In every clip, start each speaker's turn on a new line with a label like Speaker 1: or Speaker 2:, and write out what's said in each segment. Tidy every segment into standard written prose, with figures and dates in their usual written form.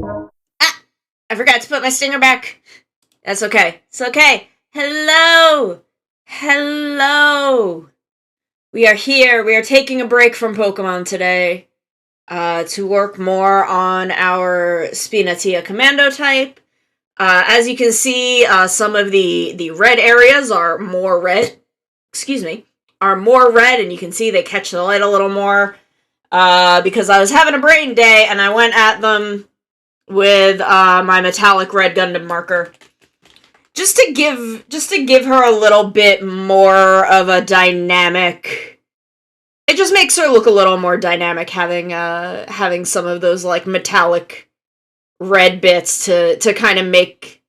Speaker 1: Ah! I forgot to put my stinger back. That's okay. It's okay. Hello! Hello! We are here. We are taking a break from Pokemon today to work more on our Spinatia Commando type. As you can see, some of the red areas are more red. Excuse me. Are more red, and you can see they catch the light a little more. Because I was having a brain day, and I went at them with my metallic red Gundam marker. Just to give her a little bit more of a dynamic. It just makes her look a little more dynamic having some of those like metallic red bits to kind of make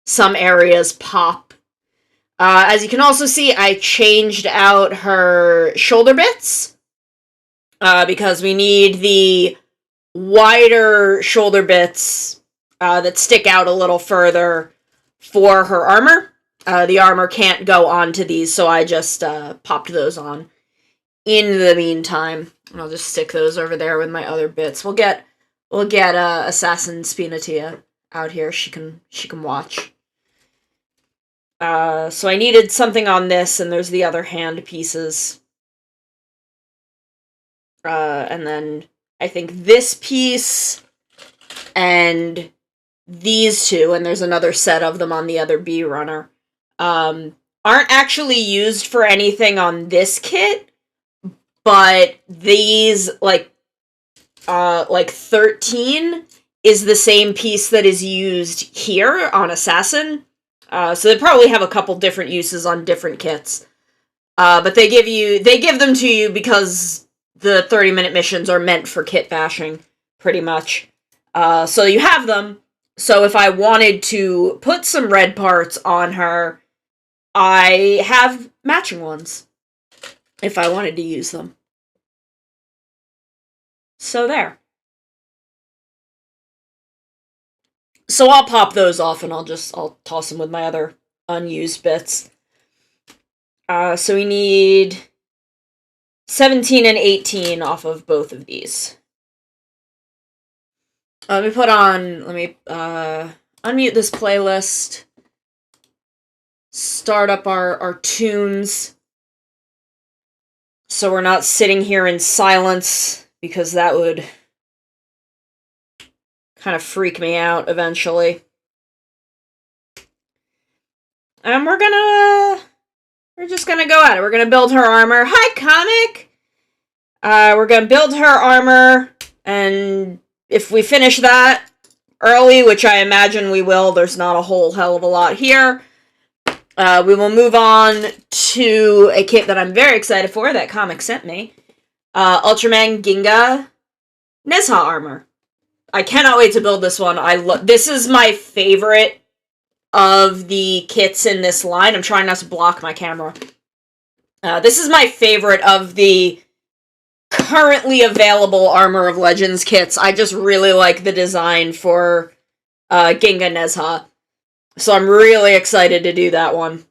Speaker 1: some areas pop. As you can also see, I changed out her shoulder bits because we need the wider shoulder bits that stick out a little further for her armor. The armor can't go onto these, so I just popped those on. In the meantime, and I'll just stick those over there with my other bits. We'll get Assassin Spinatia out here. She can watch. So I needed something on this, and there's the other hand pieces. And then I think this piece and these two, and there's another set of them on the other B runner, aren't actually used for anything on this kit, but these, like 13 is the same piece that is used here on Assassin. So they probably have a couple different uses on different kits. But they give them to you because the 30-minute missions are meant for kit bashing, pretty much. So you have them. So if I wanted to put some red parts on her, I have matching ones. If I wanted to use them. So there. So I'll pop those off and I'll toss them with my other unused bits. So we need 17 and 18 off of both of these. Let me unmute this playlist. Start up our tunes. So we're not sitting here in silence, because that would kind of freak me out eventually. And we're just gonna go at it. We're gonna build her armor. Hi, Comic! We're gonna build her armor, and if we finish that early, which I imagine we will, there's not a whole hell of a lot here, we will move on to a kit that I'm very excited for, that Comic sent me. Ultraman Ginga Nezha armor. I cannot wait to build this one. This is my favorite of the kits in this line. I'm trying not to block my camera. This is my favorite of the currently available Armor of Legends kits. I just really like the design for Ginga Nezha. So I'm really excited to do that one.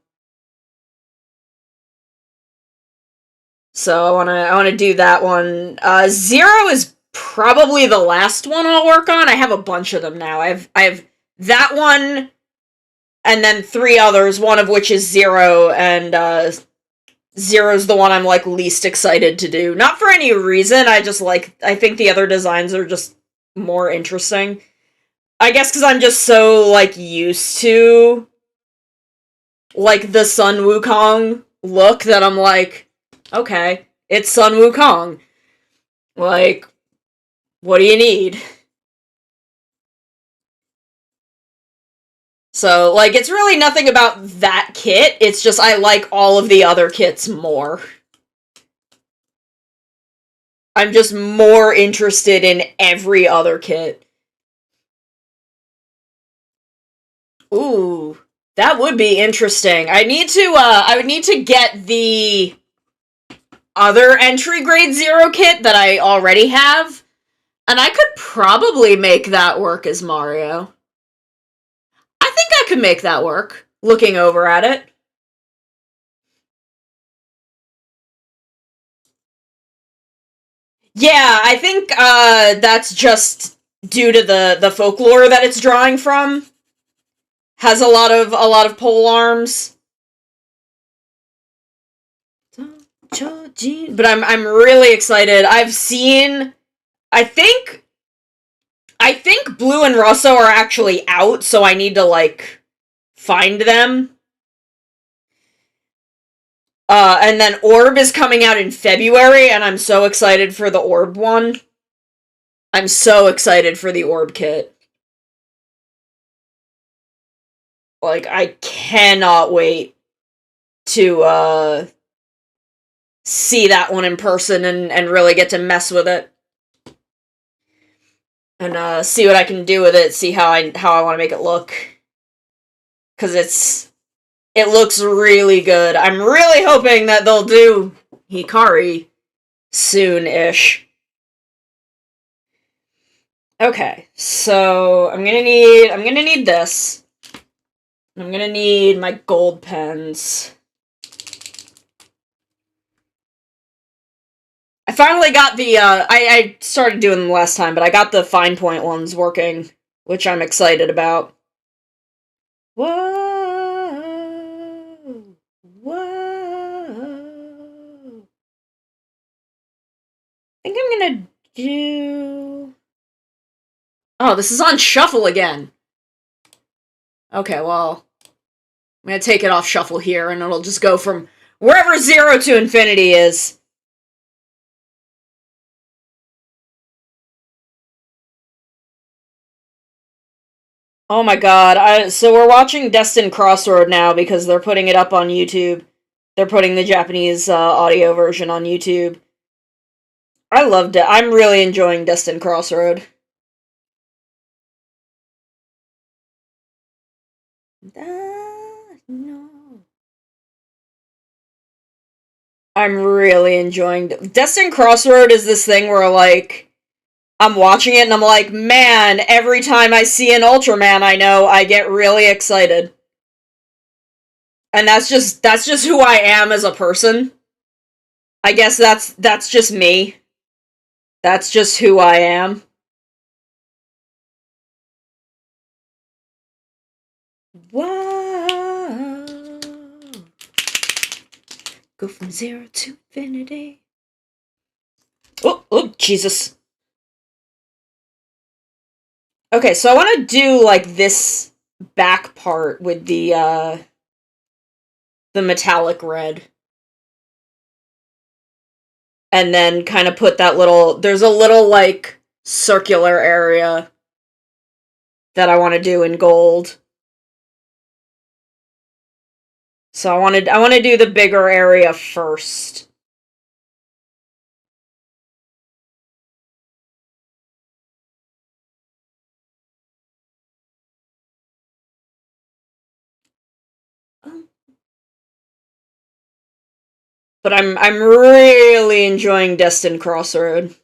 Speaker 1: So I wanna do that one. Zero is probably the last one I'll work on. I have a bunch of them now. I have that one, and then 3 others, one of which is Zero, and Zero's the one I'm, like, least excited to do. Not for any reason, I think the other designs are just more interesting. I guess because I'm just so, like, used to, like, the Sun Wukong look that I'm like, okay, it's Sun Wukong. Like, what do you need? So, like, it's really nothing about that kit, it's just I like all of the other kits more. I'm just more interested in every other kit. Ooh, that would be interesting. I would need to get the other entry grade Zero kit that I already have, and I could probably make that work as Mario. I think I could make that work, looking over at it. Yeah, I think that's just due to the folklore that it's drawing from. Has a lot of pole arms. But I'm really excited. I think Blue and Russo are actually out, so I need to like find them. And then Orb is coming out in February, and I'm so excited for the Orb one. I'm so excited for the Orb kit. Like, I cannot wait to see that one in person and really get to mess with it. And see what I can do with it, see how I want to make it look. Cause it looks really good. I'm really hoping that they'll do Hikari soon-ish. Okay, so I'm gonna need this. I'm gonna need my gold pens. I finally got the, I started doing them last time, but I got the fine point ones working, which I'm excited about. Whoa! I think I'm gonna do... Oh, this is on shuffle again! Okay, well... I'm gonna take it off shuffle here, and it'll just go from wherever 0 to infinity is. Oh my god, so we're watching Destined Crossroad now because they're putting it up on YouTube. They're putting the Japanese audio version on YouTube. I loved it. I'm really enjoying Destined Crossroad. No. I'm really enjoying Destined Crossroad is this thing where, like, I'm watching it and I'm like, man, every time I see an Ultraman I know, I get really excited. And that's just who I am as a person. I guess that's just me. That's just who I am. Whoa. Go from 0 to infinity. Oh, Jesus. Okay, so I want to do, like, this back part with the metallic red. And then kind of put that little... There's a little, like, circular area that I want to do in gold. So I want to do the bigger area first. But I'm really enjoying Destined Crossroad.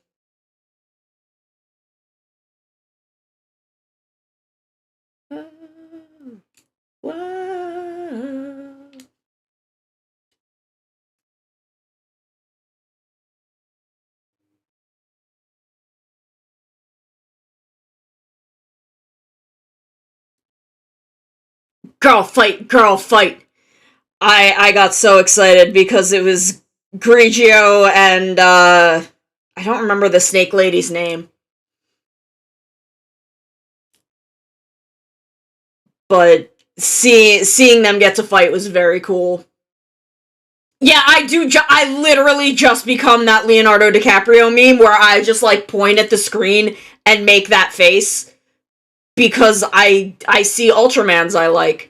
Speaker 1: Whoa. Girl fight, girl fight. I got so excited because it was Grigio and I don't remember the snake lady's name. But seeing them get to fight was very cool. Yeah, I literally just become that Leonardo DiCaprio meme where I just, like, point at the screen and make that face. Because I see Ultramans I like.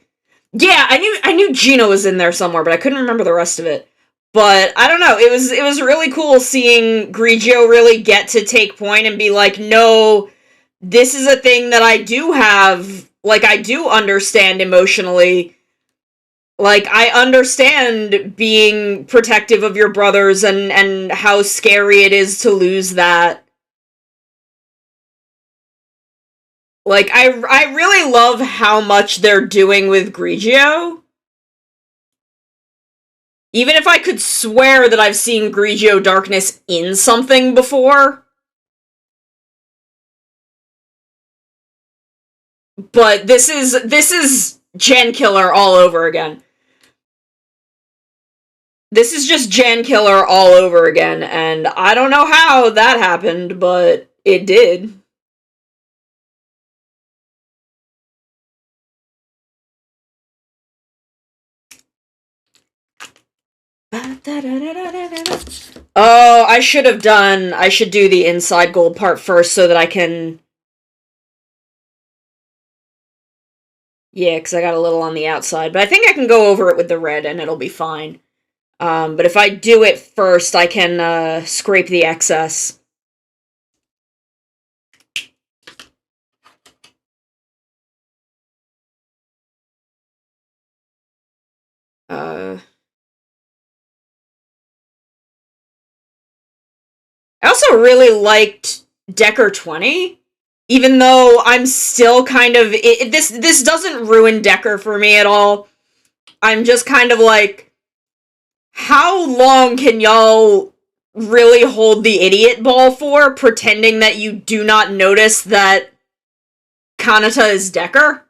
Speaker 1: Yeah, I knew Gino was in there somewhere, but I couldn't remember the rest of it. But I don't know, it was really cool seeing Grigio really get to take point and be like, no, this is a thing that I do have, like, I do understand emotionally. Like, I understand being protective of your brothers and how scary it is to lose that. Like, I really love how much they're doing with Grigio. Even if I could swear that I've seen Grigio Darkness in something before. But this is Gen Killer all over again. This is just Gen Killer all over again, and I don't know how that happened, but it did. Oh, I should do the inside gold part first so that I can... Yeah, because I got a little on the outside, but I think I can go over it with the red and it'll be fine. But if I do it first, I can scrape the excess. I also really liked Decker 20, even though I'm still kind of... This doesn't ruin Decker for me at all. I'm just kind of like, how long can y'all really hold the idiot ball for, pretending that you do not notice that Kanata is Decker?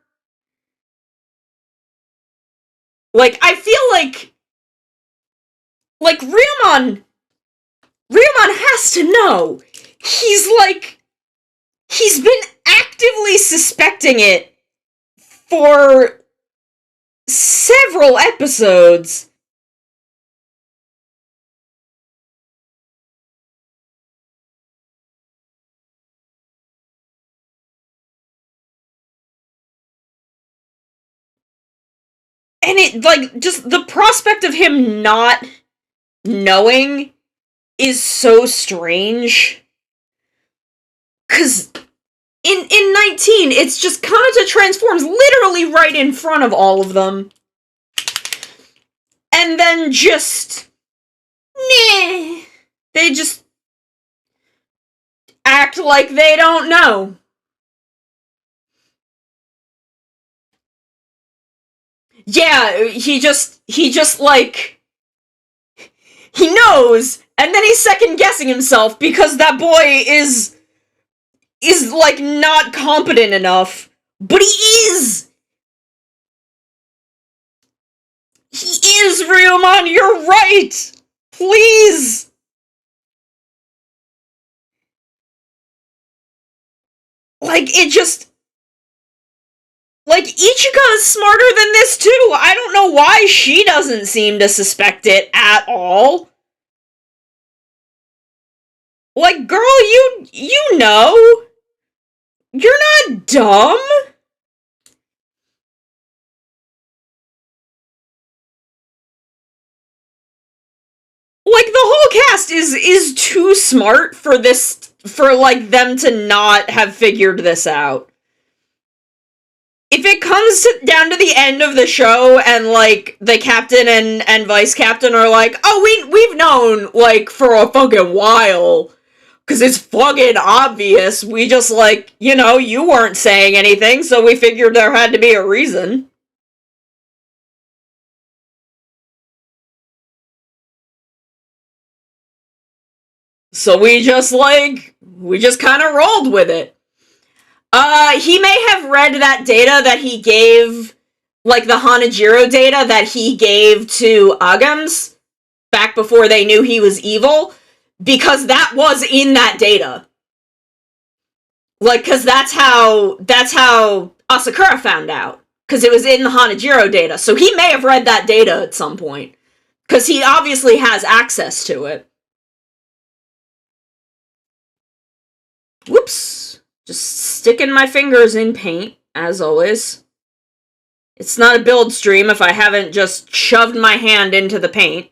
Speaker 1: Like, I feel like Ryumon has to know. He's been actively suspecting it for several episodes. And it, like, just the prospect of him not knowing is so strange. Because in 19, it's just Kanata transforms literally right in front of all of them. And then just... Meh. They just act like they don't know. Yeah, he just like... He knows, and then he's second-guessing himself because that boy is like, not competent enough. But he is! He is, Ryumon, you're right! Please! Like, it just... Like, Ichika is smarter than this, too! I don't know why she doesn't seem to suspect it at all. Like, girl, you know! You're not dumb! Like, the whole cast is too smart for this, for, like, them to not have figured this out. If it comes down to the end of the show and, like, the captain and vice captain are like, oh, we've known, like, for a fucking while, because it's fucking obvious, we just, like, you know, you weren't saying anything, so we figured there had to be a reason. So we just kind of rolled with it. He may have read that data that he gave, like the Hanajiro data that he gave to Agams back before they knew he was evil, because that was in that data. Like, because that's how Asakura found out, because it was in the Hanajiro data. So he may have read that data at some point, because he obviously has access to it. Whoops. Just sticking my fingers in paint, as always. It's not a build stream if I haven't just shoved my hand into the paint.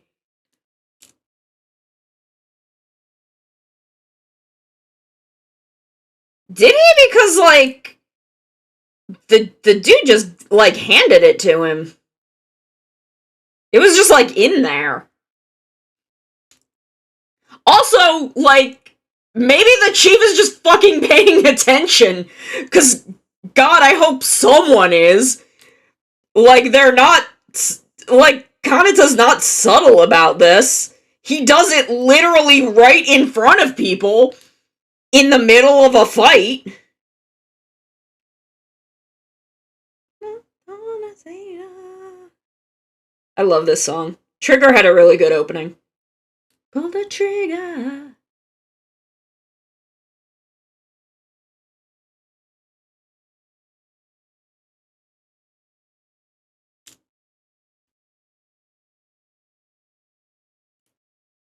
Speaker 1: Did he? Because, like, the dude just, like, handed it to him. It was just, like, in there. Also, like, maybe the chief is just fucking paying attention. Because, God, I hope someone is. Like, they're not... Like, Kanata's not subtle about this. He does it literally right in front of people in the middle of a fight. I love this song. Trigger had a really good opening. Pull the trigger.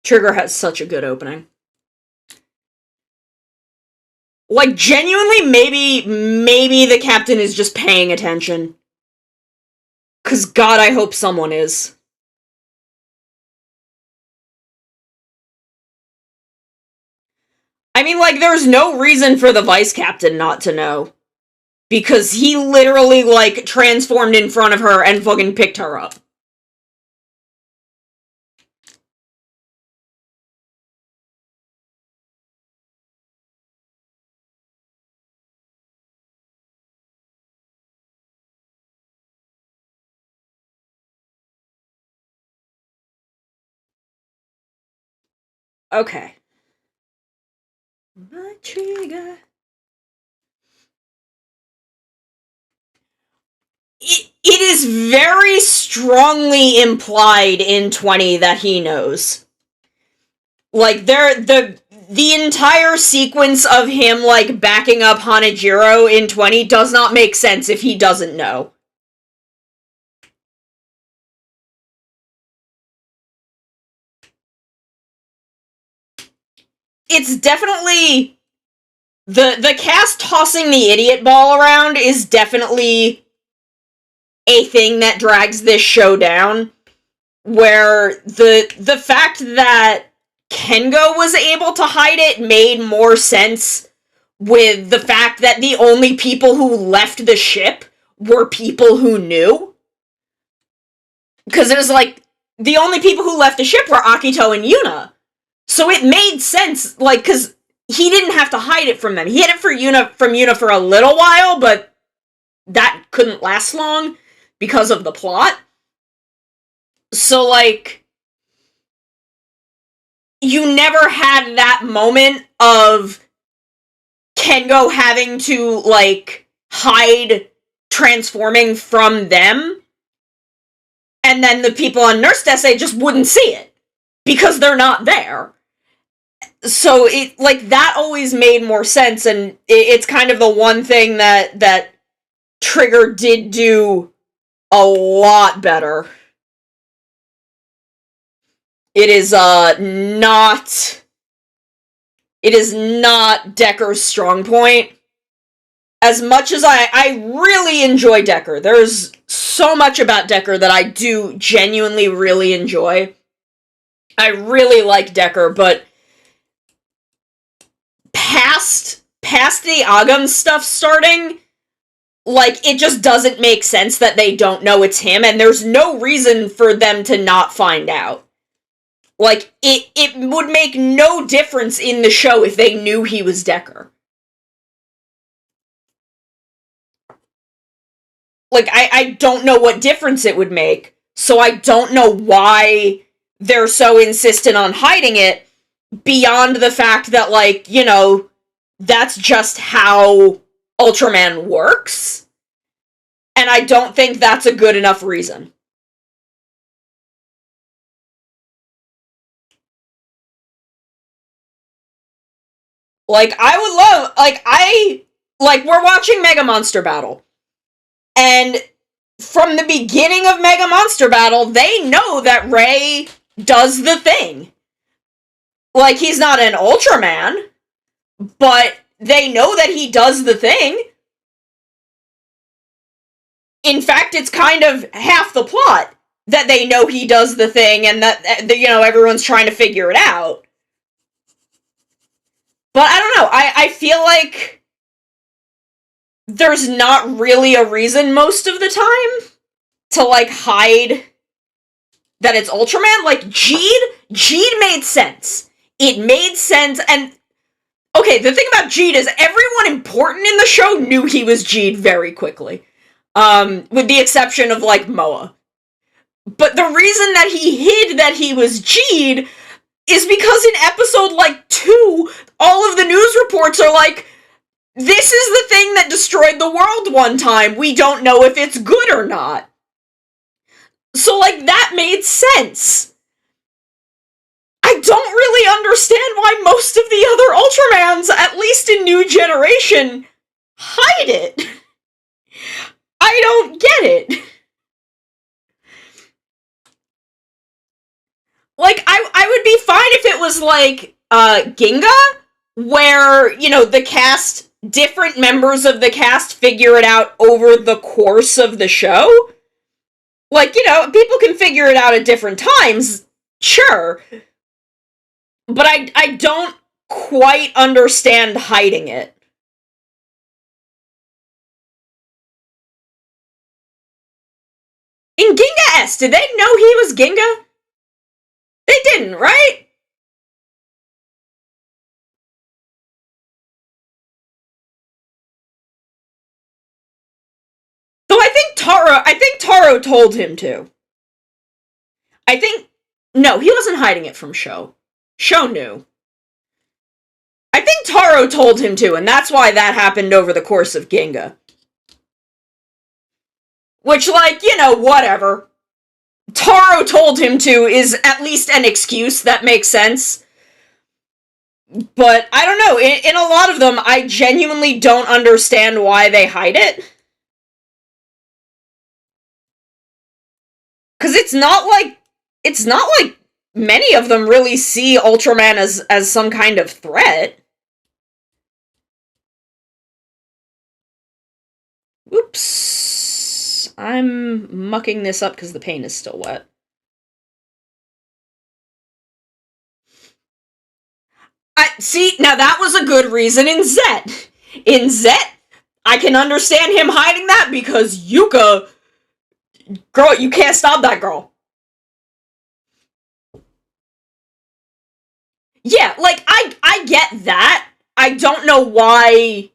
Speaker 1: Trigger has such a good opening. Like, genuinely, maybe the captain is just paying attention. 'Cause God, I hope someone is. I mean, like, there's no reason for the vice captain not to know. Because he literally, like, transformed in front of her and fucking picked her up. Okay. My trigger. It is very strongly implied in 20 that he knows. Like, the entire sequence of him, like, backing up Hanajiro in 20 does not make sense if he doesn't know. It's definitely... The cast tossing the idiot ball around is definitely a thing that drags this show down, where the fact that Kengo was able to hide it made more sense with the fact that the only people who left the ship were people who knew. Because it was like, the only people who left the ship were Akito and Yuna. So it made sense, like, because he didn't have to hide it from them. He hid it from Yuna for a little while, but that couldn't last long because of the plot. So, like, you never had that moment of Kengo having to, like, hide transforming from them, and then the people on Nurse Dese just wouldn't see it, because they're not there. So, it, like, that always made more sense, and it's kind of the one thing that Trigger did do a lot better. It is not Decker's strong point. As much as I really enjoy Decker, there's so much about Decker that I do genuinely really enjoy. I really like Decker, but past the Agam stuff starting, like, it just doesn't make sense that they don't know it's him, and there's no reason for them to not find out. Like, it would make no difference in the show if they knew he was Decker. Like, I don't know what difference it would make, so I don't know why they're so insistent on hiding it, beyond the fact that, like, you know, that's just how Ultraman works, and I don't think that's a good enough reason. Like, I would love, like, we're watching Mega Monster Battle, and from the beginning of Mega Monster Battle, they know that Ray does the thing. Like, he's not an Ultraman, but they know that he does the thing. In fact, it's kind of half the plot that they know he does the thing, and that, you know, everyone's trying to figure it out. But I don't know, I feel like there's not really a reason most of the time to, like, hide that it's Ultraman. Like, Jeed made sense. It made sense, and okay, the thing about Jeed is everyone important in the show knew he was Jeed very quickly. With the exception of, like, Moa. But the reason that he hid that he was Jeed is because in episode, like, 2, all of the news reports are like, this is the thing that destroyed the world one time. We don't know if it's good or not. So, like, that made sense. I don't really understand why most of the other Ultramans, at least in New Generation, hide it. I don't get it. Like, I would be fine if it was like, Ginga, where, you know, different members of the cast figure it out over the course of the show. Like, you know, people can figure it out at different times, sure. But I don't quite understand hiding it. In Ginga S, did they know he was Ginga? They didn't, right? Though I think Taro told him to. I think no, he wasn't hiding it from Sho. Sho knew. I think Taro told him to, and that's why that happened over the course of Ginga. Which, like, you know, whatever. Taro told him to is at least an excuse that makes sense. But, I don't know, in a lot of them, I genuinely don't understand why they hide it. Because it's not like many of them really see Ultraman as some kind of threat. Oops. I'm mucking this up because the paint is still wet. See, now that was a good reason in Zet. In Zet, I can understand him hiding that because Yuka... Girl, you can't stop that girl. Yeah, like, I get that. I don't know why...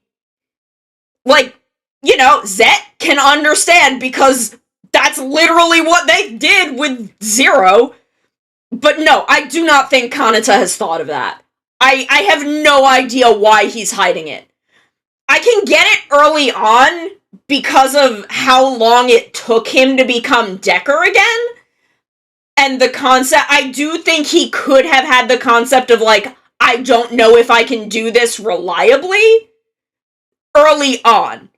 Speaker 1: Like, you know, Zet can understand because that's literally what they did with Zero. But no, I do not think Kanata has thought of that. I have no idea why he's hiding it. I can get it early on because of how long it took him to become Decker again. And the concept, I do think he could have had the concept of, like, I don't know if I can do this reliably early on.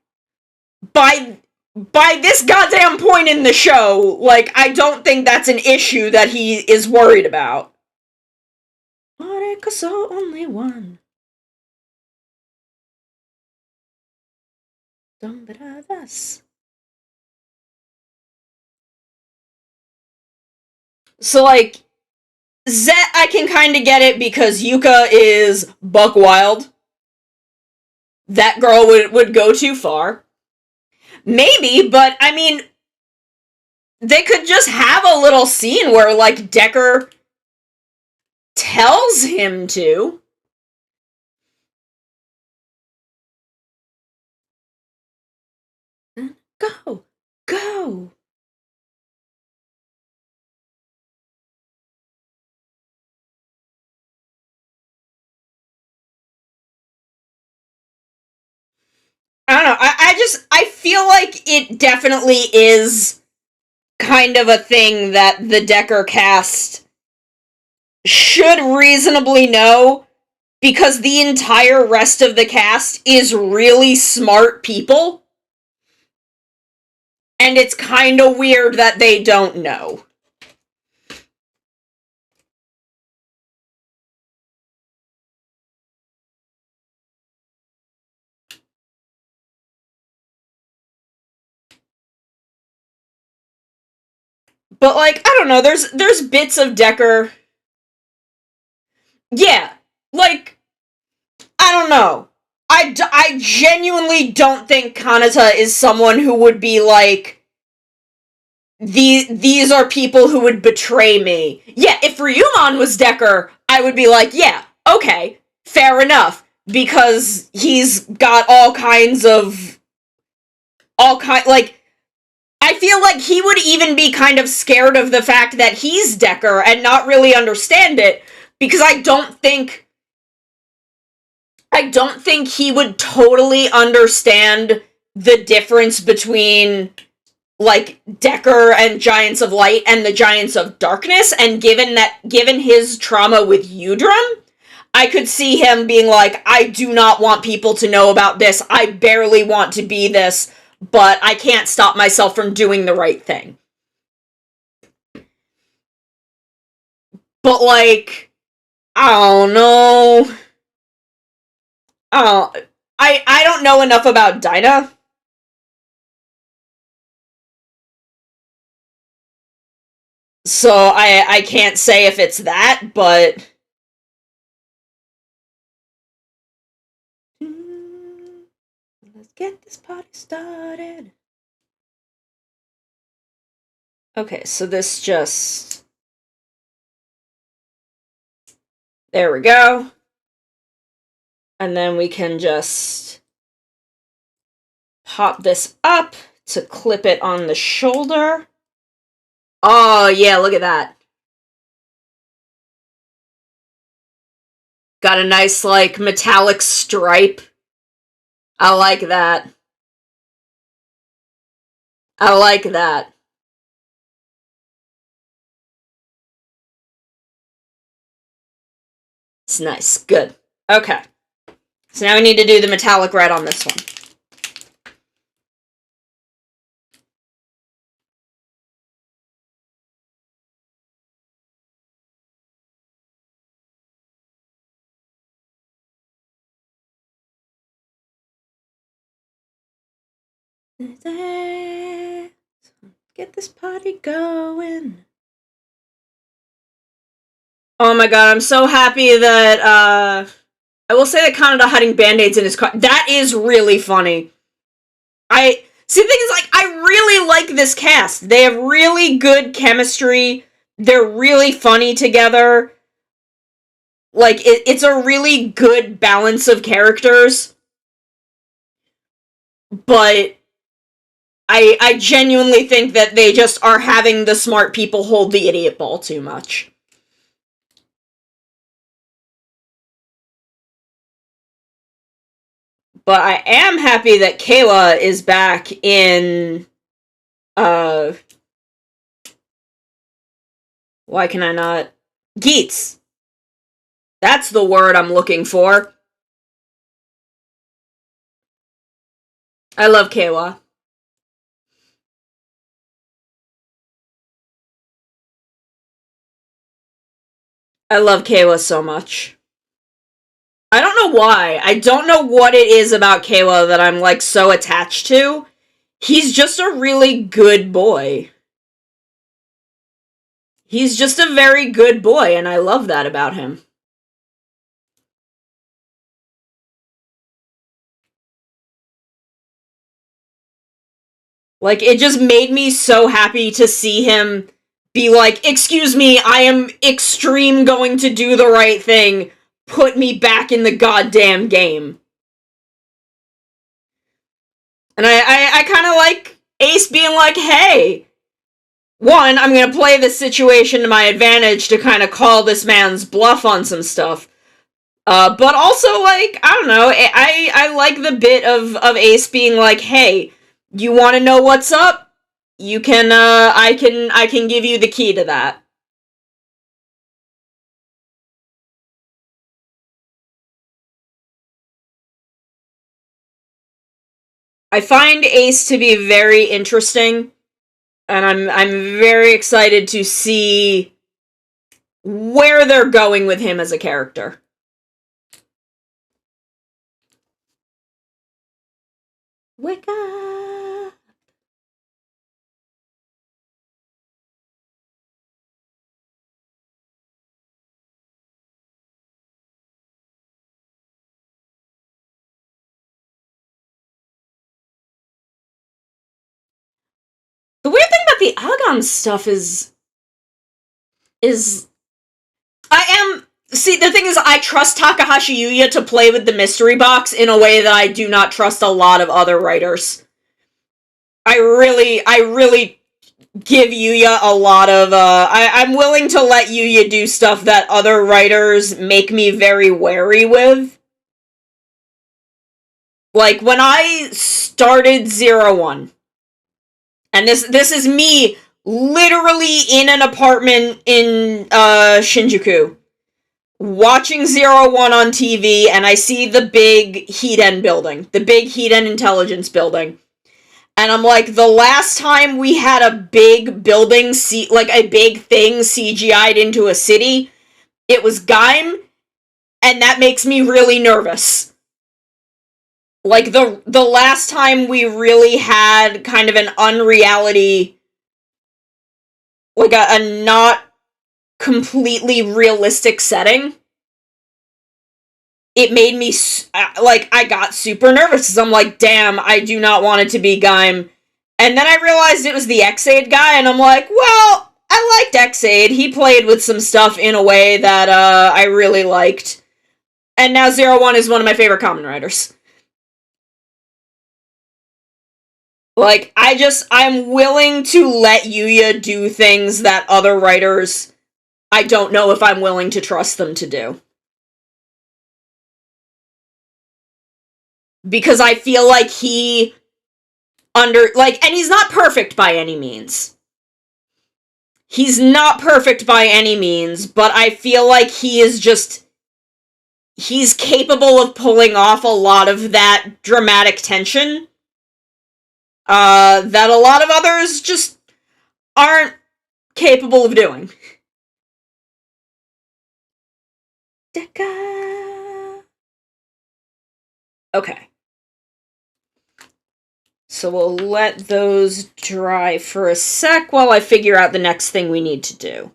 Speaker 1: By this goddamn point in the show, like, I don't think that's an issue that he is worried about. So only one. So, like, Zet, I can kind of get it because Yuka is buck wild. That girl would go too far. Maybe, but I mean, they could just have a little scene where, like, Decker tells him to. Go! Go! I don't know, I feel like it definitely is kind of a thing that the Decker cast should reasonably know, because the entire rest of the cast is really smart people. And it's kind of weird that they don't know. But, like, I don't know, there's bits of Decker... Yeah, like, I don't know. I genuinely don't think Kanata is someone who would be like, these are people who would betray me. Yeah, if Ryumon was Decker, I would be like, yeah, okay, fair enough. Because he's got like, I feel like he would even be kind of scared of the fact that he's Decker and not really understand it, because I don't think he would totally understand the difference between like Decker and Giants of Light and the Giants of Darkness, and given his trauma with Udrum, I could see him being like, I do not want people to know about this. I barely want to be this, but I can't stop myself from doing the right thing. But, like, I don't know. I don't know enough about Dinah. So I can't say if it's that, but let's get this party started. Okay, so this just... There we go. And then we can just pop this up to clip it on the shoulder. Oh, yeah, look at that. Got a nice, like, metallic stripe. I like that. I like that. It's nice. Good. Okay. So now we need to do the metallic red on this one. Get this party going. Oh my god, I'm so happy that, I will say that Canada hiding band-aids in his car. That is really funny. See, the thing is, like, I really like this cast. They have really good chemistry. They're really funny together. Like, it's a really good balance of characters. But I genuinely think that they just are having the smart people hold the idiot ball too much. But I am happy that Kayla is back in, why can I not? Geats. That's the word I'm looking for. I love Kayla. I love Kayla so much. I don't know why. I don't know what it is about Kayla that I'm, like, so attached to. He's just a really good boy. He's just a very good boy, and I love that about him. Like, it just made me so happy to see him be like, excuse me, I am extreme going to do the right thing. Put me back in the goddamn game. And I kind of like Ace being like, hey, one, I'm going to play this situation to my advantage to kind of call this man's bluff on some stuff. But also, like, I don't know, I like the bit of Ace being like, hey, you want to know what's up? You can, I can give you the key to that. I find Ace to be very interesting, and I'm very excited to see where they're going with him as a character. Wake up! The weird thing about the Agon stuff is see, the thing is, I trust Takahashi Yuya to play with the mystery box in a way that I do not trust a lot of other writers. I really give Yuya a lot of, I'm willing to let Yuya do stuff that other writers make me very wary with. Like, when I started 01, And this is me literally in an apartment in Shinjuku, watching 01 on TV, and I see the big Hiden building, the big Hiden intelligence building. And I'm like, the last time we had a big building, like a big thing CGI'd into a city, it was Gaim, and that makes me really nervous. Like, the last time we really had kind of an unreality, like a not completely realistic setting, it made me, like, I got super nervous, because I'm like, damn, I do not want it to be Gaim. And then I realized it was the Xaid guy, and I'm like, well, I liked Xaid. He played with some stuff in a way that I really liked. And now 01 is one of my favorite Kamen Riders. Like, I'm willing to let Yuya do things that other writers, I don't know if I'm willing to trust them to do. Because I feel like and he's not perfect by any means. He's not perfect by any means, but I feel like he's capable of pulling off a lot of that dramatic tension that a lot of others just aren't capable of doing. Okay. So we'll let those dry for a sec while I figure out the next thing we need to do.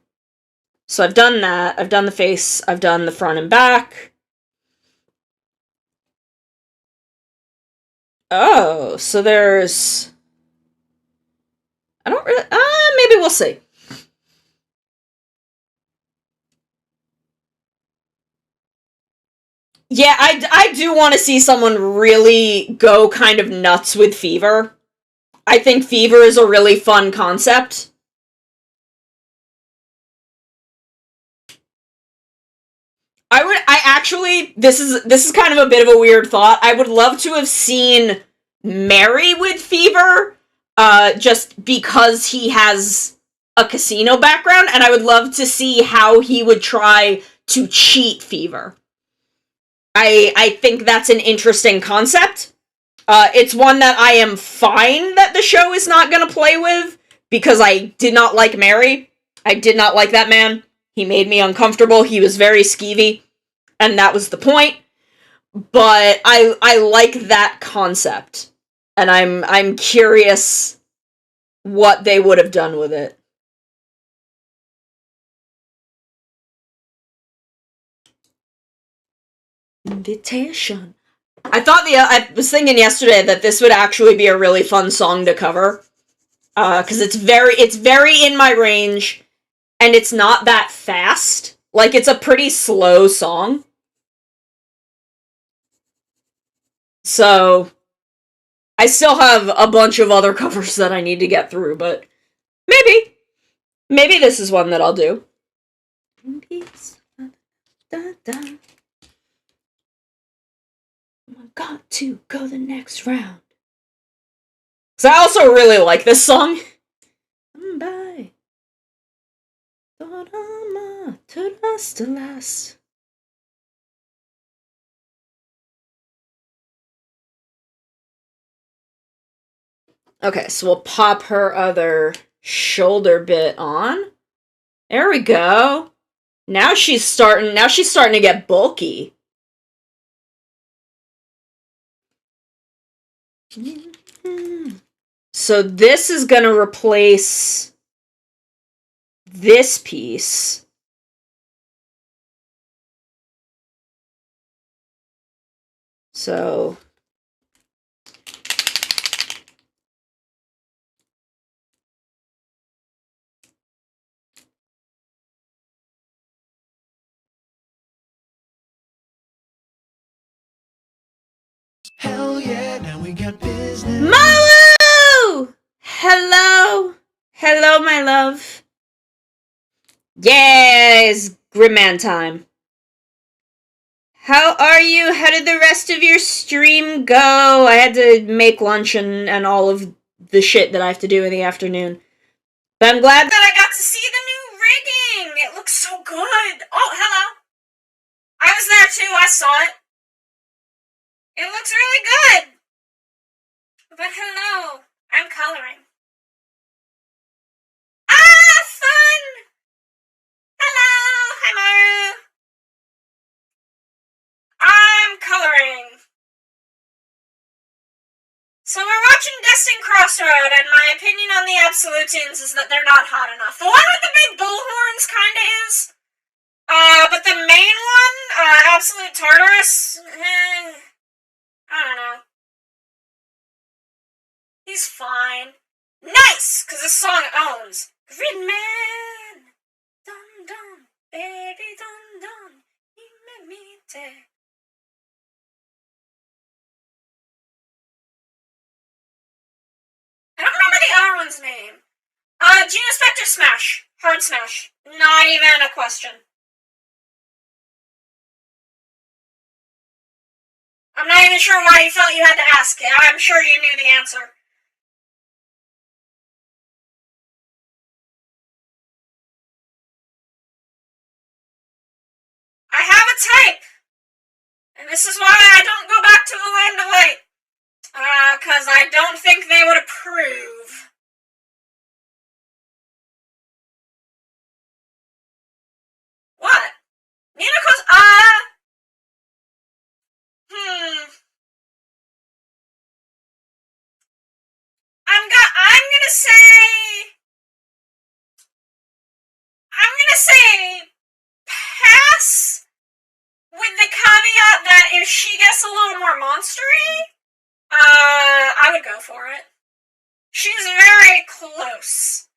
Speaker 1: So I've done that. I've done the face. I've done the front and back. Oh, so there's... I don't really... maybe we'll see. Yeah, I do want to see someone really go kind of nuts with Fever. I think Fever is a really fun concept. This is kind of a bit of a weird thought. I would love to have seen Mary with Fever, just because he has a casino background, and I would love to see how he would try to cheat Fever. I think that's an interesting concept. It's one that I am fine that the show is not gonna play with, because I did not like Mary. I did not like that man. He made me uncomfortable. He was very skeevy, and that was the point. But I like that concept, and I'm curious what they would have done with it. Invitation. I was thinking yesterday that this would actually be a really fun song to cover, because it's very in my range, and it's not that fast. Like, it's a pretty slow song. So, I still have a bunch of other covers that I need to get through, but maybe this is one that I'll do. I've got to go the next round. So I also really like this song. Bye. Okay, so we'll pop her other shoulder bit on. There we go. Now she's starting to get bulky. So this is going to replace this piece. So
Speaker 2: hell yeah, now we got business.
Speaker 1: Malu! Hello! Hello, my love. Yes, Grimman time. How are you? How did the rest of your stream go? I had to make lunch and all of the shit that I have to do in the afternoon. But I'm glad that I got to see the new rigging! It looks so good! Oh, hello! I was there too, I saw it. It looks really good! But hello, I'm coloring. Ah, fun! Hello! Hi, Maru! I'm coloring. So we're watching Destin Crossroad, and my opinion on the Absolutines is that they're not hot enough. The one with the big bullhorns kinda is. But the main one, Absolute Tartarus, I don't know. He's fine. Nice! Cause this song owns. Green Man! Dun dun, baby dun dun, imemite. I don't remember the other one's name. Gina Spector Smash. Hard Smash. Not even a question. I'm not even sure why you felt you had to ask it. I'm sure you knew the answer. I have a type! And this is why I don't go back to the Land of Light. Cause I don't think they would approve. What? Ninako's, I'm gonna say pass with the caveat that if she gets a little more monstery, I would go for it. She's very close.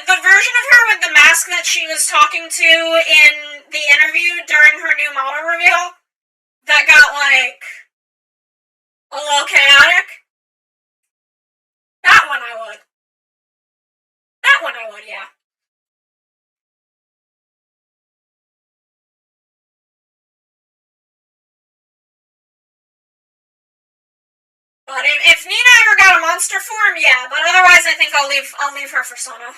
Speaker 1: The version of her with the mask that she was talking to in the interview during her new model reveal, that got like a little chaotic. That one I would. That one I would, yeah. But if Nina ever got a monster form, yeah. But otherwise, I think I'll leave her for Sono.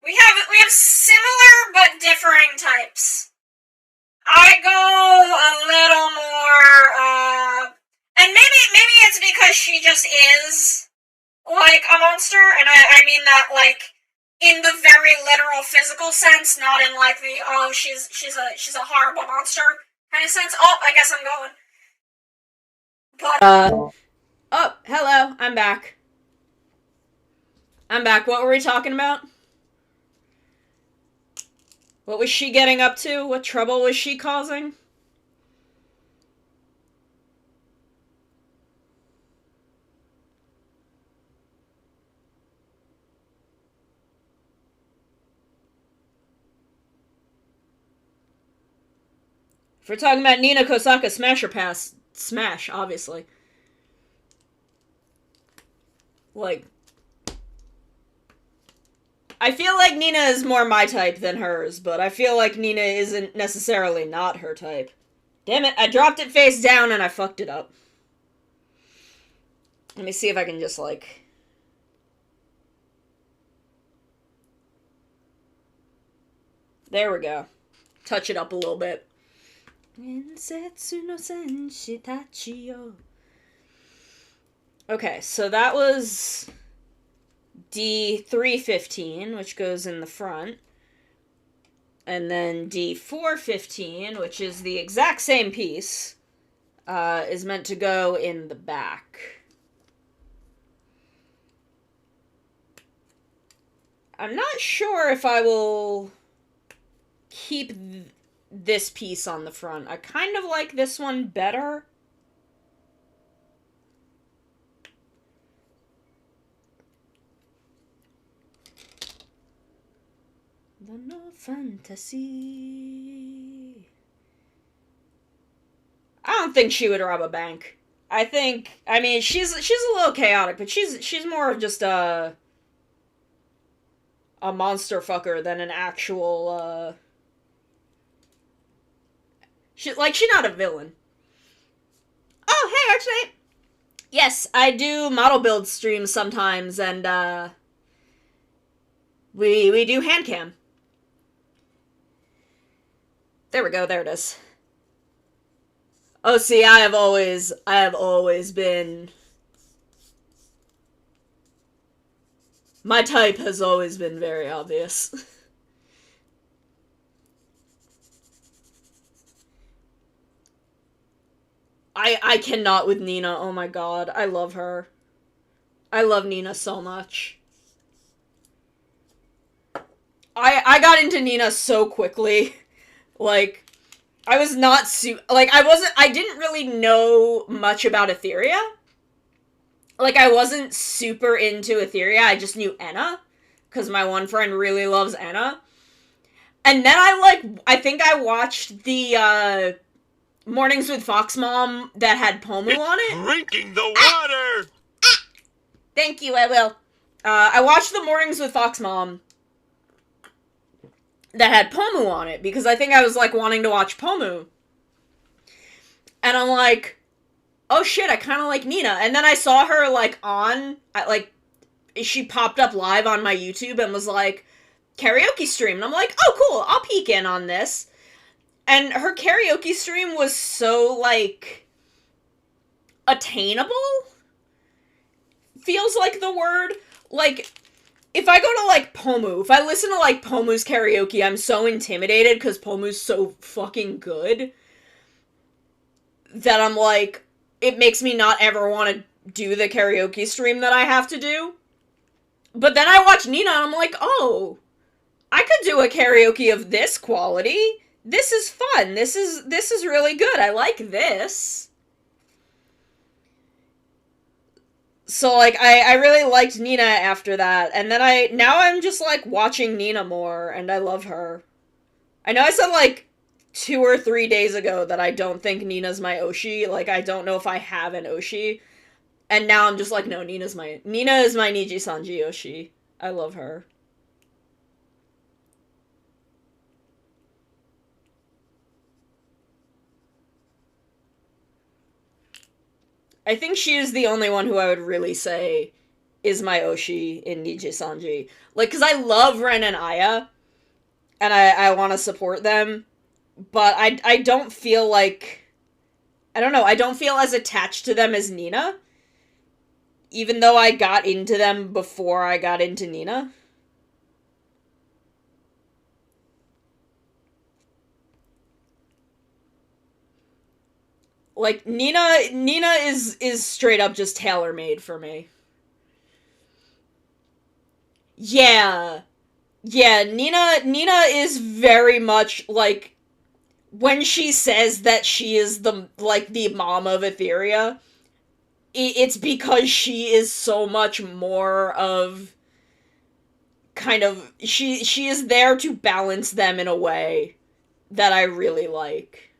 Speaker 1: We have similar but differing types. I go a little more, and maybe it's because she just is like a monster, and I mean that like in the very literal physical sense, not in like the she's a horrible monster kind of sense. Oh, I guess I'm going. But oh, hello, I'm back. I'm back. What were we talking about? What was she getting up to? What trouble was she causing? If we're talking about Nina Kosaka, smash or pass? Smash, obviously. Like, I feel like Nina is more my type than hers, but I feel like Nina isn't necessarily not her type. Damn it, I dropped it face down and I fucked it up. Let me see if I can just, like... There we go. Touch it up a little bit. Okay, so that was D315, which goes in the front. And then D415, which is the exact same piece, is meant to go in the back. I'm not sure if I will keep this piece on the front. I kind of like this one better. The no fantasy. I don't think she would rob a bank. I mean, she's a little chaotic, but she's more of just a monster fucker than an actual She's not a villain. Oh, hey, Archknight! Yes, I do model build streams sometimes, and, we do hand cam. There we go, there it is. Oh, see, I have always been... My type has always been very obvious. I cannot with Nina, oh my god, I love her. I love Nina so much. I got into Nina so quickly. Like, I was not I didn't really know much about Etheria. Like, I wasn't super into Etheria, I just knew Enna. Because my one friend really loves Enna. And then I think I watched the, Mornings with Fox Mom that had Pomu on it.
Speaker 3: Drinking the water!
Speaker 1: Thank you, I will. I watched the Mornings with Fox Mom that had Pomu on it, because I think I was, like, wanting to watch Pomu. And I'm like, oh shit, I kind of like Nina. And then I saw her, like, she popped up live on my YouTube and was like, karaoke stream. And I'm like, oh cool, I'll peek in on this. And her karaoke stream was so, like, attainable? Feels like the word. Like, if I go to, like, Pomu, if I listen to, like, Pomu's karaoke, I'm so intimidated because Pomu's so fucking good that I'm like, it makes me not ever want to do the karaoke stream that I have to do. But then I watch Nina and I'm like, oh, I could do a karaoke of this quality. This is fun. This is really good. I like this. So, like, I really liked Nina after that. And then now I'm just, like, watching Nina more, and I love her. I know I said, like, 2 or 3 days ago that I don't think Nina's my Oshi. Like, I don't know if I have an Oshi. And now I'm just like, no, Nina is my Niji-Sanji Oshi. I love her. I think she is the only one who I would really say is my Oshi in Niji-Sanji. Like, because I love Ren and Aya, and I want to support them, but I don't feel like... I don't know, I don't feel as attached to them as Nina, even though I got into them before I got into Nina. Like, Nina is straight up just tailor-made for me. Yeah. Yeah, Nina is very much, like, when she says that she is the mom of Etheria, it's because she is so much more of kind of, she is there to balance them in a way that I really like.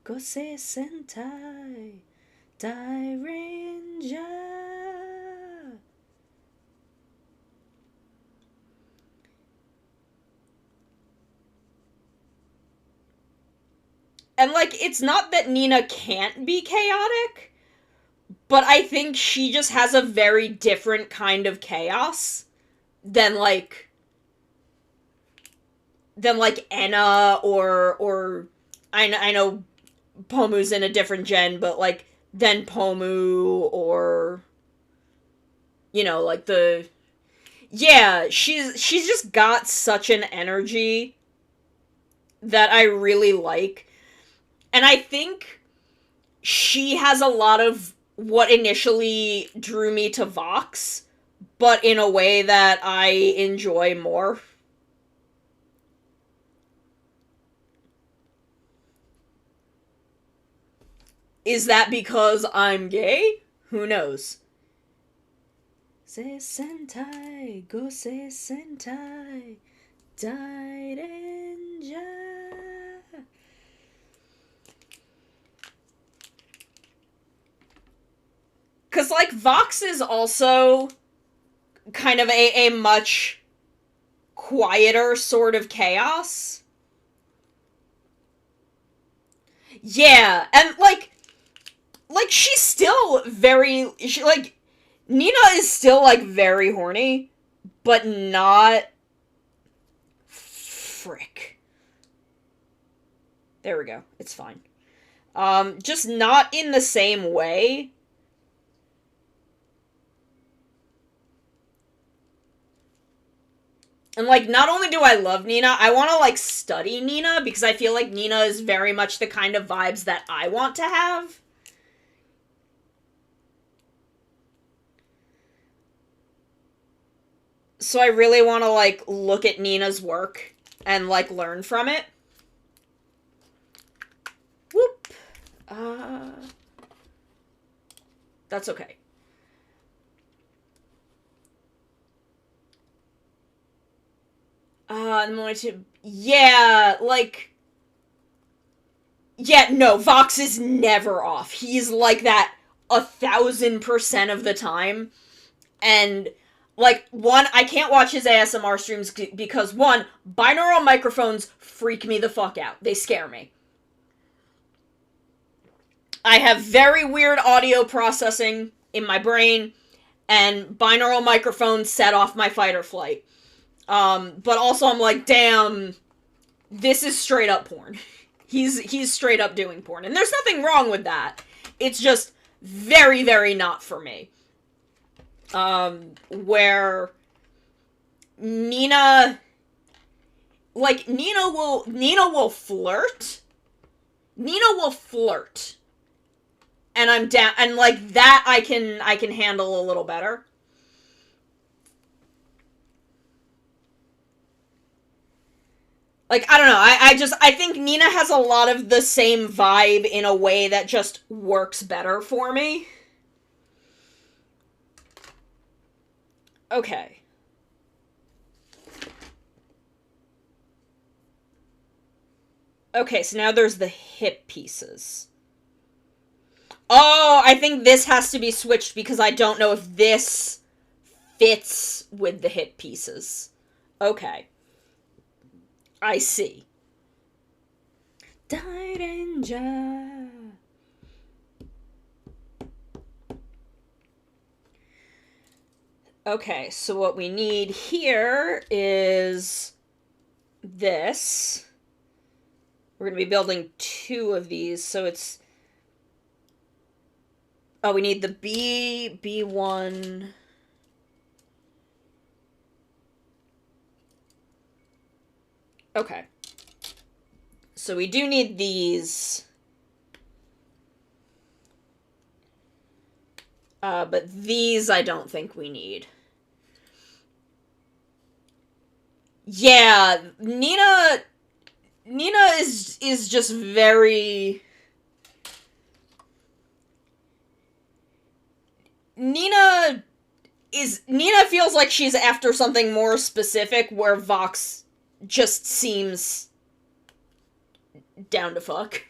Speaker 1: Gosei Sentai Dairanger. And, like, it's not that Nina can't be chaotic, but I think she just has a very different kind of chaos than, like, Enna or I know Pomu's in a different gen, but, like, than Pomu or, you know, like, yeah, she's just got such an energy that I really like. And I think she has a lot of what initially drew me to Vox, but in a way that I enjoy more. Is that because I'm gay? Who knows? Se Sentai, Gosei Sentai, Dairanger. Because, like, Vox is also kind of a much quieter sort of chaos. Yeah, and, like, she's still very, Nina is still, like, very horny, but not, frick. There we go, it's fine. Just not in the same way. And, like, not only do I love Nina, I want to, like, study Nina, because I feel like Nina is very much the kind of vibes that I want to have. So I really want to, like, look at Nina's work and, like, learn from it. Whoop. That's okay. I'm going to... Yeah, like... Yeah, no, Vox is never off. He's like that 1,000% of the time. And, like, one, I can't watch his ASMR streams because, one, binaural microphones freak me the fuck out. They scare me. I have very weird audio processing in my brain, and binaural microphones set off my fight or flight. But also I'm like, damn, this is straight up porn. He's straight up doing porn. And there's nothing wrong with that. It's just very, very not for me. Where Nina, like, Nina will flirt. Nina will flirt. And I'm down, and, like, that I can handle a little better. Like, I don't know, I think Nina has a lot of the same vibe in a way that just works better for me. Okay. Okay, so now there's the hip pieces. Oh, I think this has to be switched because I don't know if this fits with the hip pieces. Okay. I see. Danger. Okay, so what we need here is this. We're going to be building 2 of these, so it's... Oh, we need the B1... Okay. So we do need these. But these I don't think we need. Yeah, Nina is just very... Nina feels like she's after something more specific, where Vox just seems down to fuck.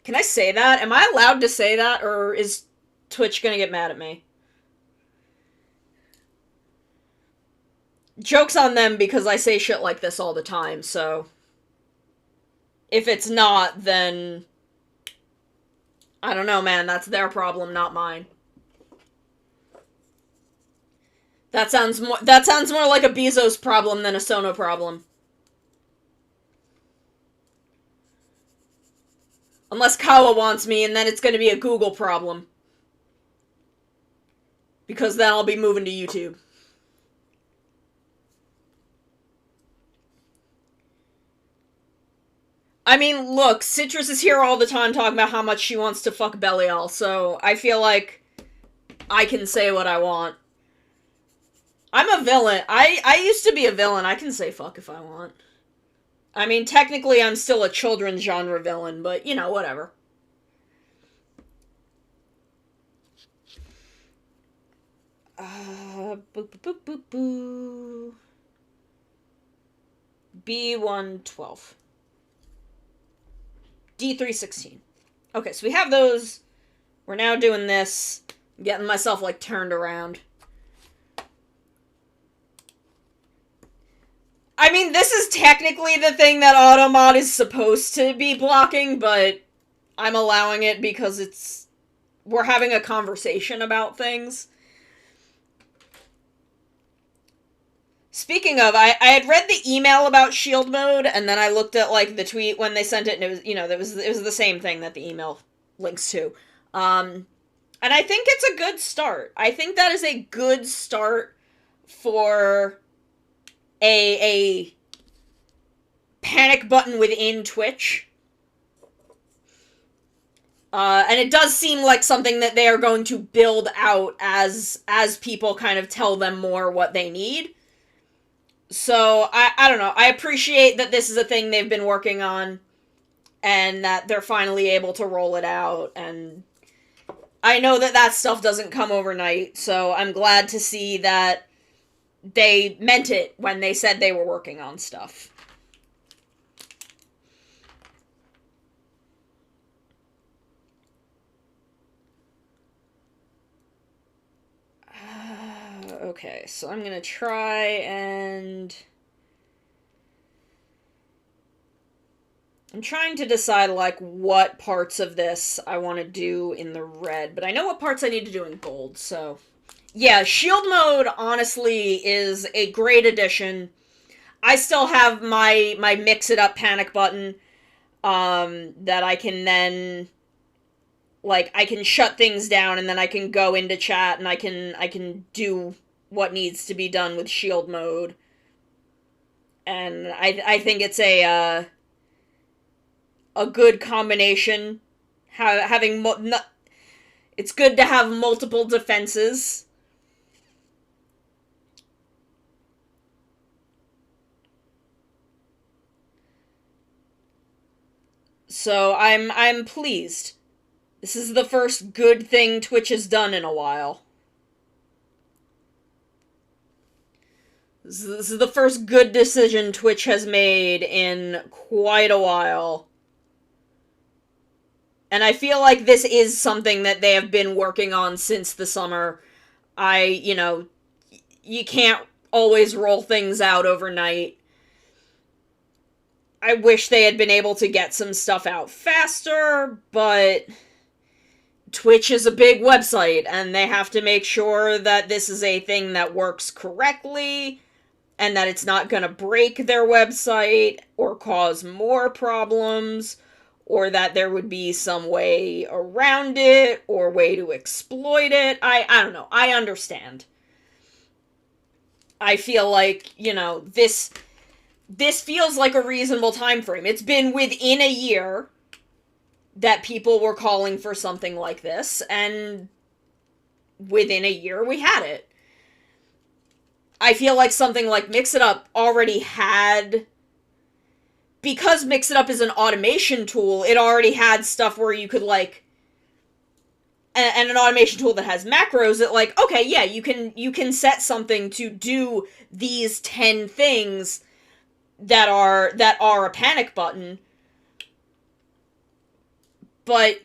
Speaker 1: Can I say that? Am I allowed to say that, or is Twitch gonna get mad at me? Joke's on them, because I say shit like this all the time, so... If it's not, then... I don't know, man. That's their problem, not mine. That sounds more like a Bezos problem than a Sono problem. Unless Kawa wants me, and then it's gonna be a Google problem. Because then I'll be moving to YouTube. I mean, look, Citrus is here all the time talking about how much she wants to fuck Belial, so I feel like I can say what I want. I'm a villain. I used to be a villain. I can say fuck if I want. I mean, technically I'm still a children's genre villain, but, you know, whatever. Boo, boo, boo, boo. B112. D316. Okay, so we have those. We're now doing this. I'm getting myself, like, turned around. I mean, this is technically the thing that Automod is supposed to be blocking, but I'm allowing it because we're having a conversation about things. Speaking of, I had read the email about shield mode, and then I looked at, like, the tweet when they sent it, and it was, it was the same thing that the email links to. And I think it's a good start. I think that is a good start for a panic button within Twitch. And it does seem like something that they are going to build out as people kind of tell them more what they need. So, I don't know. I appreciate that this is a thing they've been working on, and that they're finally able to roll it out, and I know that stuff doesn't come overnight, so I'm glad to see that they meant it when they said they were working on stuff. Okay, so I'm gonna try and... I'm trying to decide, like, what parts of this I want to do in the red, but I know what parts I need to do in gold, so... Yeah, shield mode, honestly, is a great addition. I still have my mix-it-up panic button, that I can then... Like, I can shut things down, and then I can go into chat, and I can do what needs to be done with shield mode. And I think it's a good combination. It's good to have multiple defenses. So I'm pleased. This is the first good thing Twitch has done in a while. This is the first good decision Twitch has made in quite a while. And I feel like this is something that they have been working on since the summer. You can't always roll things out overnight. I wish they had been able to get some stuff out faster, but Twitch is a big website, and they have to make sure that this is a thing that works correctly, and that it's not gonna break their website, or cause more problems, or that there would be some way around it, or way to exploit it. I don't know. I understand. I feel like, this feels like a reasonable time frame. It's been within a year that people were calling for something like this, and within a year we had it. I feel like something like Mix It Up already had... Because Mix It Up is an automation tool, it already had stuff where you could, like... And an automation tool that has macros that, like, okay, yeah, you can set something to do these 10 things that are a panic button. But,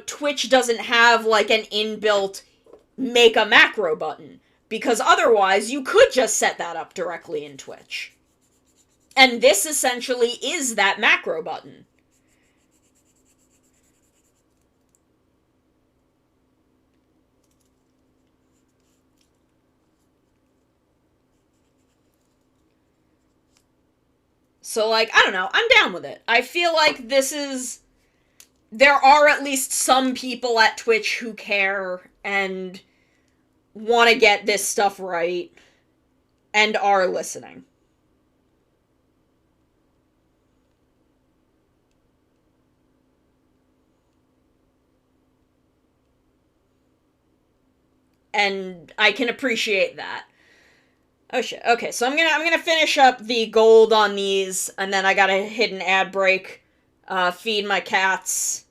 Speaker 1: Twitch doesn't have, like, an inbuilt make a macro button. Because otherwise, you could just set that up directly in Twitch. And this essentially is that macro button. So, like, I don't know. I'm down with it. I feel like this is... There are at least some people at Twitch who care and want to get this stuff right and are listening. And I can appreciate that. Oh shit. Okay, so I'm gonna finish up the gold on these, and then I gotta hit an ad break. Feed my cats.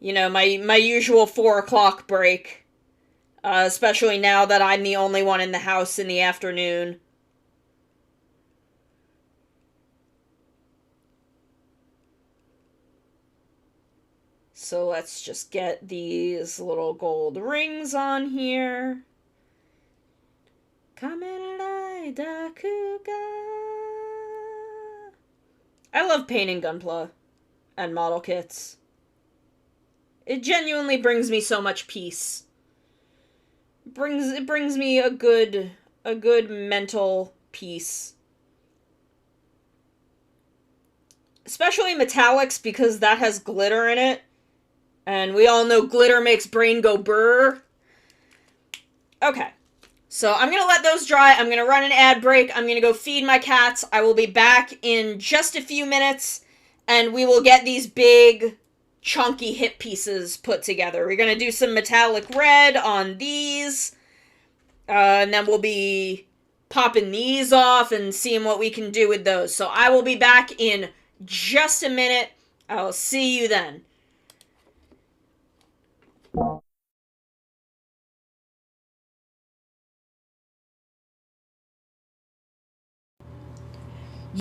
Speaker 1: My usual 4 o'clock break. Especially now that I'm the only one in the house in the afternoon. So let's just get these little gold rings on here. Come in and Dakuga. I love painting Gunpla and model kits. It genuinely brings me so much peace. It brings me a good mental peace. Especially metallics, because that has glitter in it. And we all know glitter makes brain go brr. Okay. So I'm going to let those dry. I'm going to run an ad break. I'm going to go feed my cats. I will be back in just a few minutes. And we will get these big, chunky hip pieces put together. We're going to do some metallic red on these. And then we'll be popping these off and seeing what we can do with those. So I will be back in just a minute. I'll see you then.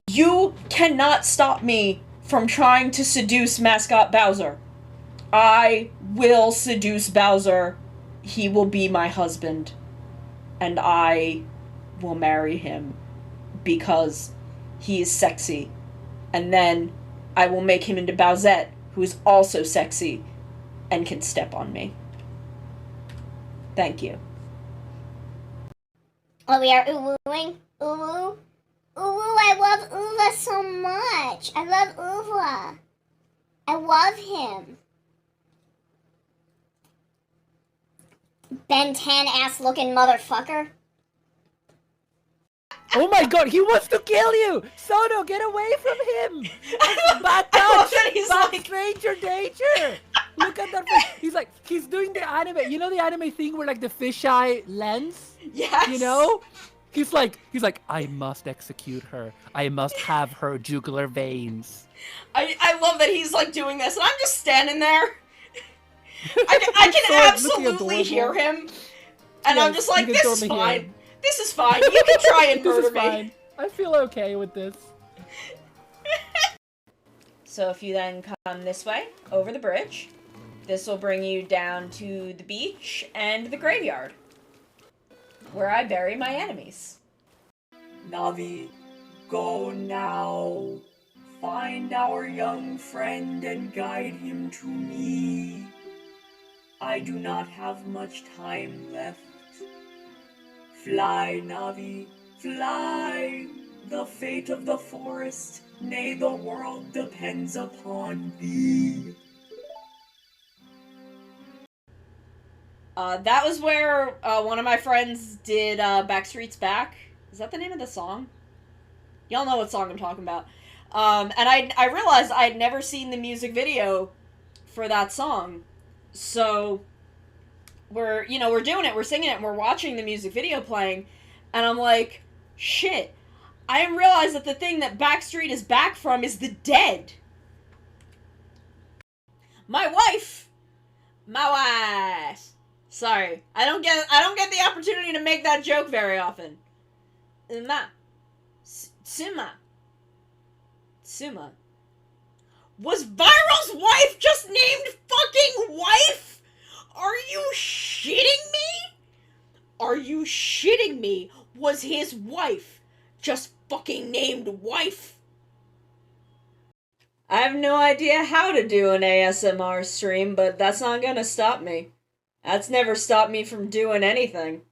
Speaker 1: You cannot stop me from trying to seduce Mascot Bowser. I will seduce Bowser. He will be my husband. And I will marry him because he is sexy. And then I will make him into Bowsette, who is also sexy and can step on me. Thank you.
Speaker 4: Oh, we are uwooing? Uwoo? Uwoo, I love Uva so much. I love Uva. I love him. Ben 10 ass looking motherfucker.
Speaker 5: Oh my god, he wants to kill you! Sono, get away from him! Bad touch! Bad stranger danger! Look at that face. He's doing the anime. You know the anime thing where like the fisheye lens?
Speaker 1: Yes!
Speaker 5: You know? He's like, I must execute her. I must have her jugular veins.
Speaker 1: I love that he's like doing this, and I'm just standing there. I can absolutely hear him. And I'm just like, this is fine. This is fine. You can try and murder me.
Speaker 5: Fine. I feel okay with this.
Speaker 1: So if you then come this way, over the bridge, this will bring you down to the beach and the graveyard, where I bury my enemies.
Speaker 6: Navi, go now. Find our young friend and guide him to me. I do not have much time left. Fly, Navi, fly. The fate of the forest, nay, the world depends upon thee.
Speaker 1: That was where one of my friends did Backstreet's Back. Is that the name of the song? Y'all know what song I'm talking about. And I realized I had never seen the music video for that song. So we're doing it, we're singing it, and we're watching the music video playing, and I'm like, shit, I didn't realize that the thing that Backstreet is back from is the Dead. My wife. Sorry, I don't get the opportunity to make that joke very often. Suma. Was Viral's wife just named fucking wife? Are you shitting me? Are you shitting me? Was his wife just fucking named wife? I have no idea how to do an ASMR stream, but that's not gonna stop me. That's never stopped me from doing anything.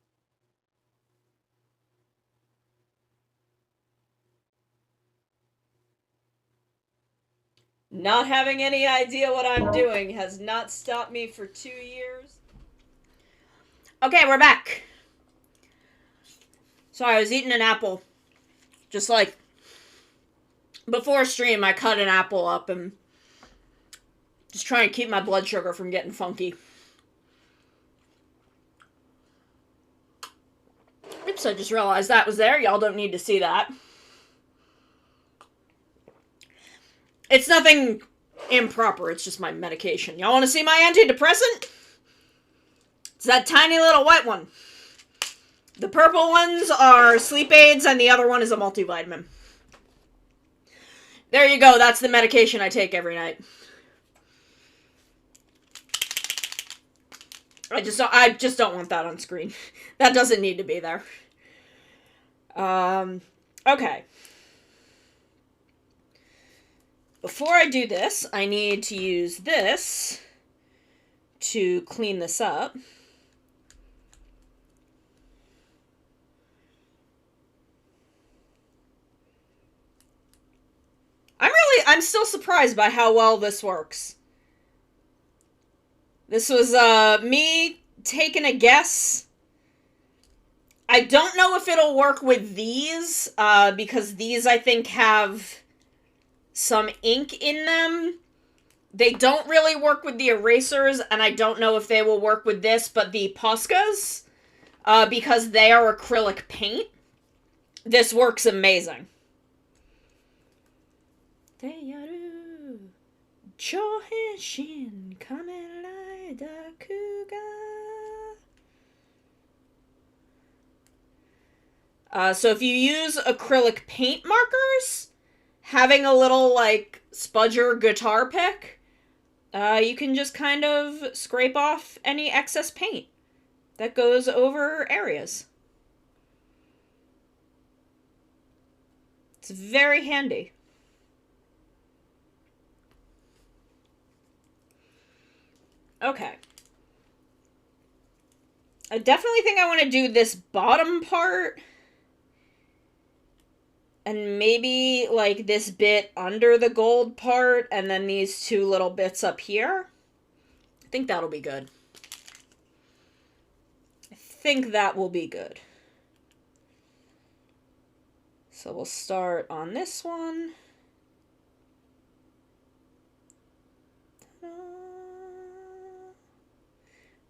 Speaker 1: Not having any idea what I'm doing has not stopped me for 2 years. Okay, we're back. Sorry, I was eating an apple. Just like, before stream, I cut an apple up and just trying to keep my blood sugar from getting funky. Oops, I just realized that was there. Y'all don't need to see that. It's nothing improper, it's just my medication. Y'all want to see my antidepressant? It's that tiny little white one. The purple ones are sleep aids, and the other one is a multivitamin. There you go, that's the medication I take every night. I just don't want that on screen. That doesn't need to be there. Okay. Before I do this, I need to use this to clean this up. I'm still surprised by how well this works. This was, me taking a guess. I don't know if it'll work with these, because these, I think, have some ink in them. They don't really work with the erasers, and I don't know if they will work with this, but the Poscas, because they are acrylic paint, this works amazing. So if you use acrylic paint markers, having a little, like, spudger guitar pick, you can just kind of scrape off any excess paint that goes over areas. It's very handy. Okay. I definitely think I want to do this bottom part. And maybe, like, this bit under the gold part, and then these two little bits up here. I think that'll be good. I think that will be good. So we'll start on this one. Ta-da.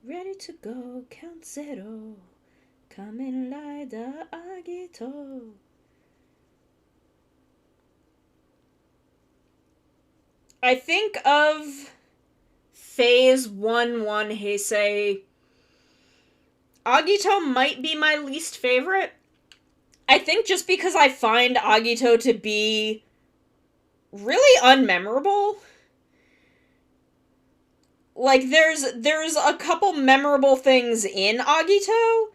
Speaker 1: Ready to go, count zero. Kamen Rider Agito. I think of Phase 1-1 Heisei, Agito might be my least favorite. I think just because I find Agito to be really unmemorable. Like, there's a couple memorable things in Agito,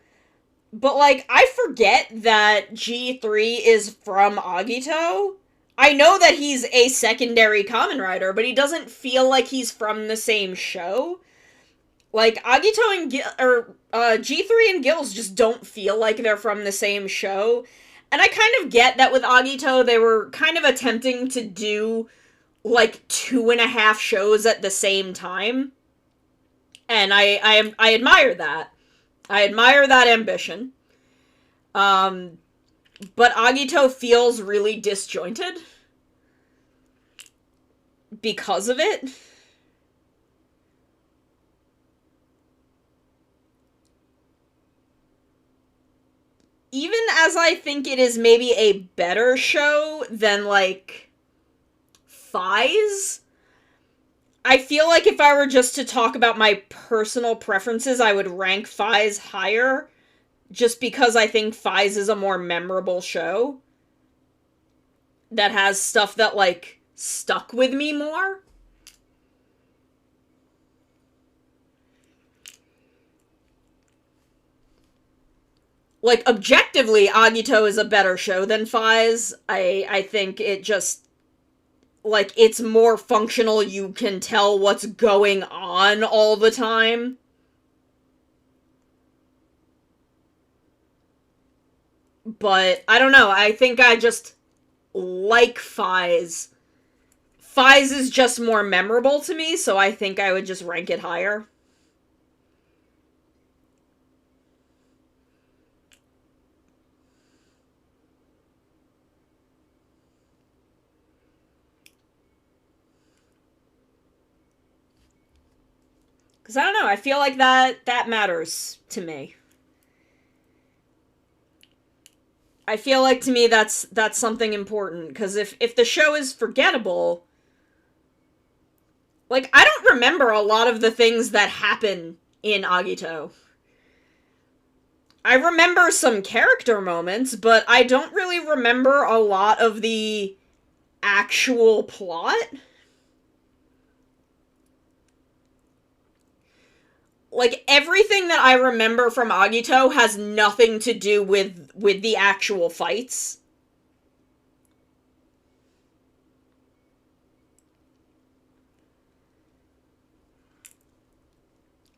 Speaker 1: but, like, I forget that G3 is from Agito. I know that he's a secondary Kamen Rider, but he doesn't feel like he's from the same show. Like, Agito and G3 and Gills just don't feel like they're from the same show. And I kind of get that with Agito, they were kind of attempting to do, like, 2.5 shows at the same time. And I admire that. I admire that ambition. But Agito feels really disjointed because of it. Even as I think it is maybe a better show than, like, Phase, I feel like if I were just to talk about my personal preferences, I would rank Phase higher, just because I think Phase is a more memorable show that has stuff that, like, stuck with me more. Like, objectively, Agito is a better show than Phase. I think it just, like, it's more functional, you can tell what's going on all the time. But, I don't know, I think I just like Phase. Phase is just more memorable to me, so I think I would just rank it higher. Because, I don't know, I feel like that matters to me. I feel like, to me, that's something important, because if the show is forgettable, like, I don't remember a lot of the things that happen in Agito. I remember some character moments, but I don't really remember a lot of the actual plot. like, everything that I remember from Agito has nothing to do with the actual fights.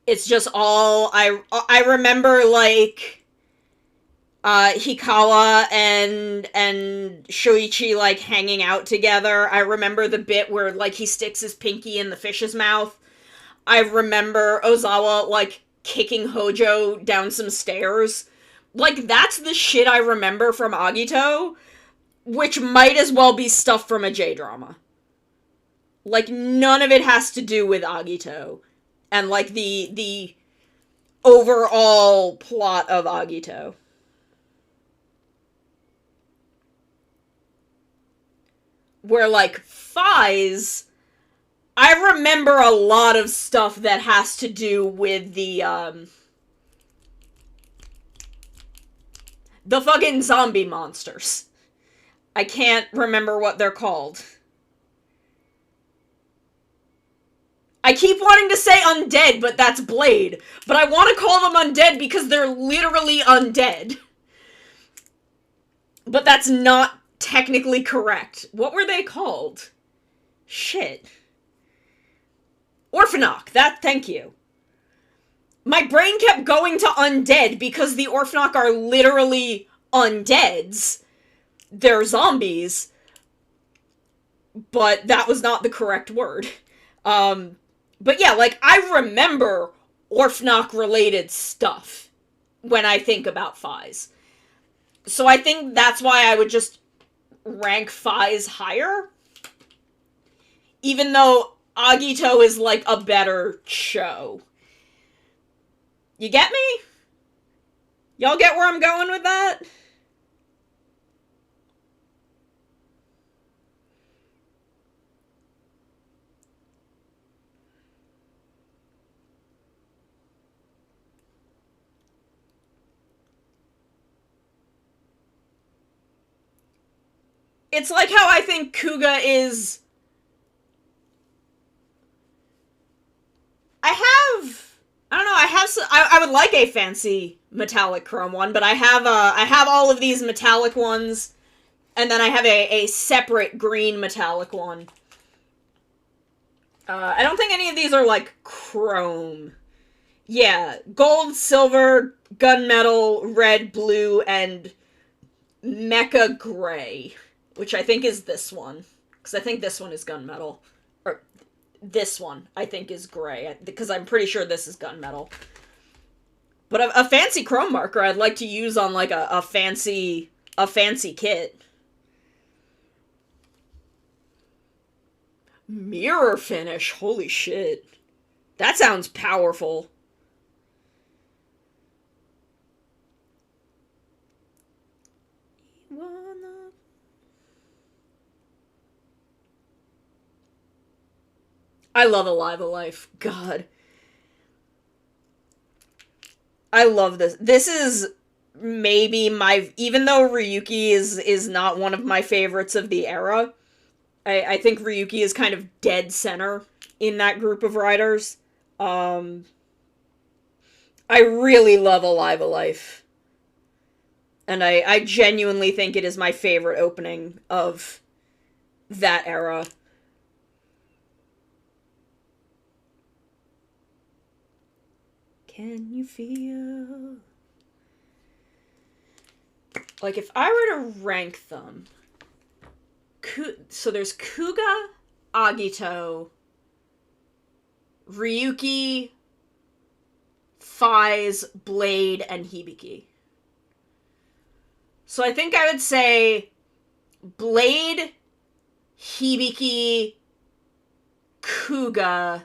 Speaker 1: It's just all, I remember, like, Hikawa and Shoichi, like, hanging out together. I remember the bit where, like, he sticks his pinky in the fish's mouth. I remember Ozawa, like, kicking Hojo down some stairs. Like, that's the shit I remember from Agito, which might as well be stuff from a J-drama. Like, none of it has to do with Agito. And, like, the overall plot of Agito. Where, like, Faiz, I remember a lot of stuff that has to do with the fucking zombie monsters. I can't remember what they're called. I keep wanting to say undead, but that's Blade. But I want to call them undead because they're literally undead. But that's not technically correct. What were they called? Shit. Orphanok, thank you. My brain kept going to undead because the Orphanok are literally undeads. They're zombies. But that was not the correct word. But yeah, like, I remember Orphanok-related stuff when I think about Faiz. So I think that's why I would just rank Faiz higher. Even though Agito is, like, a better show. You get me? Y'all get where I'm going with that? It's like how I think Kuga is... I would like a fancy metallic chrome one, but I have all of these metallic ones, and then I have a separate green metallic one. I don't think any of these are, like, chrome. Yeah, gold, silver, gunmetal, red, blue, and mecha gray, which I think is this one, because I think this one is gunmetal. Or, this one, I think, is gray, because I'm pretty sure this is gunmetal. But a fancy chrome marker I'd like to use on, like, a fancy kit. Mirror finish, holy shit. That sounds powerful. I love Alive Alive. God. I love this. This is maybe my... Even though Ryuki is not one of my favorites of the era, I think Ryuki is kind of dead center in that group of writers. I really love Alive Alive. And I genuinely think it is my favorite opening of that era. Can you feel... Like, if I were to rank them... So there's Kuga, Agito, Ryuki, Faiz, Blade, and Hibiki. So I think I would say Blade, Hibiki, Kuga,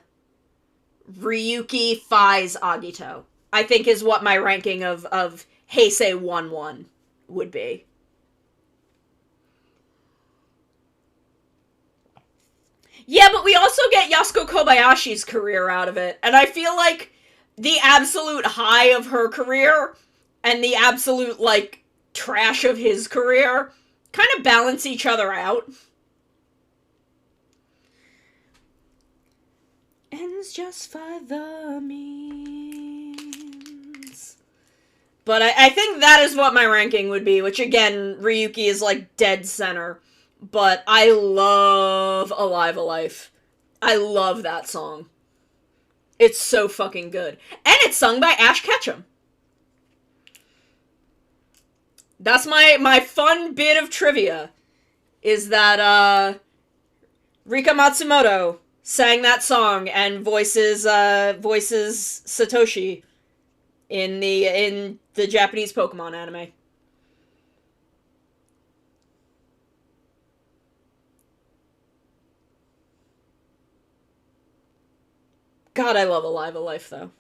Speaker 1: Ryuki, Faiz, Agito. I think is what my ranking of Heisei 1-1 would be. Yeah, but we also get Yasuko Kobayashi's career out of it. And I feel like the absolute high of her career and the absolute, like, trash of his career kind of balance each other out. Ends just for the me. But I think that is what my ranking would be, which again, Ryuki is like dead center. But I love Alive a Life. I love that song. It's so fucking good. And it's sung by Ash Ketchum. That's my fun bit of trivia. Is that, Rika Matsumoto sang that song and voices Satoshi in the Japanese Pokemon anime. God, I love Alive a Life, though.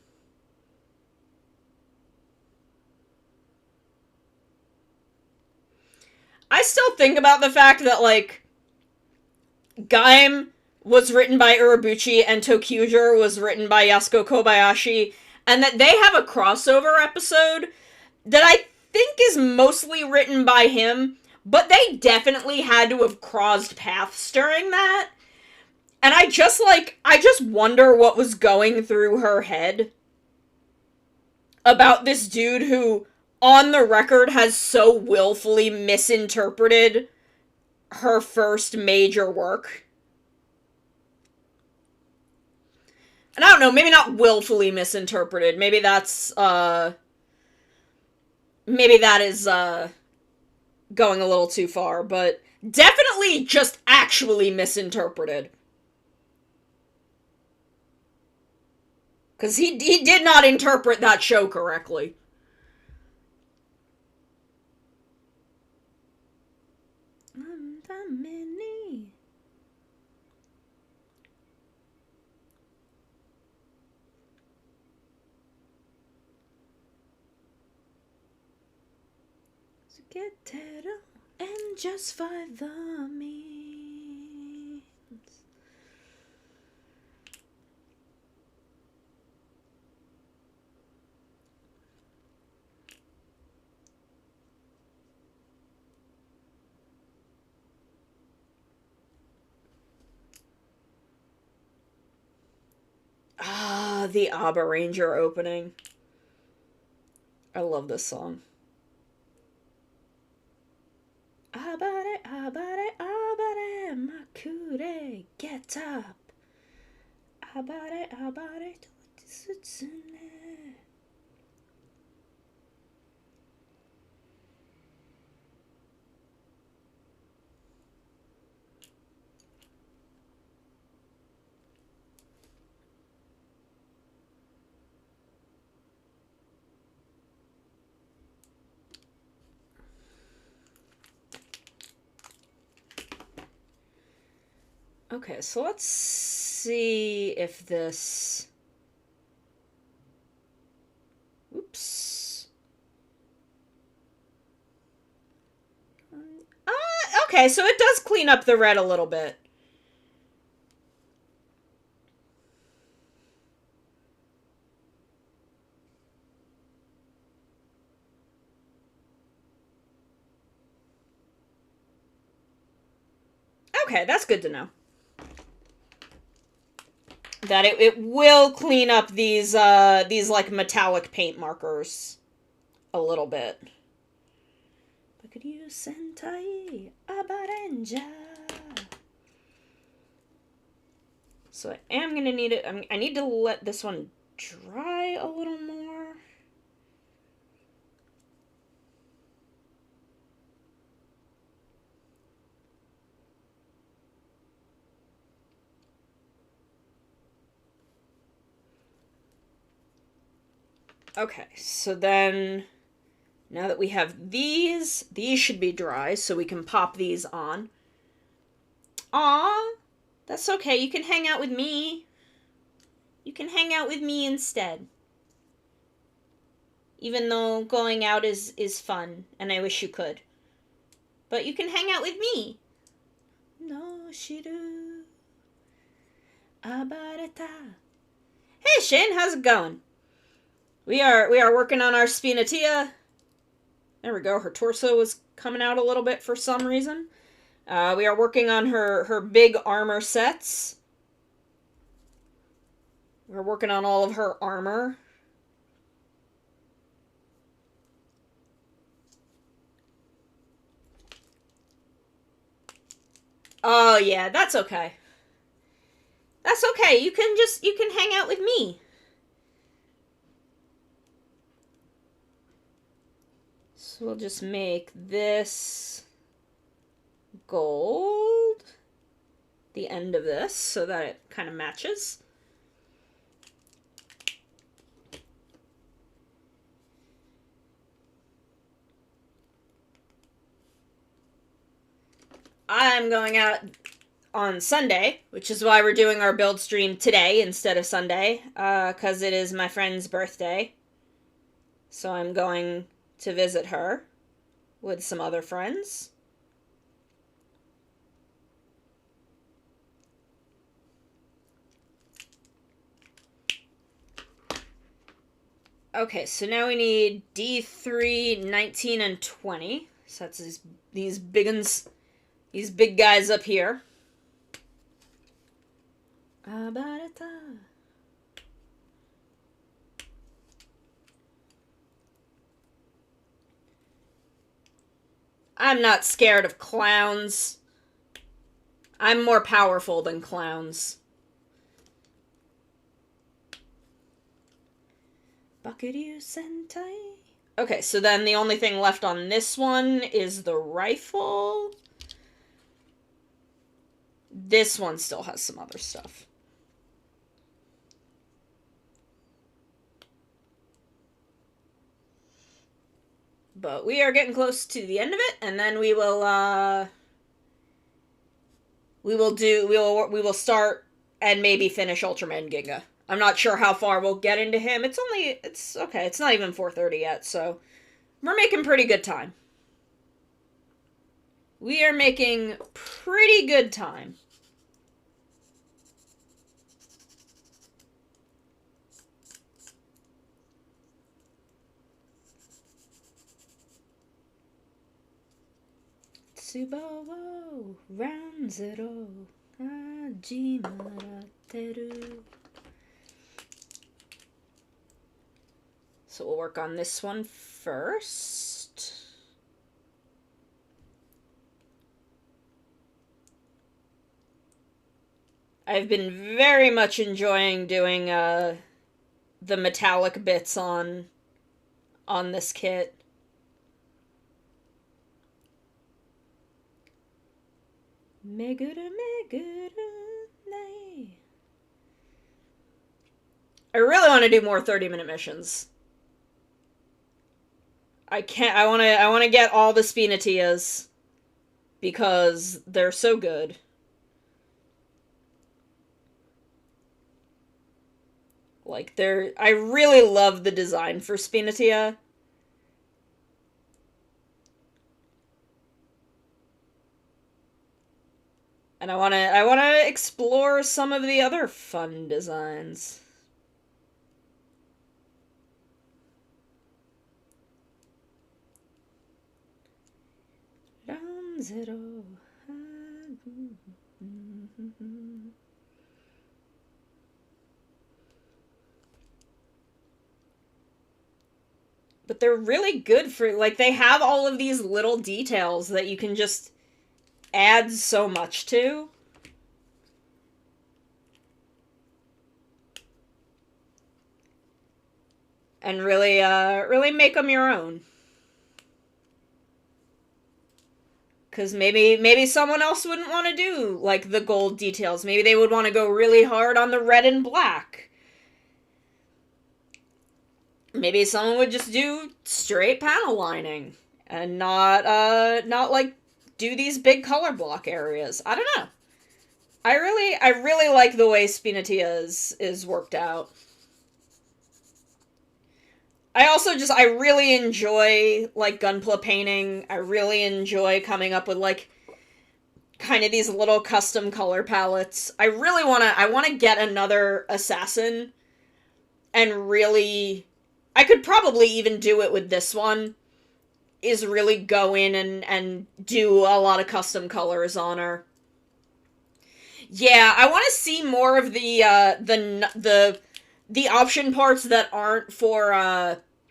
Speaker 1: I still think about the fact that, like, Gaim was written by Urabuchi and Tokyuger was written by Yasuko Kobayashi, and that they have a crossover episode that I think is mostly written by him, but they definitely had to have crossed paths during that. And I just wonder what was going through her head about this dude who, on the record, has so willfully misinterpreted her first major work. And I don't know, maybe not willfully misinterpreted. Maybe that's, maybe that is, going a little too far, but definitely just actually misinterpreted. Because he did not interpret that show correctly. And just for the means. Ah, the Abba Ranger opening. I love this song. Abare, abare, abare, makure, get up. Abare, abare, tsutsune. Okay, so let's see if this... Oops. Okay, so it does clean up the red a little bit. Okay, that's good to know. That it will clean up these like metallic paint markers a little bit. Bakuryu Sentai Abarenja. So I am gonna need it. I need to let this one dry a little more. Okay, so then, now that we have these should be dry, so we can pop these on. Aw, that's okay, you can hang out with me. You can hang out with me instead. Even though going out is fun, and I wish you could. But you can hang out with me. No shiru. Abareta. Hey Shane, how's it going? We are working on our Spinatia. There we go. Her torso was coming out a little bit for some reason. We are working on her big armor sets. We're working on all of her armor. Oh yeah, that's okay. That's okay. You can hang out with me. So we'll just make this gold, the end of this, so that it kind of matches. I'm going out on Sunday, which is why we're doing our build stream today instead of Sunday, because it is my friend's birthday. So I'm going to visit her with some other friends. Okay, so now we need D3, 19, and 20. So that's these big uns, these big guys up here. I'm not scared of clowns. I'm more powerful than clowns. Bakuryu Sentai. Okay, so then the only thing left on this one is the rifle. This one still has some other stuff. But we are getting close to the end of it, and then we will start and maybe finish Ultraman Ginga. I'm not sure how far we'll get into him. It's okay. It's not even 4:30 yet, so we're making pretty good time. We are making pretty good time. Tsubawa round zero hajimarateru. So we'll work on this one first. I've been very much enjoying doing the metallic bits on this kit. Meguru nai. I really want to do more 30-minute missions. I want to get all the Spinatias because they're so good. Like I really love the design for Spinatia. And I want to explore some of the other fun designs. Zero. But they're really good for, like, they have all of these little details that you can just add so much to. And really make them your own. Because maybe someone else wouldn't want to do, like, the gold details. Maybe they would want to go really hard on the red and black. Maybe someone would just do straight panel lining. And not like, do these big color block areas. I don't know. I really like the way Spinatia is worked out. I really enjoy, like, Gunpla painting. I really enjoy coming up with, like, kind of these little custom color palettes. I want to get another assassin and really, I could probably even do it with this one, is really go in and do a lot of custom colors on her. Yeah, I want to see more of the option parts that aren't for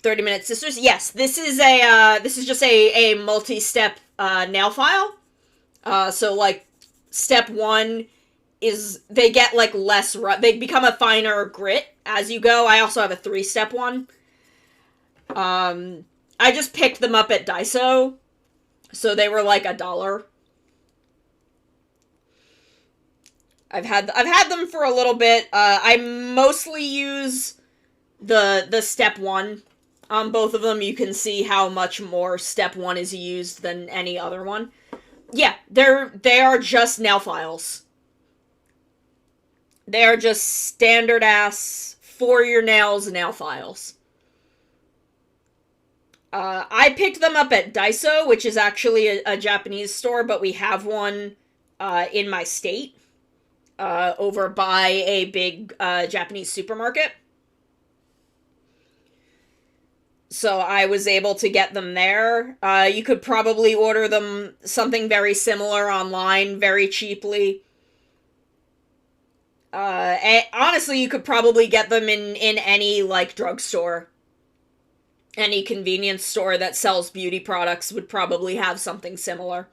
Speaker 1: 30-minute sisters. Yes, this is just a multi-step nail file. So like step 1 is they get like less they become a finer grit as you go. I also have a 3-step one. I just picked them up at Daiso, so they were like $1. I've had them for a little bit. I mostly use the step 1 on both of them. You can see how much more step 1 is used than any other one. Yeah, they are just nail files. They are just standard ass for your nails nail files. I picked them up at Daiso, which is actually a Japanese store, but we have one in my state over by a big Japanese supermarket. So I was able to get them there. You could probably order them something very similar online very cheaply. And honestly, you could probably get them in any, like, drugstore. Any convenience store that sells beauty products would probably have something similar.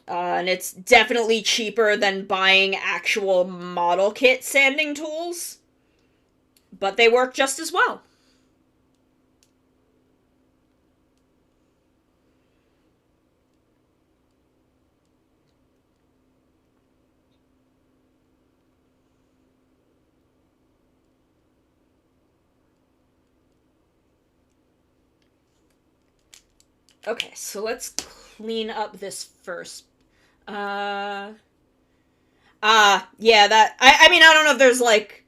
Speaker 1: And it's definitely cheaper than buying actual model kit sanding tools. But they work just as well. Okay, so let's clean up this first. Yeah, that... I mean, I don't know if there's, like,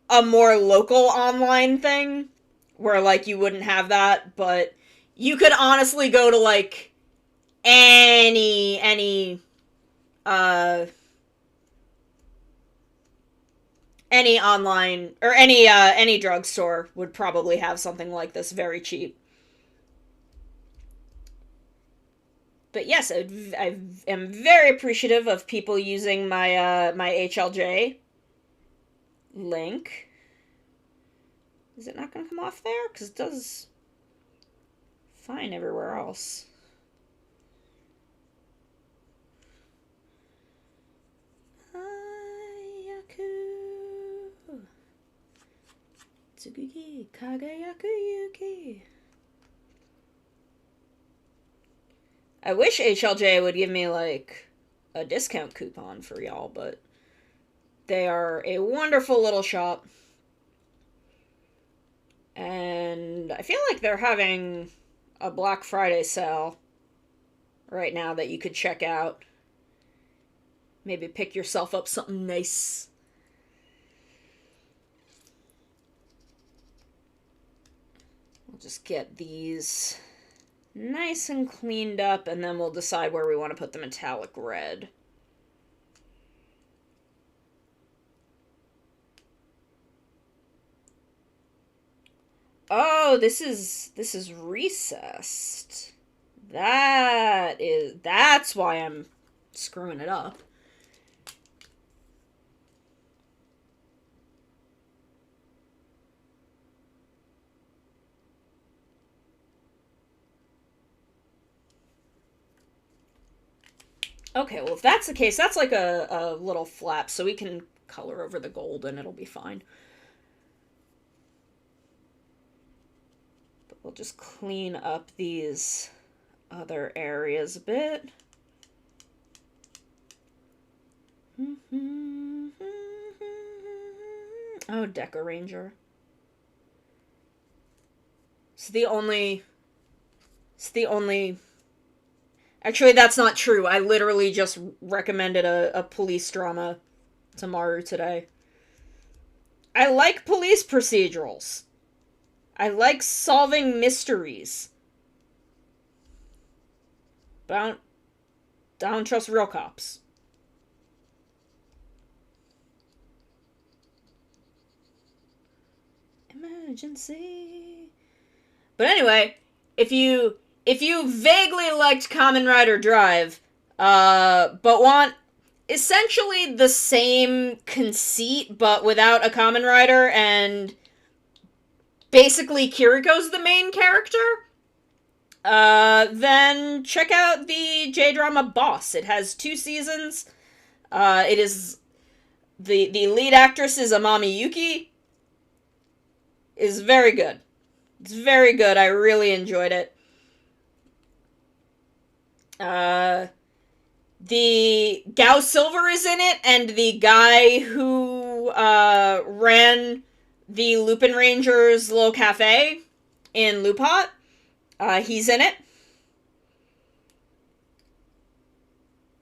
Speaker 1: a more local online thing where, like, you wouldn't have that, but you could honestly go to, like, any online, or any drugstore would probably have something like this very cheap. But yes, I am very appreciative of people using my my HLJ link. Is it not going to come off there? Because it does fine everywhere else. Ayaku. Tsugugi kagayaku yuki. I wish HLJ would give me, like, a discount coupon for y'all, but they are a wonderful little shop. And I feel like they're having a Black Friday sale right now that you could check out. Maybe pick yourself up something nice. We'll just get these nice and cleaned up, and then we'll decide where we want to put the metallic red. Oh, this is recessed. That's why I'm screwing it up. Okay, well, if that's the case, that's like a little flap, so we can color over the gold and it'll be fine. But we'll just clean up these other areas a bit. Oh, Deco Ranger. It's the only... Actually, that's not true. I literally just recommended a police drama to Maru today. I like police procedurals. I like solving mysteries. But I don't trust real cops. Emergency. But anyway, if you vaguely liked Kamen Rider Drive, but want essentially the same conceit, but without a Kamen Rider, and basically Kiriko's the main character, Then check out the J-drama Boss. It has 2 seasons. It is the lead actress is Amami Yuki. Is very good. It's very good. I really enjoyed it. The Gao Silver is in it, and the guy who ran the Lupin Rangers little cafe in Lupot, he's in it.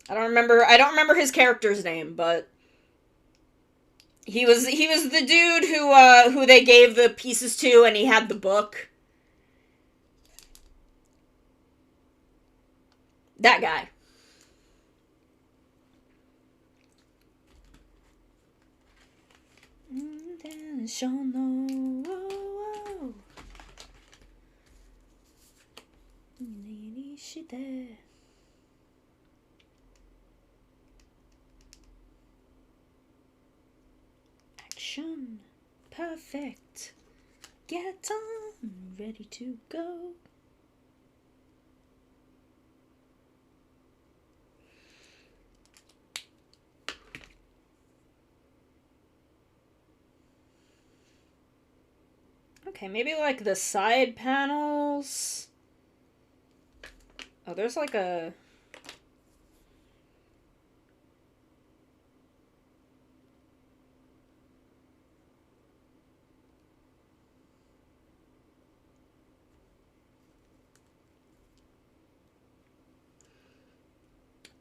Speaker 1: I don't remember his character's name, but he was the dude who they gave the pieces to, and he had the book. That guy. Action. Perfect. Get on. Ready to go. Okay, maybe like the side panels. Oh, there's like a...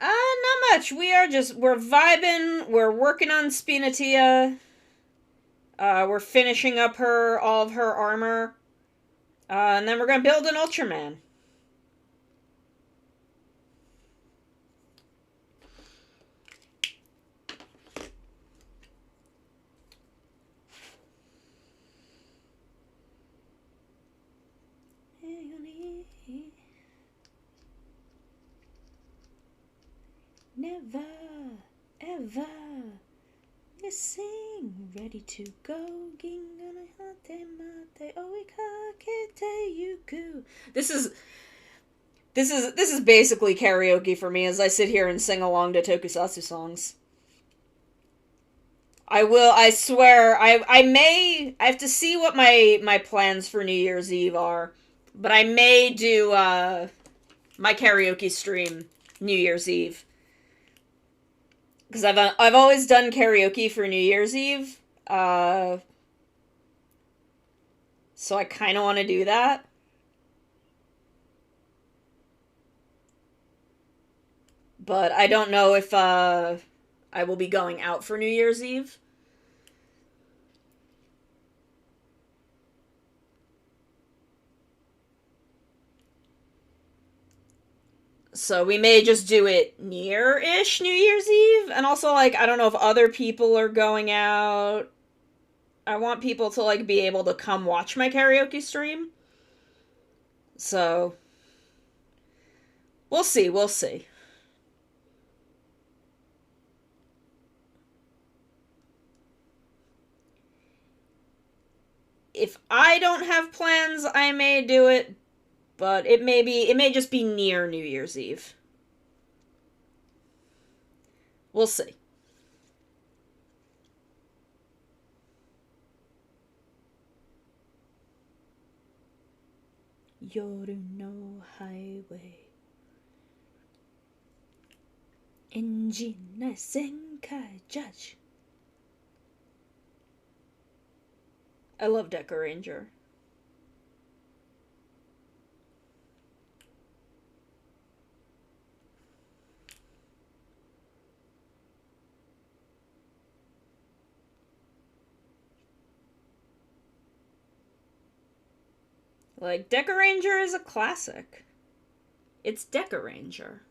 Speaker 1: not much. We're vibing. We're working on Spinatia. We're finishing up all of her armor. And then we're gonna build an Ultraman. Never, ever missing, ready to go. This is basically karaoke for me as I sit here and sing along to tokusatsu songs. I swear, I have to see what my plans for New Year's Eve are, but I may do, my karaoke stream New Year's Eve. Because I've always done karaoke for New Year's Eve, so I kind of want to do that. But I don't know if, I will be going out for New Year's Eve. So we may just do it near-ish New Year's Eve. And also, like, I don't know if other people are going out. I want people to, like, be able to come watch my karaoke stream. So, we'll see, we'll see. If I don't have plans, I may do it. But it may just be near New Year's Eve. We'll see. Yoru no highway. Engine na senkai judge. I love Deca Ranger. Like, Deca Ranger is a classic. It's Deca Ranger.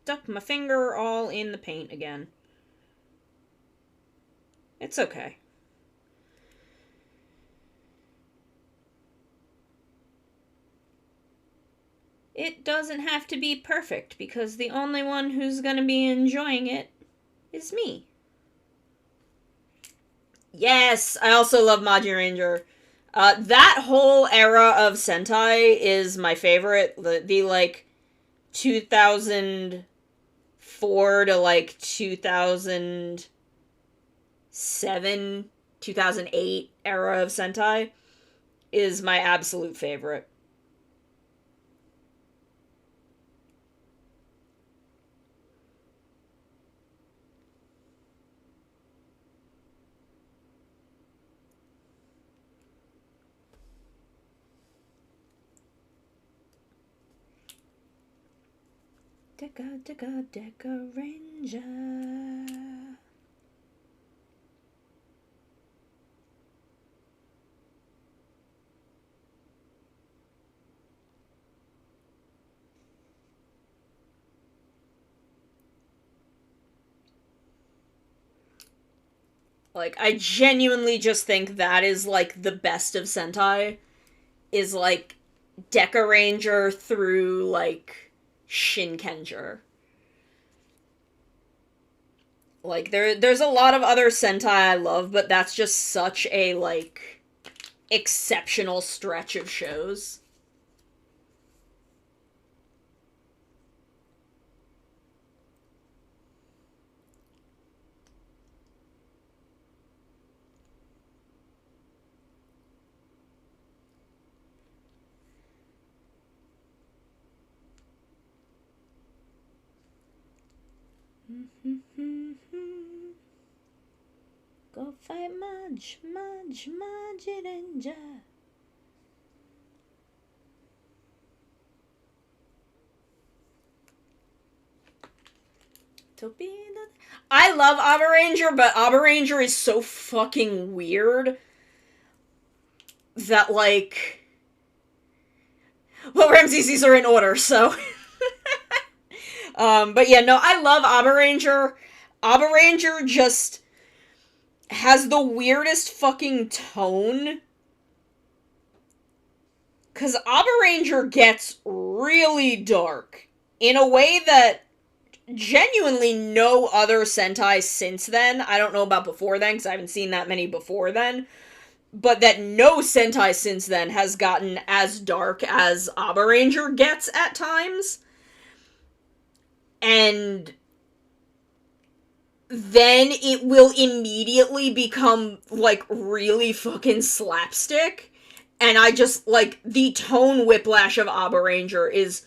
Speaker 1: stuck my finger all in the paint again. It's okay. It doesn't have to be perfect, because the only one who's gonna be enjoying it is me. Yes, I also love Maji Ranger. That whole era of Sentai is my favorite. The like 2004 to like 2007, 2008 era of Sentai is my absolute favorite. Deca Ranger. Like, I genuinely just think that is, like, the best of Sentai. Is, like, Deca Ranger through, like, Shinkenger. Like, there's a lot of other Sentai I love, but that's just such a, like, exceptional stretch of shows. Go fight Maji Ranger. I love Abba Ranger, but Abba Ranger is so fucking weird that, like... Well, Ramses are in order, so... But yeah, no, I love Abba Ranger. Abba Ranger just has the weirdest fucking tone. Because Abba Ranger gets really dark in a way that genuinely no other Sentai since then, I don't know about before then, because I haven't seen that many before then, but that no Sentai since then has gotten as dark as Abba Ranger gets at times. And then it will immediately become, like, really fucking slapstick. And I just, like, the tone whiplash of Abba Ranger is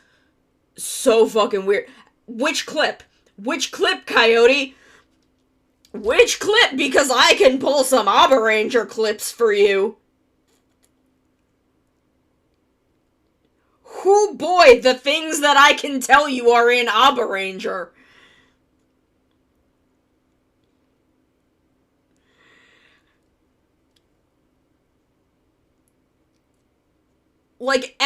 Speaker 1: so fucking weird. Which clip? Which clip, Coyote? Which clip? Because I can pull some Abba Ranger clips for you. Whoo boy, the things that I can tell you are in Abba Ranger. Like,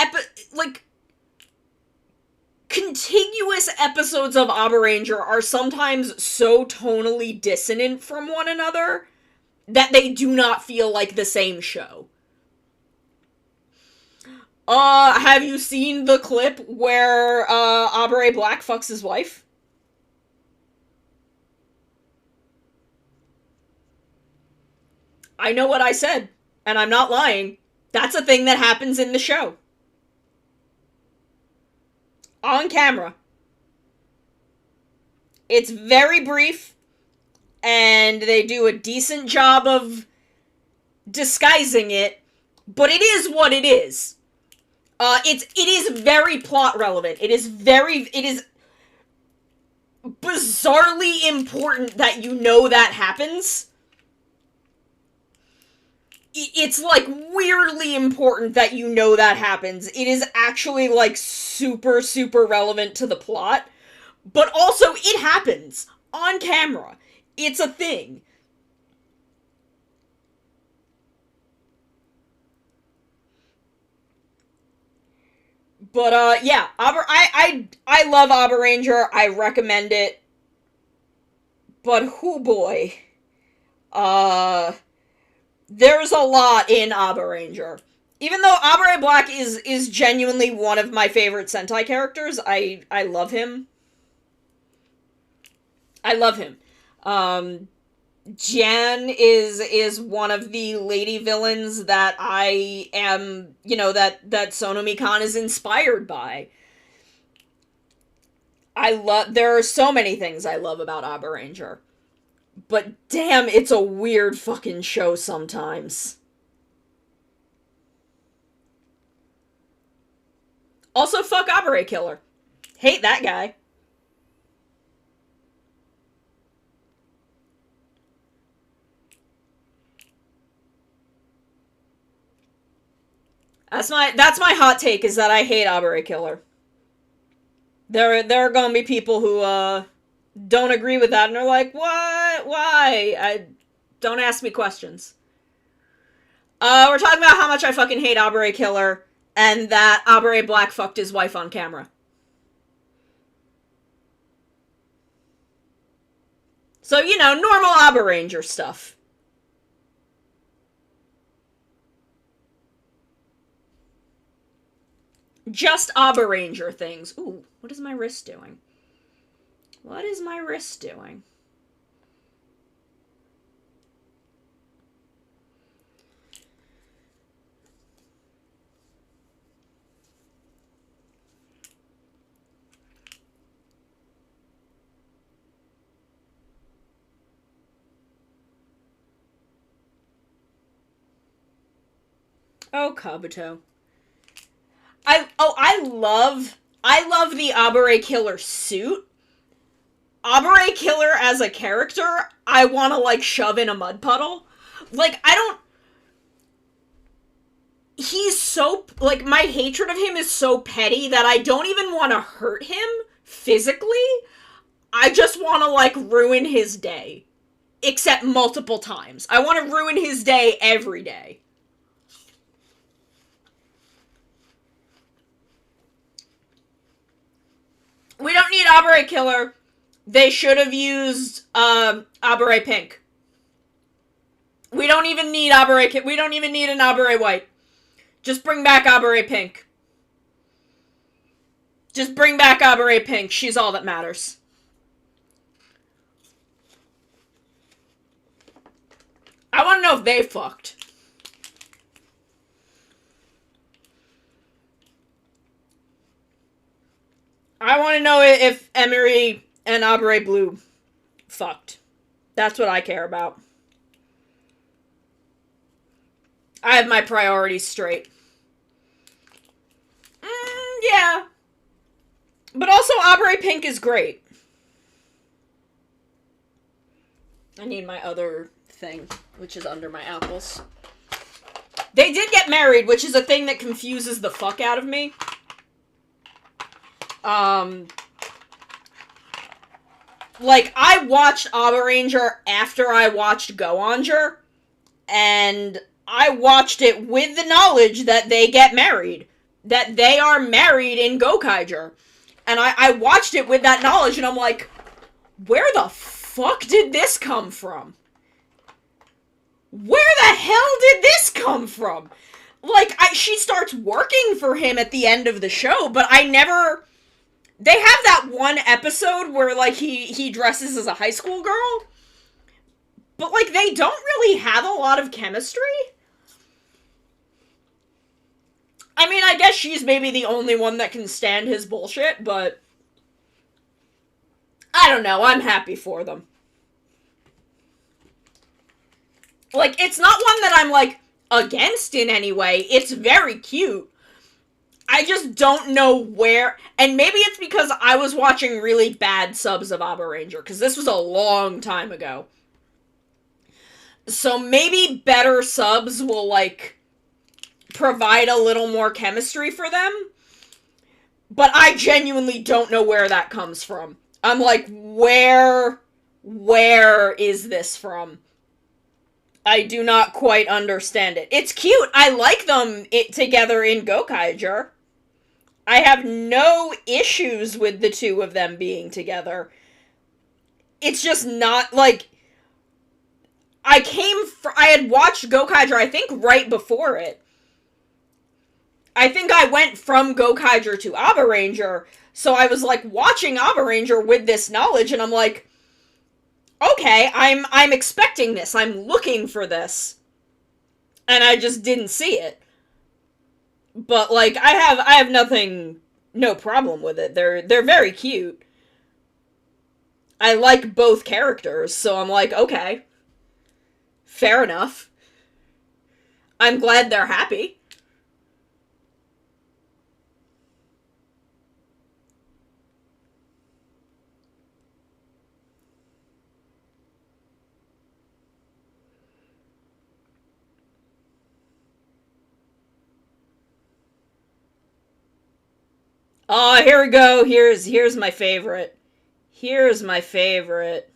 Speaker 1: contiguous episodes of Abba Ranger are sometimes so tonally dissonant from one another that they do not feel like the same show. Have you seen the clip where, Abare Black fucks his wife? I know what I said, and I'm not lying. That's a thing that happens in the show. On camera. It's very brief, and they do a decent job of disguising it, but it is what it is. It is very plot relevant. It is bizarrely important that you know that happens. It's, like, weirdly important that you know that happens. It is actually, like, super, super relevant to the plot. But also, it happens. On camera. It's a thing. But, yeah, I love Aber Ranger. I recommend it. But, hoo boy. There's a lot in Aber Ranger. Even though Abare Black is genuinely one of my favorite Sentai characters, I love him. I love him. Jan is one of the lady villains that I am, that Sonomikan is inspired by. There are so many things I love about Aber Ranger. But damn, it's a weird fucking show sometimes. Also, fuck Abare Killer. Hate that guy. That's my hot take, is that I hate Abare Killer. There are gonna be people who, don't agree with that, and are like, what? Why? Don't ask me questions. We're talking about how much I fucking hate Abare Killer, and that Abare Black fucked his wife on camera. So, normal Aber Ranger stuff. Just Aber Ranger things. Ooh, what is my wrist doing? What is my wrist doing? Oh, Kabuto. I love the Abare Killer suit. Abare Killer as a character, I want to, shove in a mud puddle. He's so, my hatred of him is so petty that I don't even want to hurt him physically. I just want to, ruin his day. Except multiple times. I want to ruin his day every day. We don't need Abare Killer. They should have used, Abare Pink. We don't even need we don't even need an Abare White. Just bring back Abare Pink. Just bring back Abare Pink. She's all that matters. I want to know if they fucked. I want to know if Emery and Abare Blue fucked. That's what I care about. I have my priorities straight. Yeah. But also, Abare Pink is great. I need my other thing, which is under my apples. They did get married, which is a thing that confuses the fuck out of me. I watched Aber Ranger after I watched Go-Onger, and I watched it with the knowledge that they get married. That they are married in Gokaiger. And I watched it with that knowledge, and I'm like, where the fuck did this come from? Where the hell did this come from? She starts working for him at the end of the show, but I never... They have that one episode where, he dresses as a high school girl. But, they don't really have a lot of chemistry. I mean, I guess she's maybe the only one that can stand his bullshit, but... I don't know, I'm happy for them. It's not one that I'm, against in any way. It's very cute. I just don't know where, and maybe it's because I was watching really bad subs of Aber Ranger, because this was a long time ago. So maybe better subs will, provide a little more chemistry for them. But I genuinely don't know where that comes from. I'm like, where is this from? I do not quite understand it. It's cute. I like them together in Gokaiger. I have no issues with the two of them being together. It's just not, like, I had watched Gokaiger, I think, right before it. I think I went from Gokaiger to Abaranger, so I was, like, watching Abaranger with this knowledge, and I'm like, okay, I'm expecting this, I'm looking for this. And I just didn't see it. But, like, I have no problem with it. They're very cute. I like both characters, so I'm like, okay. Fair enough. I'm glad they're happy. Oh, here we go. Here's my favorite. Here's my favorite.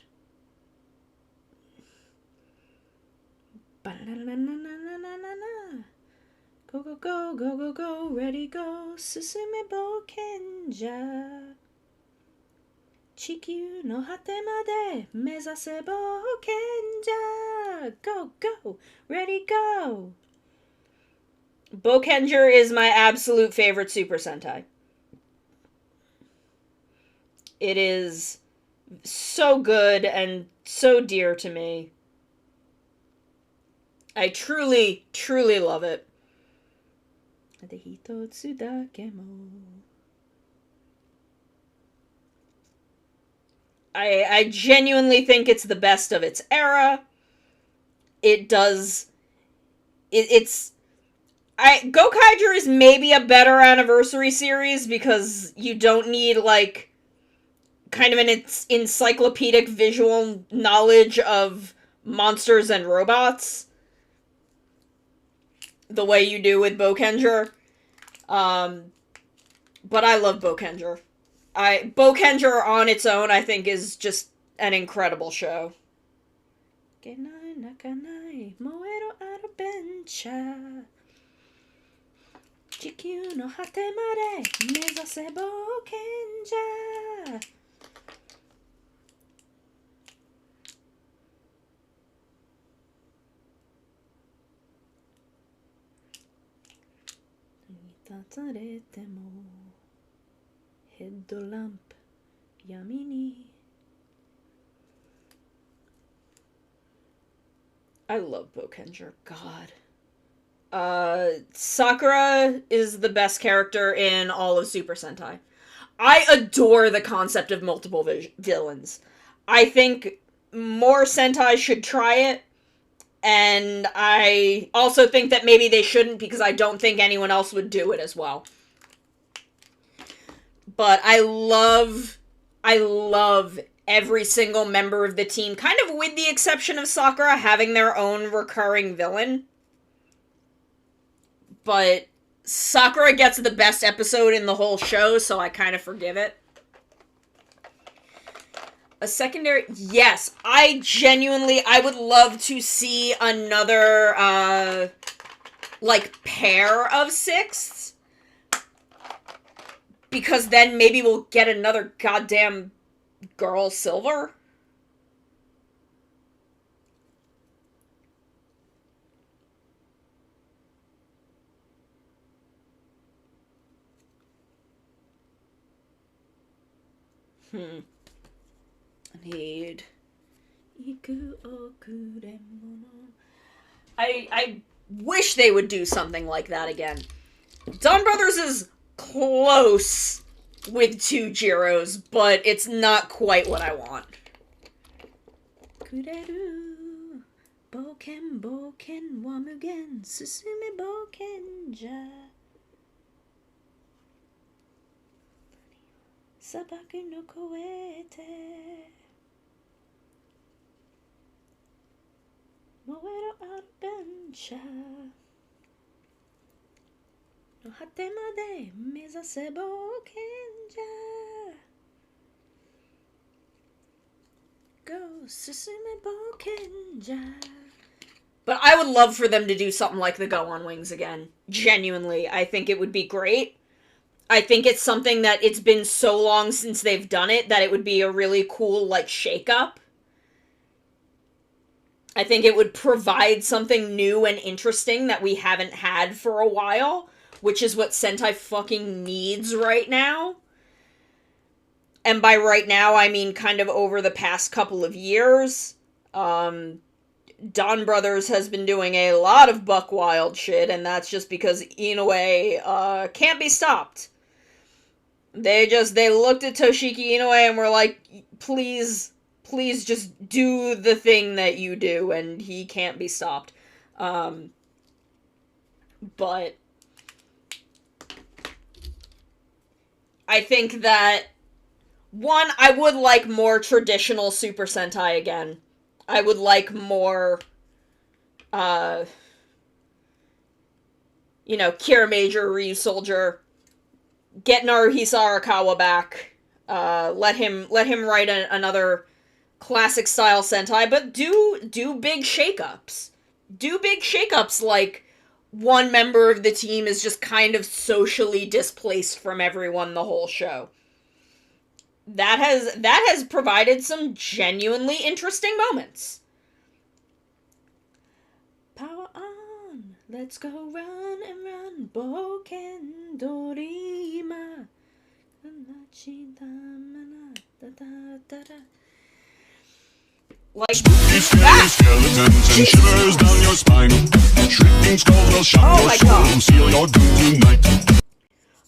Speaker 1: Go, go, go, go, go, go, ready, go, Susume Bokenja. Chikyu no hate made, mezase Bokenja. Go, go, ready, go. Bokenger is my absolute favorite Super Sentai. It is so good and so dear to me. I truly, truly love it. I genuinely think it's the best of its era. Gokaiger is maybe a better anniversary series because you don't need, like, kind of an encyclopedic visual knowledge of monsters and robots the way you do with Bokenger. But I love Bokenger. Bokenger on its own, I think, is just an incredible show. Genai nakanai moero arabencha. Chikyu no hate made mezase Bokenja. Headlamp Yamini. I love Bokenger. God. Sakura is the best character in all of Super Sentai. I adore the concept of multiple villains. I think more Sentai should try it. And I also think that maybe they shouldn't because I don't think anyone else would do it as well. But I love every single member of the team, kind of with the exception of Sakura, having their own recurring villain. But Sakura gets the best episode in the whole show, so I kind of forgive it. A secondary... Yes, I would love to see another, like, pair of sixths. Because then maybe we'll get another goddamn girl Silver. I wish they would do something like that again. Dawn Brothers is close with 2 Jiros, but it's not quite what I want. Kureru Boken Boken Wamugen Susume Bokenja Sabaku no Koete Moero Arbencha No hate made mezase Bokenja Go Susume Bokenja. But I would love for them to do something like the Go on Wings again. Genuinely, I think it would be great. I think it's something that it's been so long since they've done it that it would be a really cool, like, shake-up. I think it would provide something new and interesting that we haven't had for a while, which is what Sentai fucking needs right now. And by right now, I mean kind of over the past couple of years. Don Brothers has been doing a lot of buck wild shit, and that's just because Inoue can't be stopped. They looked at Toshiki Inoue and were like, please just do the thing that you do, and he can't be stopped. But I think that, one, I would like more traditional Super Sentai again. I would like more, Kira Major, Ryu Soldier. Get Naruhisa Arakawa back. Let him write another classic style Sentai, but do big shakeups. Do big shakeups like one member of the team is just kind of socially displaced from everyone the whole show. That has provided some genuinely interesting moments. Power on, let's go run and run, Boken Dorima. Like,
Speaker 3: Skeletons and shivers down your spine. Shrieking skulls will shock your soul and seal your doom tonight.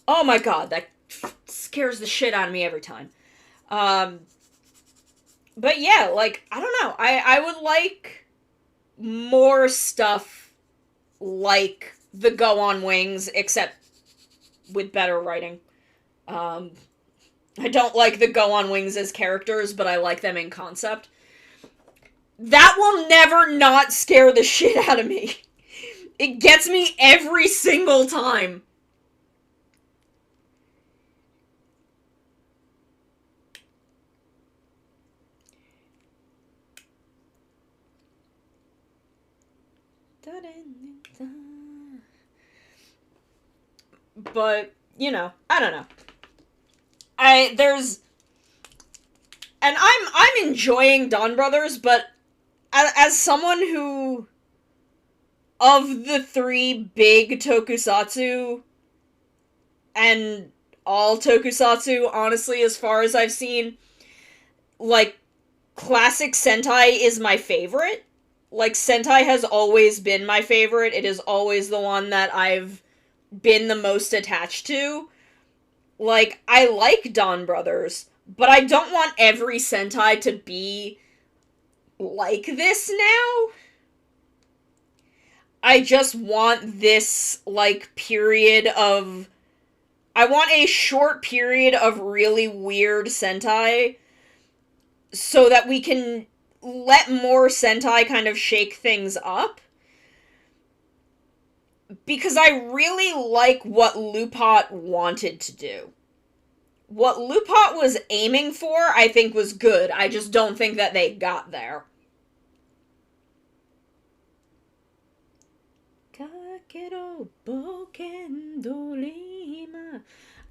Speaker 1: Oh my god, that scares the shit out of me every time. But yeah, like, I don't know. I would like more stuff like the Go on Wings, except with better writing. I don't like the Go on Wings as characters, but I like them in concept. That will never not scare the shit out of me. It gets me every single time. But, I don't know. And I'm enjoying Don Brothers, but as someone who, of the three big tokusatsu, and all tokusatsu, honestly, as far as I've seen, like, classic Sentai is my favorite. Like, Sentai has always been my favorite. It is always the one that I've been the most attached to. Like, I like Don Brothers, but I don't want every Sentai to be like this now. I just want this, like, I want a short period of really weird Sentai so that we can let more Sentai kind of shake things up. Because I really like what Lupot wanted to do. What Lupot was aiming for, I think, was good. I just don't think that they got there.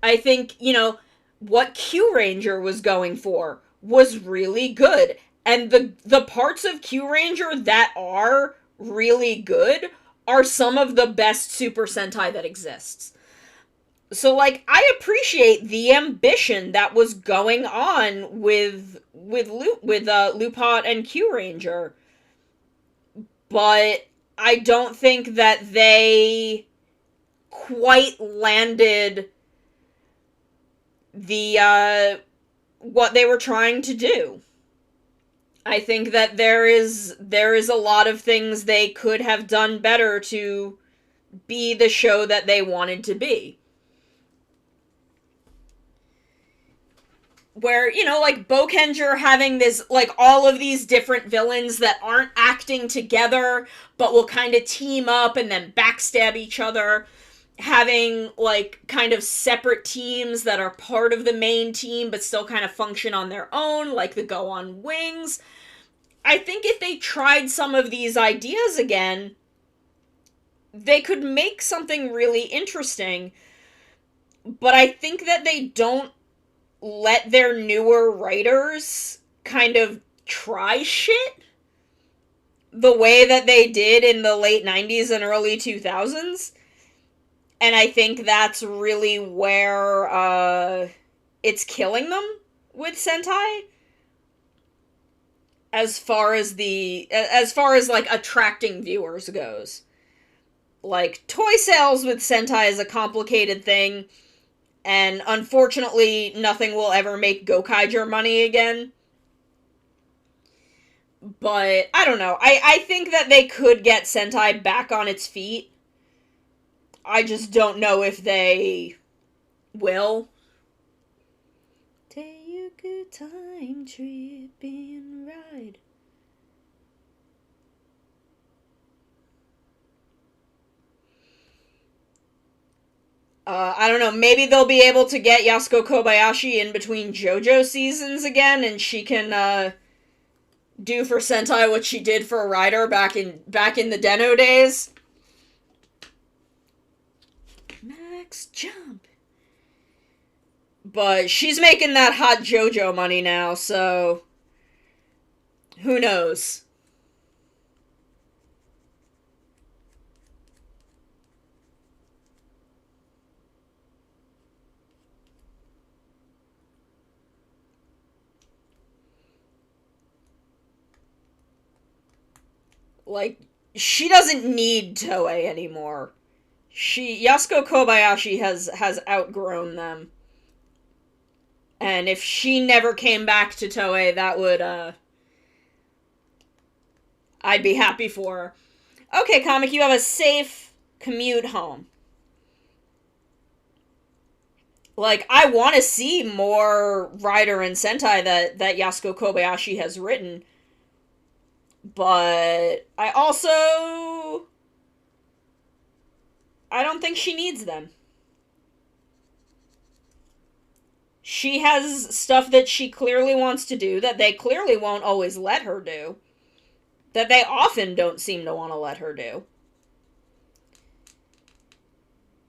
Speaker 1: I think, what Q Ranger was going for was really good. And the parts of Q Ranger that are really good are some of the best Super Sentai that exists. So, like, I appreciate the ambition that was going on with Lupot and Q Ranger. But I don't think that they quite landed the, what they were trying to do. I think that there is a lot of things they could have done better to be the show that they wanted to be. Where, like, Bokenger having this, like, all of these different villains that aren't acting together, but will kind of team up and then backstab each other. Having, like, kind of separate teams that are part of the main team, but still kind of function on their own, like the Go on Wings. I think if they tried some of these ideas again, they could make something really interesting. but I think that they don't let their newer writers kind of try shit the way that they did in the late 90s and early 2000s. And I think that's really where it's killing them with Sentai. As far as like attracting viewers goes. Like, toy sales with Sentai is a complicated thing, and unfortunately nothing will ever make Gokaiger money again. But I don't know. I think that they could get Sentai back on its feet. I just don't know if they will. Take a time trip and ride. I don't know, maybe they'll be able to get Yasuko Kobayashi in between JoJo seasons again, and she can, do for Sentai what she did for Rider back in the Deno days. Max jump. But she's making that hot JoJo money now, so who knows? Like, she doesn't need Toei anymore. Yasuko Kobayashi has outgrown them. And if she never came back to Toei, that would, I'd be happy for her. Okay, Comic, you have a safe commute home. Like, I want to see more Rider and Sentai that Yasuko Kobayashi has written. But I don't think she needs them. She has stuff that she clearly wants to do that they clearly won't always let her do. That they often don't seem to want to let her do.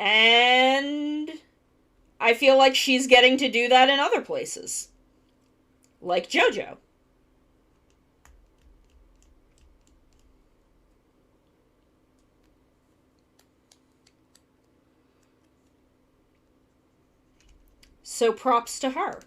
Speaker 1: And I feel like she's getting to do that in other places. Like JoJo. So props to her.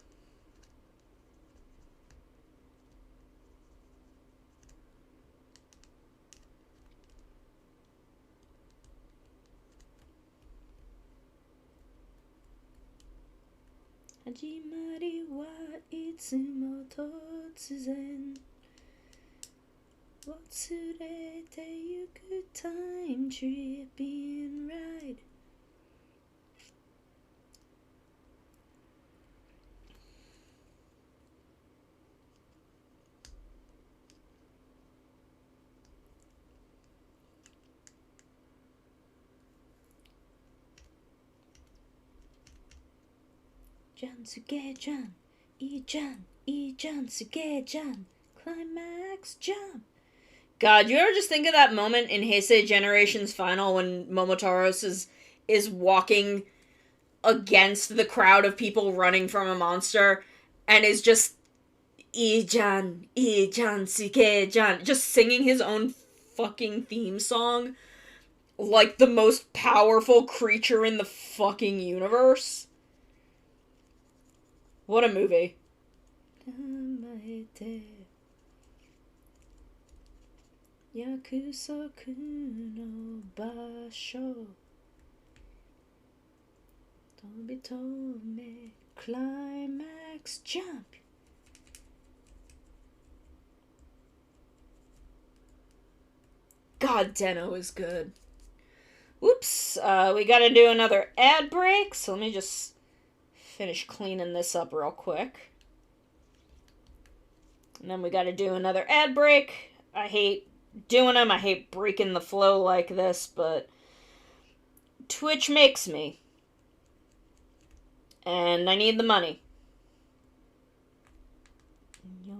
Speaker 1: Hajimari wa itsumo totsuzen Watsurete yuku time tripping ride. Jan Suge-jan, E-jan, Suge-jan, climax jump. God, you ever just think of that moment in Heisei Generation's final when Momotaros is walking against the crowd of people running from a monster and is just E-jan, Suge-jan, just singing his own fucking theme song like the most powerful creature in the fucking universe? What a movie. Yakusoku no basho Tobitome climax jump. God, Deno is good. Whoops, we gotta do another ad break, so let me just finish cleaning this up real quick. And then we gotta do another ad break. I hate doing them. I hate breaking the flow like this, but Twitch makes me. And I need the money. Your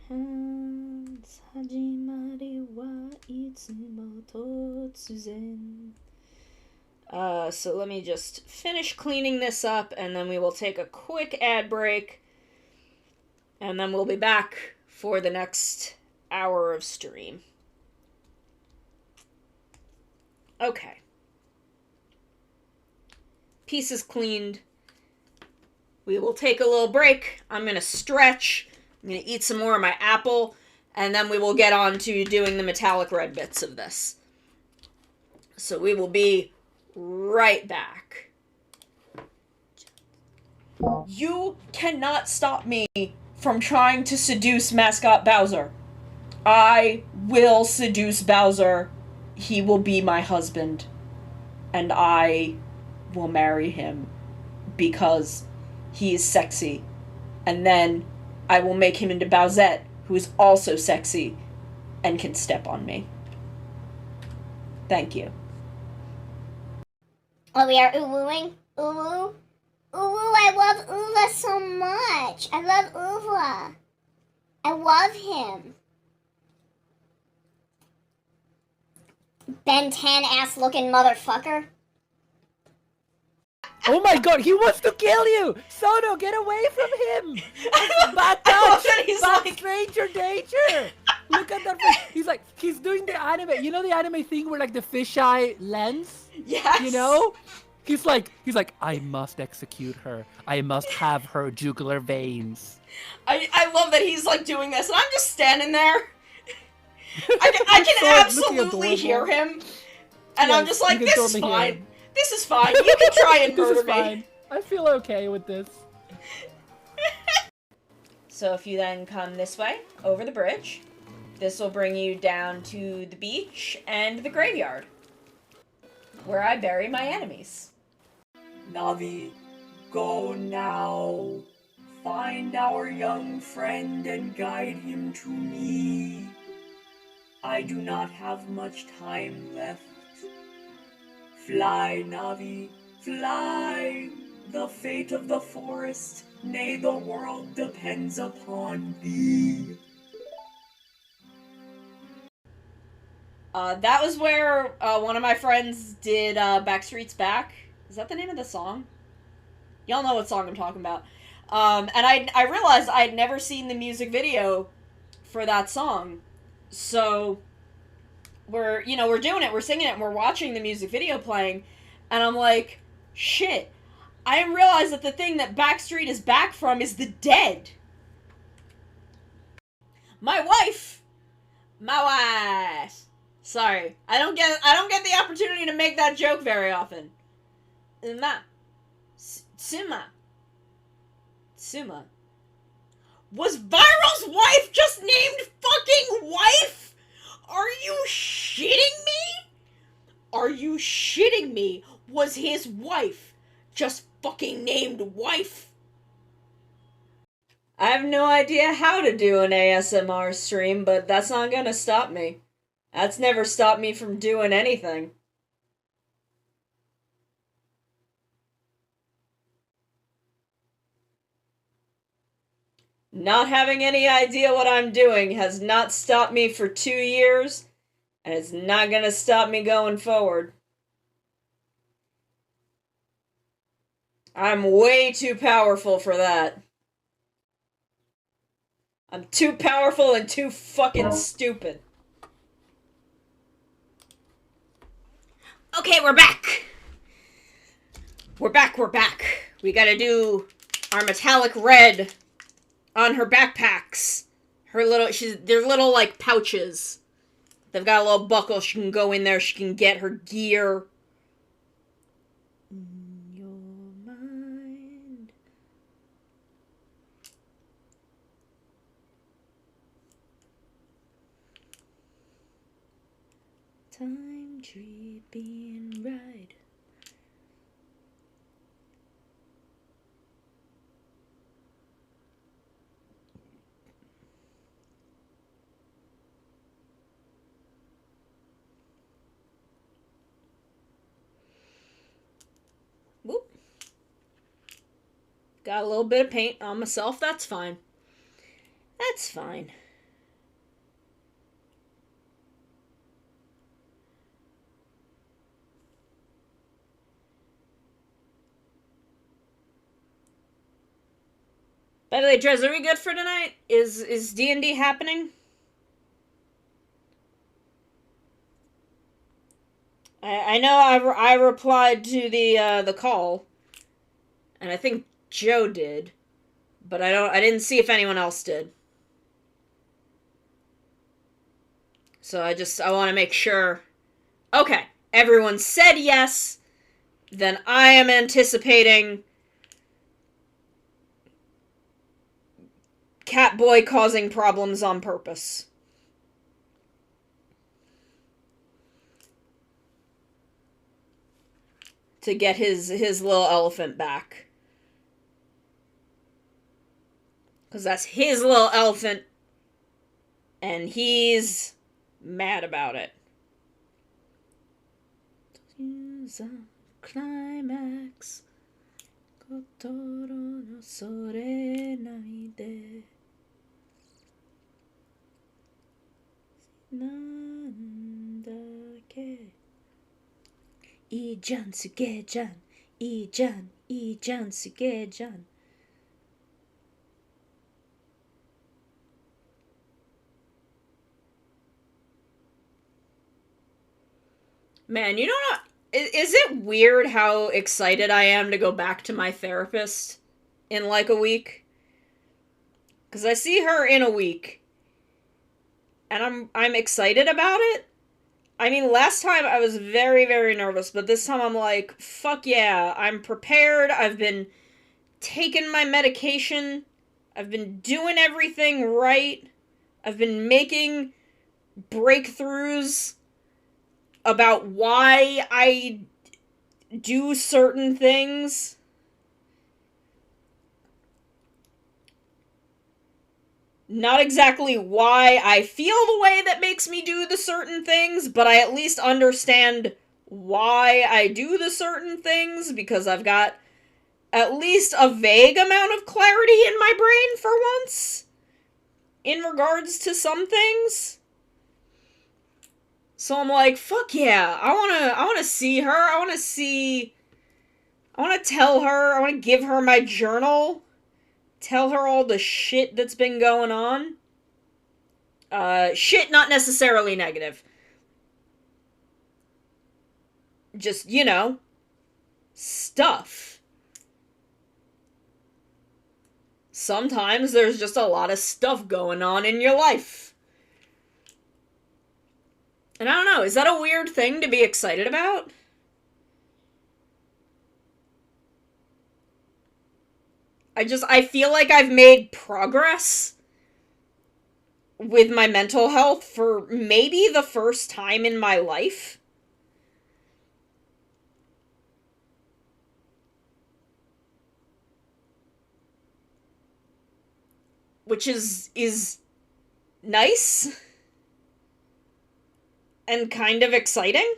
Speaker 1: hands, hajimari wa itsumo totsuzen. So let me just finish cleaning this up, and then we will take a quick ad break, and then we'll be back for the next hour of stream. Okay. Pieces cleaned. We will take a little break. I'm gonna stretch. I'm gonna eat some more of my apple, and then we will get on to doing the metallic red bits of this. So we will be right back. You cannot stop me from trying to seduce Mascot Bowser. I will seduce Bowser. He will be my husband. And I will marry him because he is sexy. And then I will make him into Bowsette, who is also sexy and can step on me. Thank you.
Speaker 4: Oh, we are uwooing? Uwoo? Uwoo, I love Uva so much. I love Uva. I love him. Ben 10 ass looking motherfucker.
Speaker 5: Oh my god, he wants to kill you! Sono, get away from him! Bad touch! Bad stranger danger! Look at that face. He's doing the anime. You know the anime thing where like the fisheye lens?
Speaker 1: Yes!
Speaker 5: You know? He's like, I must execute her. I must have her jugular veins.
Speaker 1: I love that he's like doing this, and I'm just standing there. I can absolutely hear him. And I'm just like, this is fine. This is fine. You can try and murder me.
Speaker 5: Fine. I feel okay with this.
Speaker 1: So if you then come this way, over the bridge, this will bring you down to the beach and the graveyard, where I bury my enemies.
Speaker 6: Navi, go now. Find our young friend and guide him to me. I do not have much time left. Fly, Navi, fly. The fate of the forest, nay, the world depends upon thee.
Speaker 1: That was where one of my friends did Backstreet's Back. Is that the name of the song? Y'all know what song I'm talking about. And I realized I had never seen the music video for that song. So we're doing it, we're singing it, and we're watching the music video playing, and I'm like, shit, I didn't realize that the thing that Backstreet is back from is the dead. My wife! Sorry, I don't get the opportunity to make that joke very often. Suma. Was Viral's wife just named fucking wife? Are you shitting me? Are you shitting me? Was his wife just fucking named wife? I have no idea how to do an ASMR stream, but that's not gonna stop me. That's never stopped me from doing anything. Not having any idea what I'm doing has not stopped me for 2 years, and it's not gonna stop me going forward. I'm way too powerful for that. I'm too powerful and too fucking stupid. Okay, we're back! We're back. We gotta do our metallic red on her backpacks. They're little, like, pouches. They've got a little buckle. She can go in there. She can get her gear. In your mind. Time tripping ride. Whoop. Got a little bit of paint on myself. That's fine. That's fine. By the way, Drez, are we good for tonight? Is D&D happening? I know I replied to the call, and I think Joe did, but I didn't see if anyone else did. So I want to make sure. Okay, everyone said yes. Then I am anticipating Catboy causing problems on purpose. To get his little elephant back. Because that's his little elephant. And he's mad about it. Climax. Kotoro no sore namide. Nandake. Ijan sugejan. Ijan sugejan. Man, you know what? Is it weird how excited I am to go back to my therapist in like a week? Because I see her in a week. And I'm excited about it. I mean, last time I was very, very nervous, but this time I'm like, fuck yeah, I'm prepared. I've been taking my medication. I've been doing everything right. I've been making breakthroughs about why I do certain things. Not exactly why I feel the way that makes me do the certain things, but I at least understand why I do the certain things, because I've got at least a vague amount of clarity in my brain for once, in regards to some things. So I'm like, fuck yeah, I wanna see her, I wanna tell her, I wanna give her my journal, tell her all the shit that's been going on. Shit not necessarily negative. Just, you know, stuff. Sometimes there's just a lot of stuff going on in your life. And I don't know, is that a weird thing to be excited about? I feel like I've made progress with my mental health for maybe the first time in my life. Which is nice. And kind of exciting.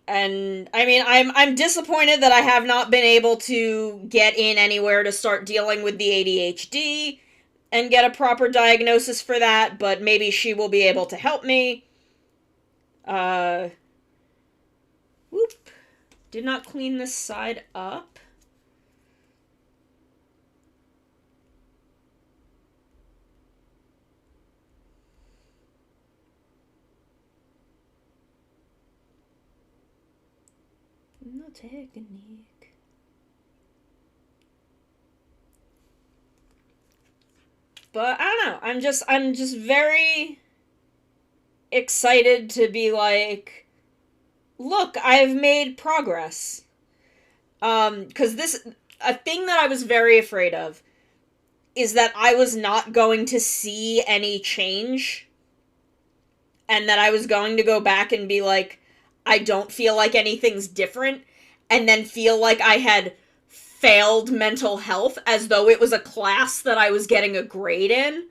Speaker 1: And I mean, I'm disappointed that I have not been able to get in anywhere to start dealing with the ADHD and get a proper diagnosis for that, but maybe she will be able to help me. Whoop. Did not clean this side up. No technique. But I don't know. I'm just very excited to be like, look, I've made progress. 'Cause a thing that I was very afraid of is that I was not going to see any change. And that I was going to go back and be like, I don't feel like anything's different, and then feel like I had failed mental health as though it was a class that I was getting a grade in.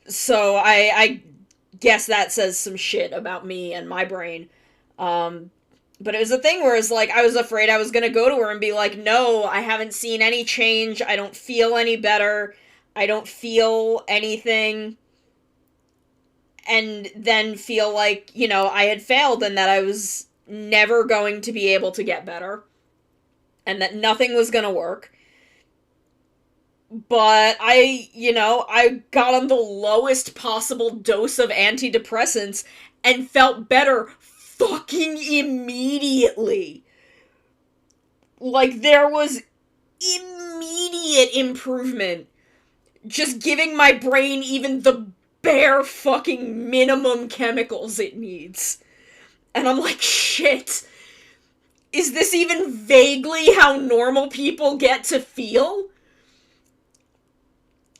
Speaker 1: So I guess that says some shit about me and my brain. But it was a thing where it's like, I was afraid I was gonna go to her and be like, no, I haven't seen any change, I don't feel any better, I don't feel anything. and then feel like, you know, I had failed and that I was never going to be able to get better and that nothing was going to work. But I got on the lowest possible dose of antidepressants and felt better fucking immediately. Like, there was immediate improvement. Just giving my brain even the bare fucking minimum chemicals it needs. And I'm like, shit. Is this even vaguely how normal people get to feel?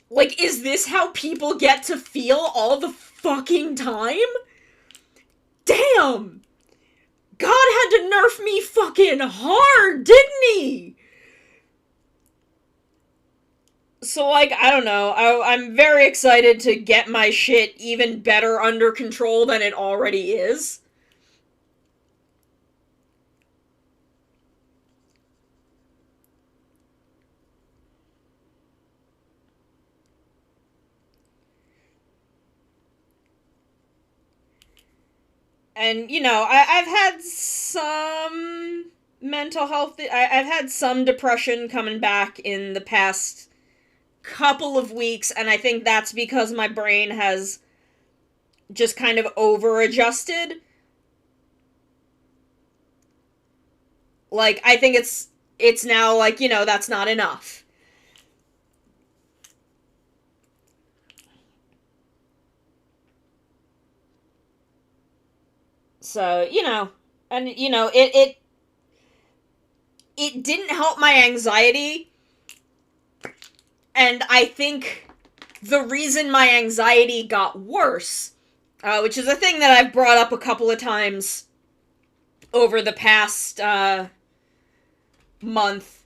Speaker 1: Like, is this how people get to feel all the fucking time? Damn! God had to nerf me fucking hard, didn't he? So, like, I don't know. I'm very excited to get my shit even better under control than it already is. And, you know, I've had some mental health... I've had some depression coming back in the past couple of weeks, and I think that's because my brain has just kind of over-adjusted. Like, I think it's now, like, you know, that's not enough. So, you know, and, you know, it didn't help my anxiety, and I think the reason my anxiety got worse, which is a thing that I've brought up a couple of times over the past, month,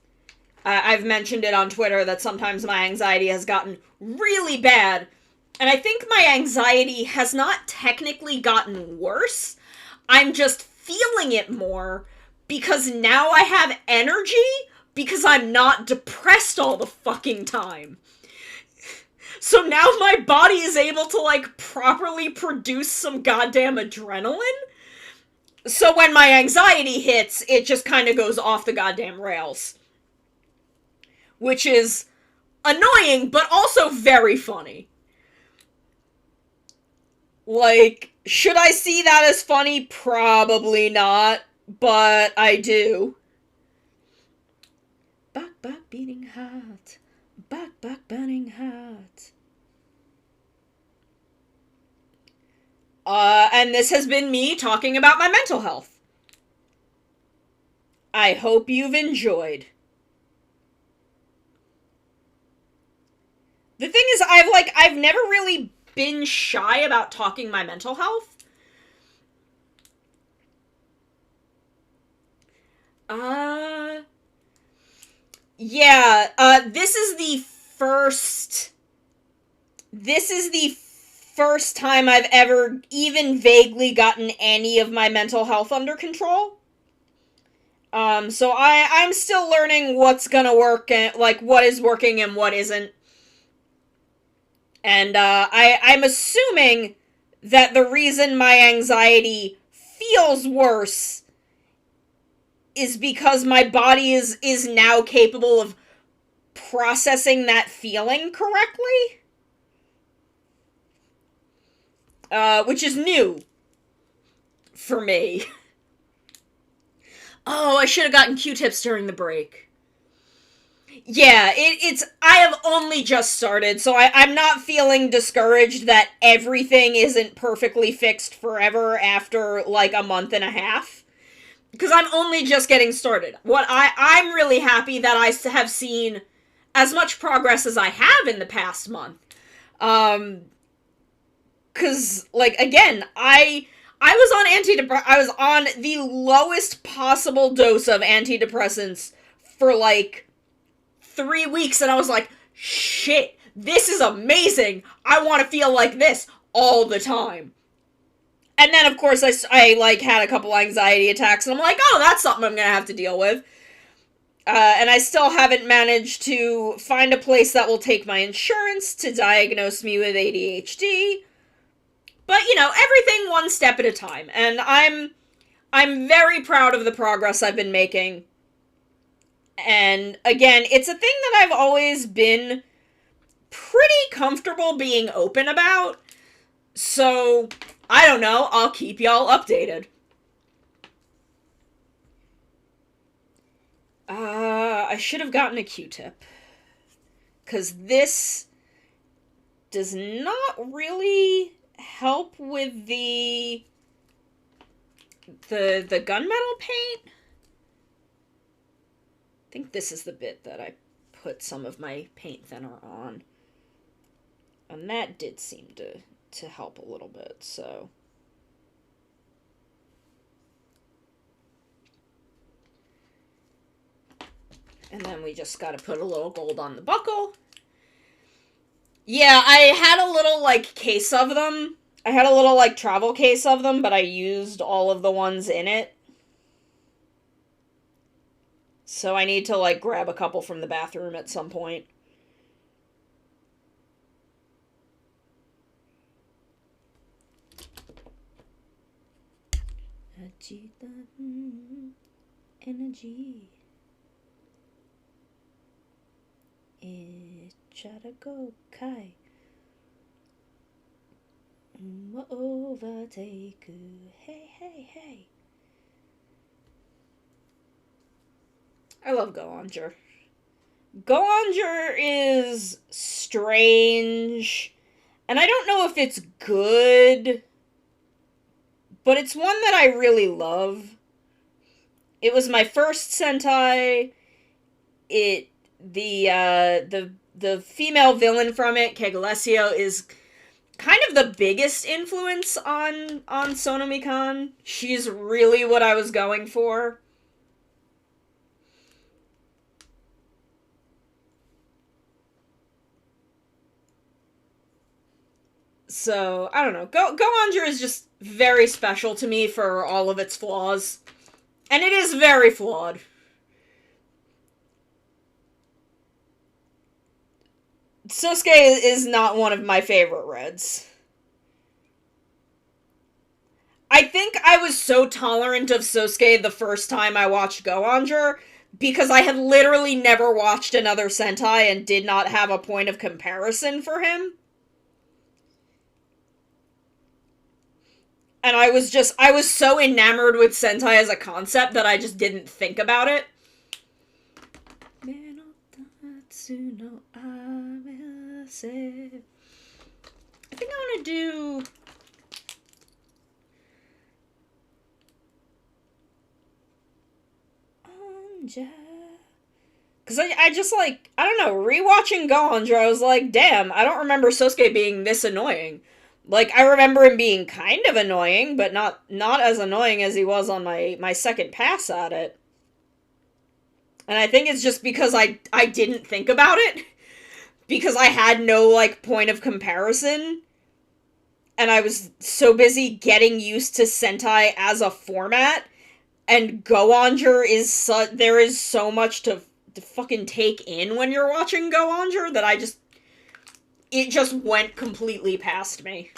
Speaker 1: I've mentioned it on Twitter that sometimes my anxiety has gotten really bad, and I think my anxiety has not technically gotten worse. I'm just feeling it more because now I have energy because I'm not depressed all the fucking time. So now my body is able to, like, properly produce some goddamn adrenaline. So when my anxiety hits, it just kind of goes off the goddamn rails. Which is annoying, but also very funny. Like, should I see that as funny? Probably not, but I do. Back, beating heart. Back, burning heart. And this has been me talking about my mental health. I hope you've enjoyed. The thing is, I've never really been shy about talking my mental health. This is the first time I've ever even vaguely gotten any of my mental health under control. So I'm still learning what's gonna work and, like, what is working and what isn't. And, I'm assuming that the reason my anxiety feels worse is because my body is now capable of processing that feeling correctly. Which is new for me. Oh, I should have gotten Q-tips during the break. Yeah, I have only just started, so I'm not feeling discouraged that everything isn't perfectly fixed forever after, like, a month and a half. Because I'm only just getting started. I'm really happy that I have seen as much progress as I have in the past month. Because, like, again, I was on the lowest possible dose of antidepressants for, like, 3 weeks, and I was like, shit, this is amazing. I want to feel like this all the time. And then, of course, I like, had a couple anxiety attacks, and I'm like, oh, that's something I'm gonna have to deal with. And I still haven't managed to find a place that will take my insurance to diagnose me with ADHD. But, you know, everything one step at a time. And I'm very proud of the progress I've been making. And, again, it's a thing that I've always been pretty comfortable being open about. So, I don't know, I'll keep y'all updated. I should have gotten a Q-tip. Because this does not really help with the gunmetal paint. I think this is the bit that I put some of my paint thinner on. And that did seem to help a little bit, so. And then we just gotta put a little gold on the buckle. Yeah, I had a little, like, case of them. I had a little, like, travel case of them, but I used all of the ones in it. So I need to, like, grab a couple from the bathroom at some point. Energy. Icharago kai. Overtake. Hey, hey, hey. I love Go-Onger. Go-Onger is strange. And I don't know if it's good, but it's one that I really love. It was my first Sentai. The female villain from it, Kegalesio, is kind of the biggest influence on Sonomikan. She's really what I was going for. So, I don't know. Go-Onger is just very special to me for all of its flaws. And it is very flawed. Sosuke is not one of my favorite reds. I think I was so tolerant of Sosuke the first time I watched Go-Onger because I had literally never watched another Sentai and did not have a point of comparison for him. And I was so enamored with Sentai as a concept that I just didn't think about it. I think I want to do... Because I just, like, I don't know, rewatching Go-Onger, I was like, damn, I don't remember Sosuke being this annoying. Like, I remember him being kind of annoying, but not as annoying as he was on my second pass at it. And I think it's just because I didn't think about it. Because I had no, like, point of comparison. And I was so busy getting used to Sentai as a format. And Go-Onger is there is so much to fucking take in when you're watching Go-Onger that it just went completely past me.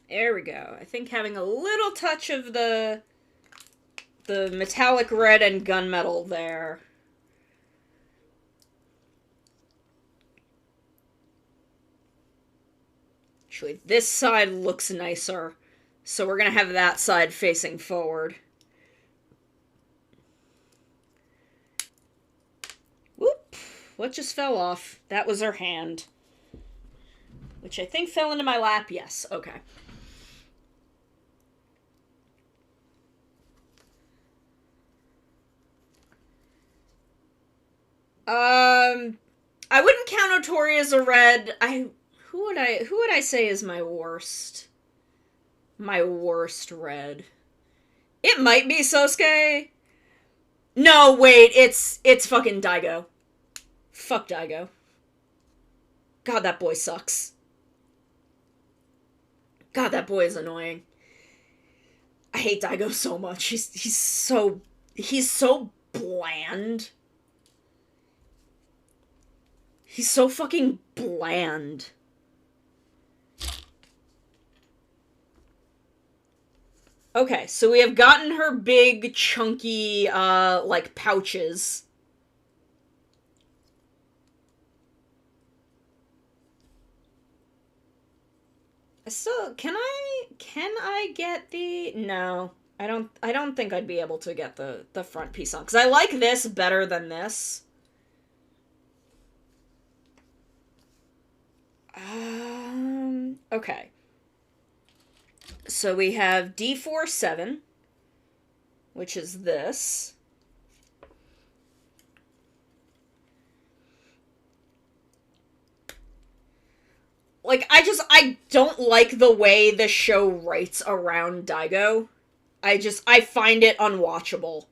Speaker 1: There we go. I think having a little touch of the metallic red and gunmetal there. Actually, this side looks nicer, so we're gonna have that side facing forward. Whoop! What just fell off? That was her hand. Which I think fell into my lap, yes. Okay. I wouldn't count Otori as a red. Who would I say is my worst? My worst red. It might be Sosuke. No, wait, it's fucking Daigo. Fuck Daigo. God, that boy sucks. God, that boy is annoying. I hate Daigo so much. He's so bland. He's so fucking bland. Okay, so we have gotten her big, chunky, like, pouches. So, can I get the... No. I don't think I'd be able to get the front piece on. Because I like this better than this. Okay. So we have D47, which is this. Like, I don't like the way the show writes around Daigo. I find it unwatchable.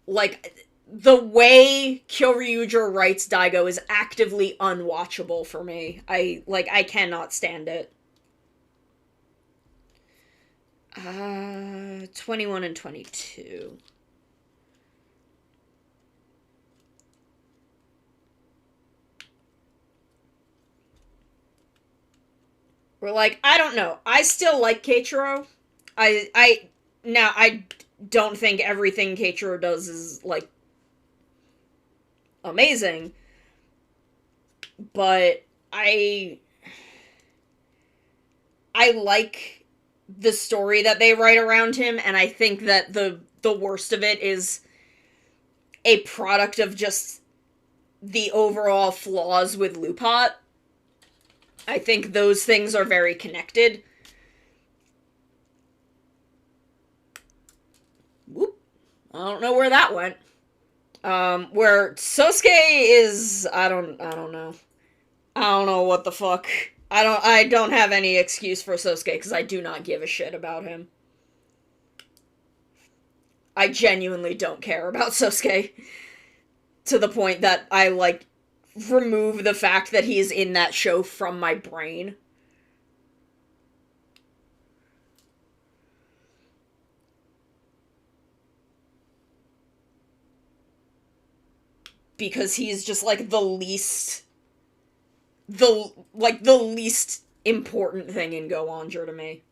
Speaker 1: Like, the way Kyoryuger writes Daigo is actively unwatchable for me. I cannot stand it. 21 and 22. We're like, I don't know. I still like Keiichiro. I don't think everything Keiichiro does is, like, amazing. But I like the story that they write around him, and I think that the worst of it is a product of just the overall flaws with Lupot. I think those things are very connected. Whoop. I don't know where that went. Where Sosuke is... I don't know. I don't know what the fuck. I don't have any excuse for Sosuke, because I do not give a shit about him. I genuinely don't care about Sosuke. To the point that I, like, remove the fact that he's in that show from my brain. Because he's just, like, the least important thing in Go Onger to me.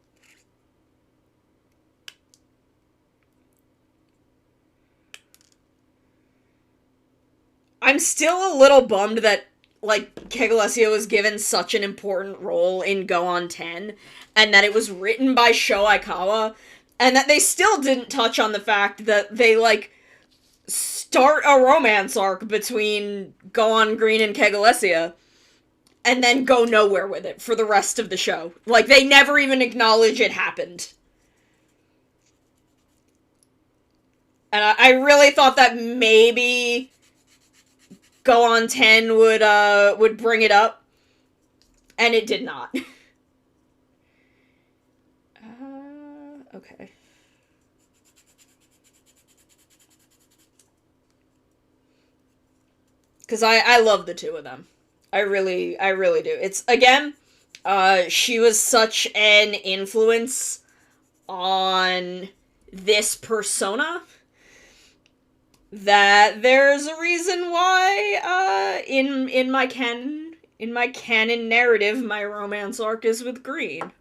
Speaker 1: I'm still a little bummed that, like, Kegalesia was given such an important role in Go On 10, and that it was written by Sho Aikawa, and that they still didn't touch on the fact that they, like, start a romance arc between Go On Green and Kegalesia, and then go nowhere with it for the rest of the show. Like, they never even acknowledge it happened. And I really thought that maybe Go On 10 would bring it up, and it did not. Okay. Because I love the two of them. I really do. It's, again, she was such an influence on this persona that there's a reason why, in my canon narrative, my romance arc is with Green.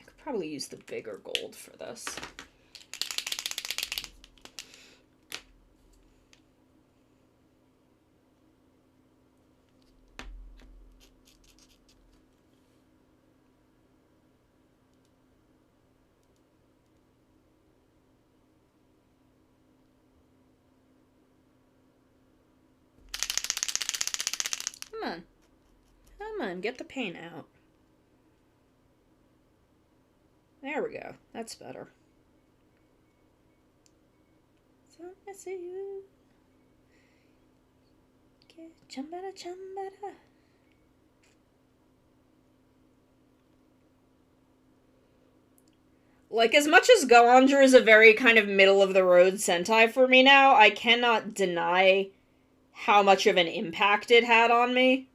Speaker 1: I could probably use the bigger gold for this. Come on, get the paint out. There we go. That's better. So I see you. Chambada, chambada. Like, as much as Goanger is a very kind of middle-of-the-road Sentai for me now, I cannot deny how much of an impact it had on me.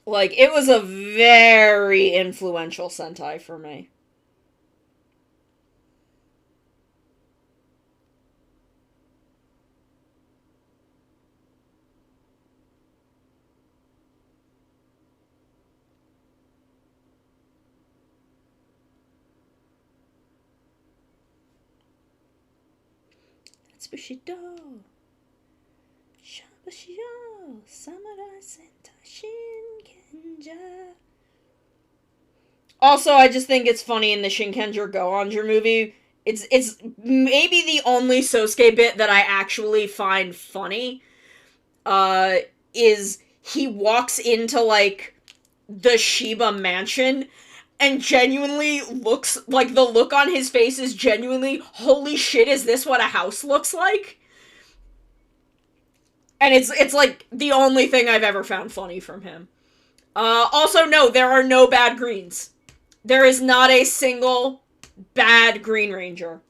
Speaker 1: Like, it was a very influential Sentai for me. Bushido, Shabashio, Samurai Sentai Shinkenja. Also, I just think it's funny in the Shinkenger Goanger movie. It's maybe the only Sosuke bit that I actually find funny. Is he walks into, like, the Shiba mansion and genuinely looks like, the look on his face is genuinely, holy shit, is this what a house looks like? And it's like the only thing I've ever found funny from him. Also, no, there are no bad greens. There is not a single bad Green Ranger.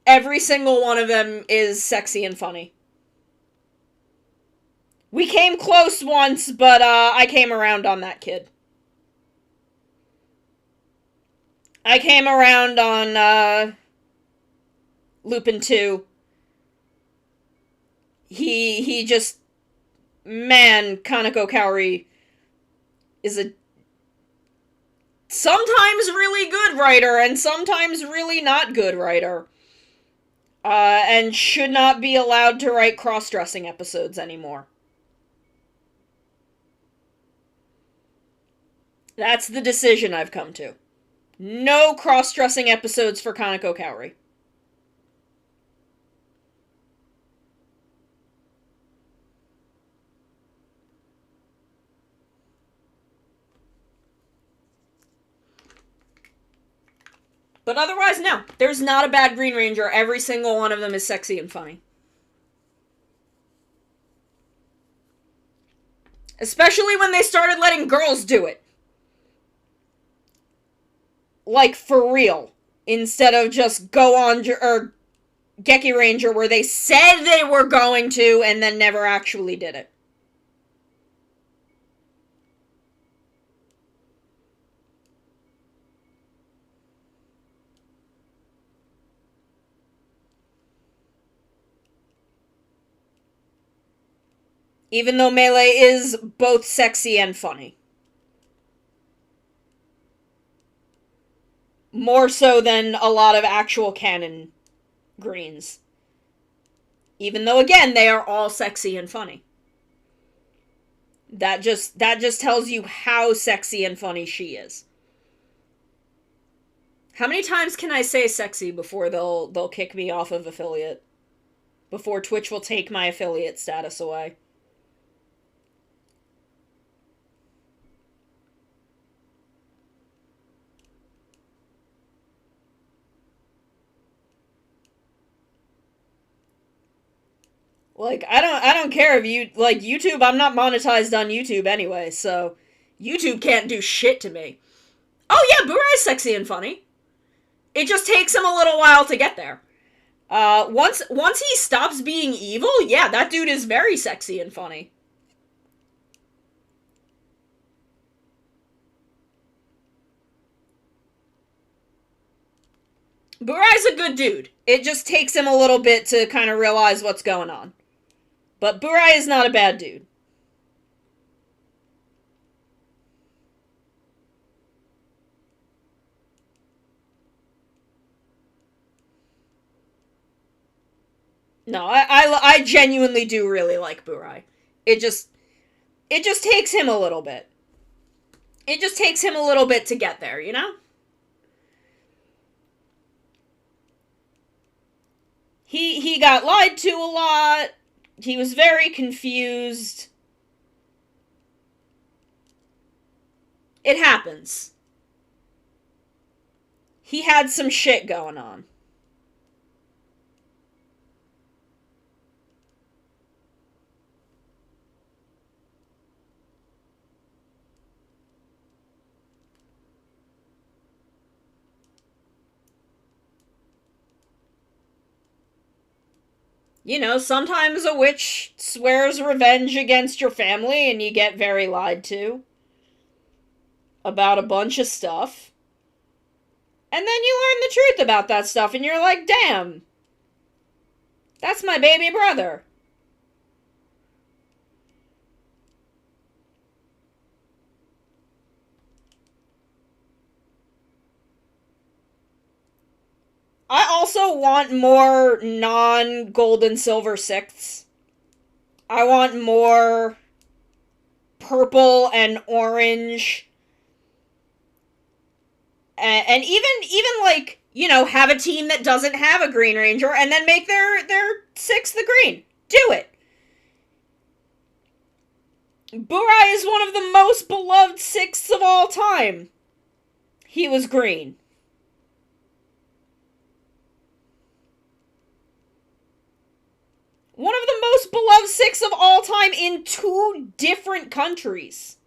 Speaker 1: Every single one of them is sexy and funny. We came close once, but I came around on that kid. I came around on Lupin 2. He just, man, Kaneko Kaori is a sometimes really good writer and sometimes really not good writer. And should not be allowed to write cross-dressing episodes anymore. That's the decision I've come to. No cross-dressing episodes for Kaneko Kaori. But otherwise, no. There's not a bad Green Ranger. Every single one of them is sexy and funny. Especially when they started letting girls do it. Like, for real. Instead of just Goanger or Geki Ranger, where they said they were going to and then never actually did it. Even though Melee is both sexy and funny. More so than a lot of actual canon greens. Even though, again, they are all sexy and funny. That just tells you how sexy and funny she is. How many times can I say sexy before they'll kick me off of affiliate? Before Twitch will take my affiliate status away? Like, I don't care if you, like, YouTube, I'm not monetized on YouTube anyway, so YouTube can't do shit to me. Oh yeah, Burai's sexy and funny. It just takes him a little while to get there. Once he stops being evil, yeah, that dude is very sexy and funny. Burai's a good dude. It just takes him a little bit to kind of realize what's going on. But Burai is not a bad dude. No, I genuinely do really like Burai. It just takes him a little bit. It just takes him a little bit to get there, you know? He got lied to a lot. He was very confused. It happens. He had some shit going on. You know, sometimes a witch swears revenge against your family and you get very lied to about a bunch of stuff. And then you learn the truth about that stuff and you're like, damn, that's my baby brother. I also want more non-gold and silver sixths. I want more purple and orange. And even like, you know, have a team that doesn't have a Green Ranger and then make their sixth the green. Do it. Burai is one of the most beloved sixths of all time. He was green. One of the most beloved sixths of all time in 2 different countries.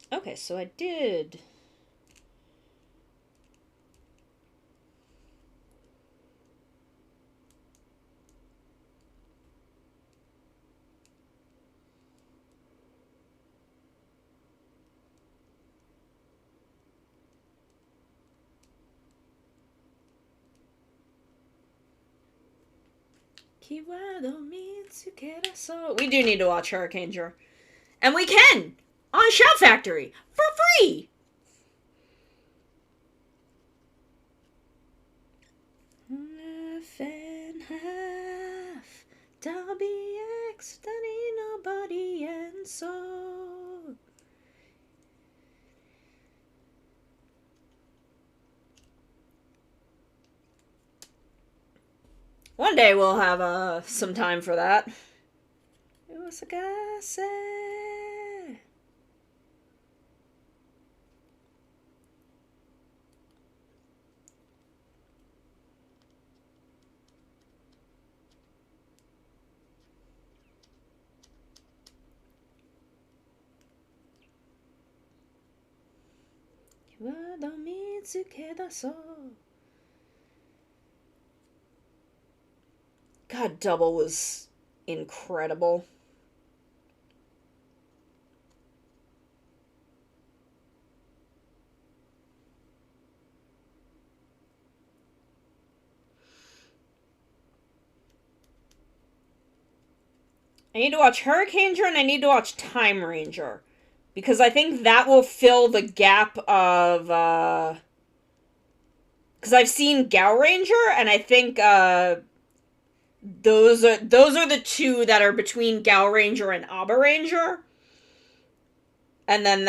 Speaker 1: Okay, so I did. We do need to watch Hurricane Jur. And we can! On Shout Factory! For free! Half and half. WX, that ain't nobody, and so. One day we'll have some time for that. It was a guy say. God, Double was incredible. I need to watch Hurricane Ranger and I need to watch Time Ranger. Because I think that will fill the gap of, because I've seen Gao Ranger, and I think, those are the 2 that are between Gao Ranger and Abba Ranger. And then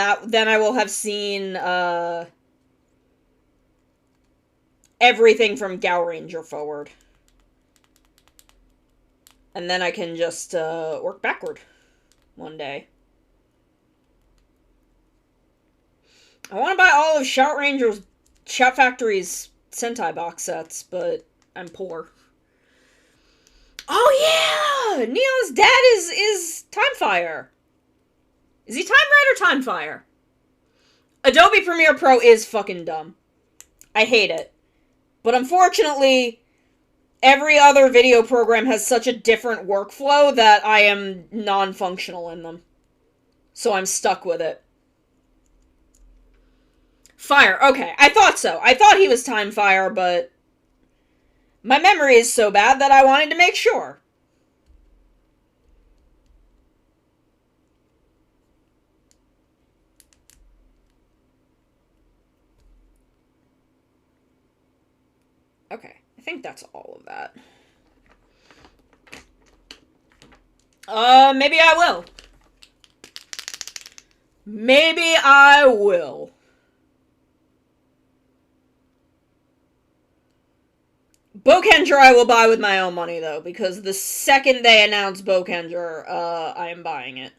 Speaker 1: I will have seen, everything from Gao Ranger forward. And then I can just, work backward one day. I want to buy all of Shout Factory's Sentai box sets, but I'm poor. Oh yeah! Neo's dad is Timefire. Is he Time Red or Timefire? Adobe Premiere Pro is fucking dumb. I hate it. But unfortunately, every other video program has such a different workflow that I am non-functional in them. So I'm stuck with it. Fire. Okay, I thought so. I thought he was Timefire, but my memory is so bad that I wanted to make sure. Okay, I think that's all of that. Maybe I will. Maybe I will. Bokenger I will buy with my own money, though, because the second they announce Bokenger, I am buying it.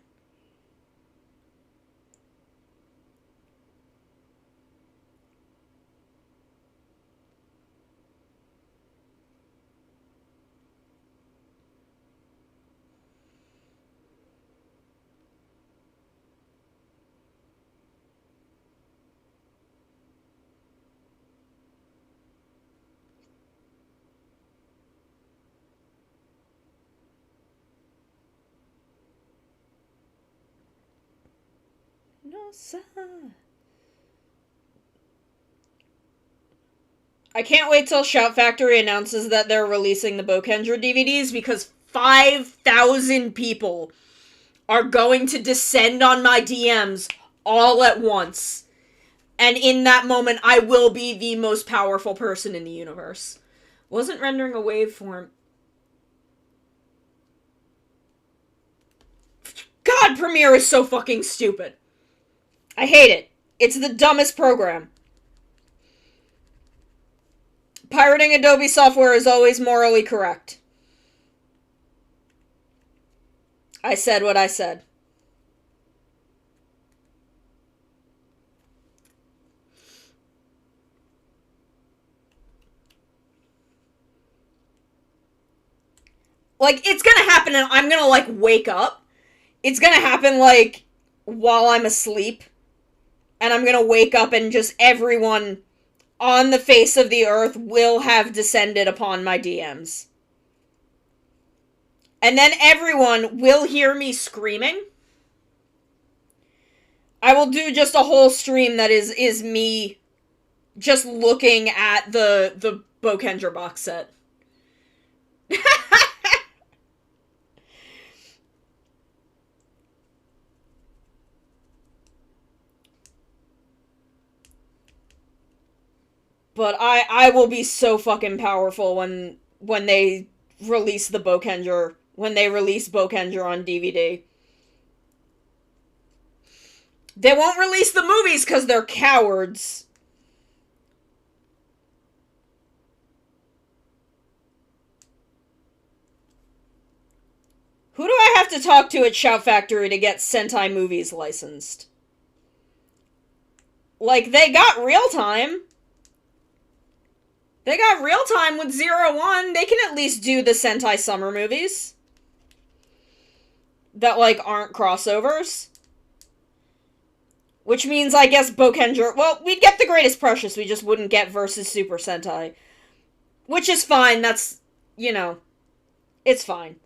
Speaker 1: I can't wait till Shout Factory announces that they're releasing the Bokendra DVDs, because 5,000 people are going to descend on my DMs all at once. And in that moment, I will be the most powerful person in the universe. Wasn't rendering a waveform. God, Premiere is so fucking stupid. I hate it. It's the dumbest program. Pirating Adobe software is always morally correct. I said what I said. Like, it's gonna happen and I'm gonna, like, wake up. It's gonna happen, like, while I'm asleep. And I'm gonna wake up and just everyone on the face of the earth will have descended upon my DMs. And then everyone will hear me screaming. I will do just a whole stream that is me just looking at the Bokendra box set. But I will be so fucking powerful when they release the Bokendra, when they release Bokendra on DVD. They won't release the movies because they're cowards. Who do I have to talk to at Shout Factory to get Sentai movies licensed? Like, they got real time. They got real time with 01. They can at least do the Sentai summer movies. That, like, aren't crossovers. Which means, I guess, Bokendra... Well, we'd get The Greatest Precious, we just wouldn't get Versus Super Sentai. Which is fine, that's... You know... It's fine.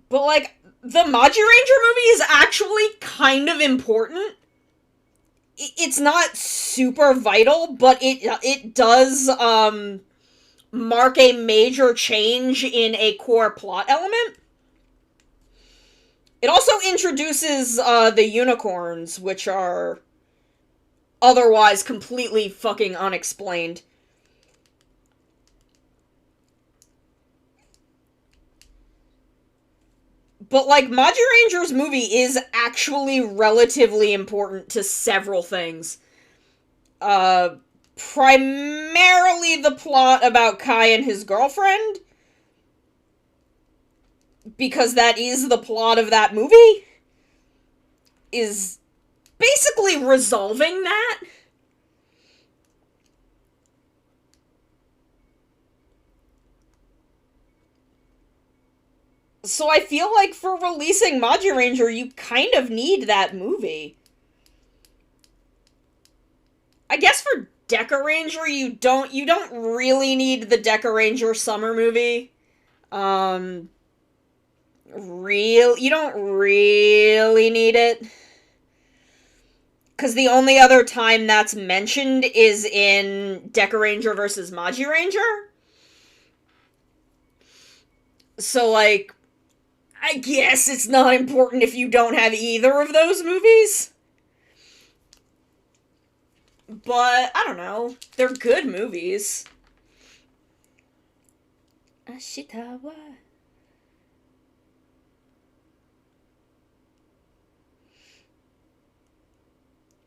Speaker 1: But, like... The Magi Ranger movie is actually kind of important. It's not super vital, but it does, mark a major change in a core plot element. It also introduces, the unicorns, which are otherwise completely fucking unexplained. But, like, Magi Ranger's movie is actually relatively important to several things. Primarily the plot about Kai and his girlfriend. Because that is the plot of that movie. Is basically resolving that. So I feel like for releasing Magi Ranger, you kind of need that movie. I guess for Deca Ranger, you don't really need the Deca Ranger summer movie. You don't really need it. Because the only other time that's mentioned is in Deca Ranger versus Magi Ranger. So, like... I guess it's not important if you don't have either of those movies. But, I don't know. They're good movies. Ashitawa.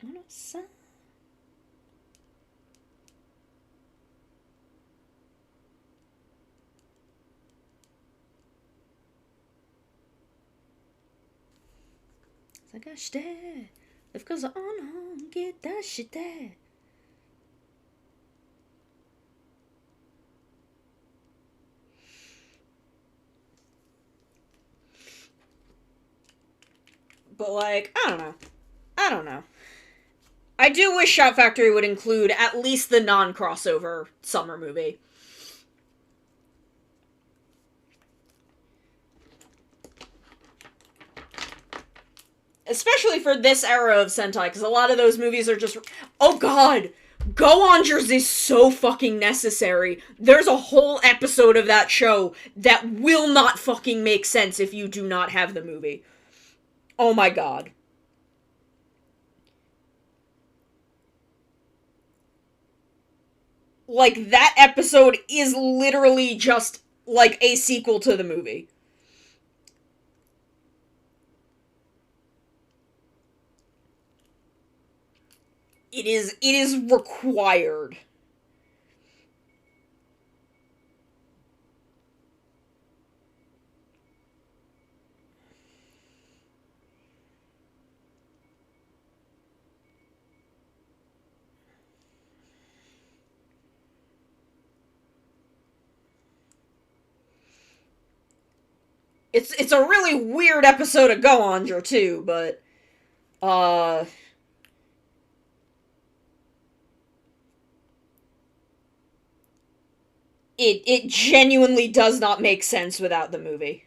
Speaker 1: Ono-san. Sagashite. Life goes on, get that shit there. But, like, I don't know. I do wish Shout Factory would include at least the non-crossover summer movie. especially for this era of Sentai, because a lot of those movies are just, oh god, Go-Onjers is so fucking necessary. There's a whole episode of that show that will not fucking make sense if you do not have the movie. Oh my god. Like, that episode is literally just, like, a sequel to the movie. It is required. It's a really weird episode of Go-Onger too, but it genuinely does not make sense without the movie.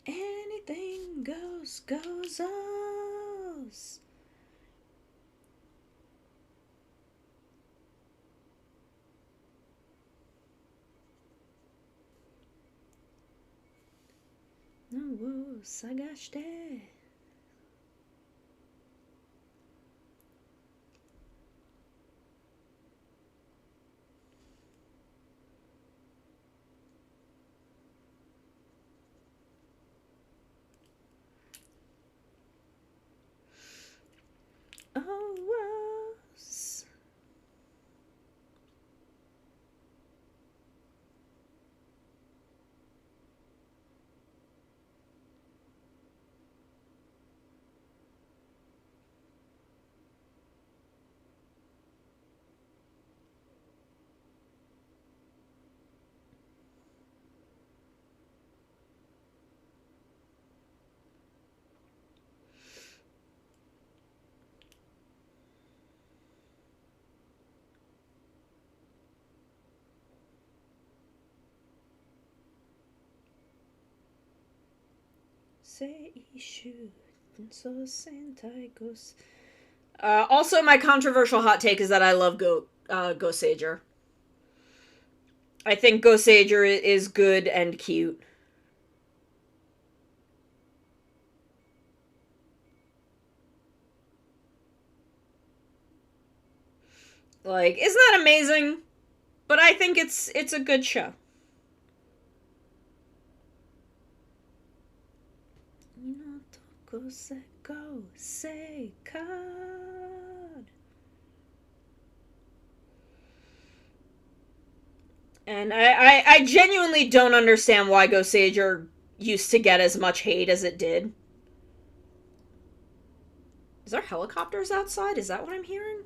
Speaker 1: Anything goes, goes on. No, sagashite. Oh, was. Also, my controversial hot take is that I love Go-Sager. I think Go-Sager is good and cute. Like, isn't that amazing? But I think it's a good show. Go say card. And I genuinely don't understand why Go-Sager used to get as much hate as it did. Is there helicopters outside? Is that what I'm hearing?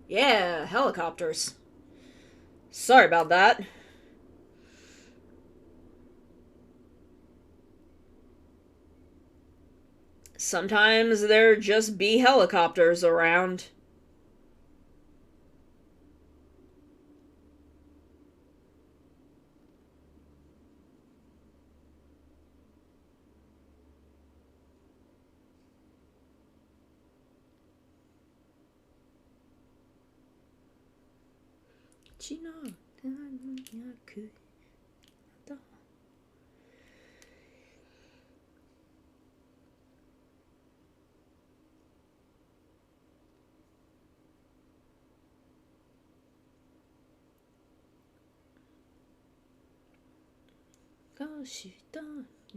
Speaker 1: Yeah, helicopters. Sorry about that. Sometimes there just be helicopters around.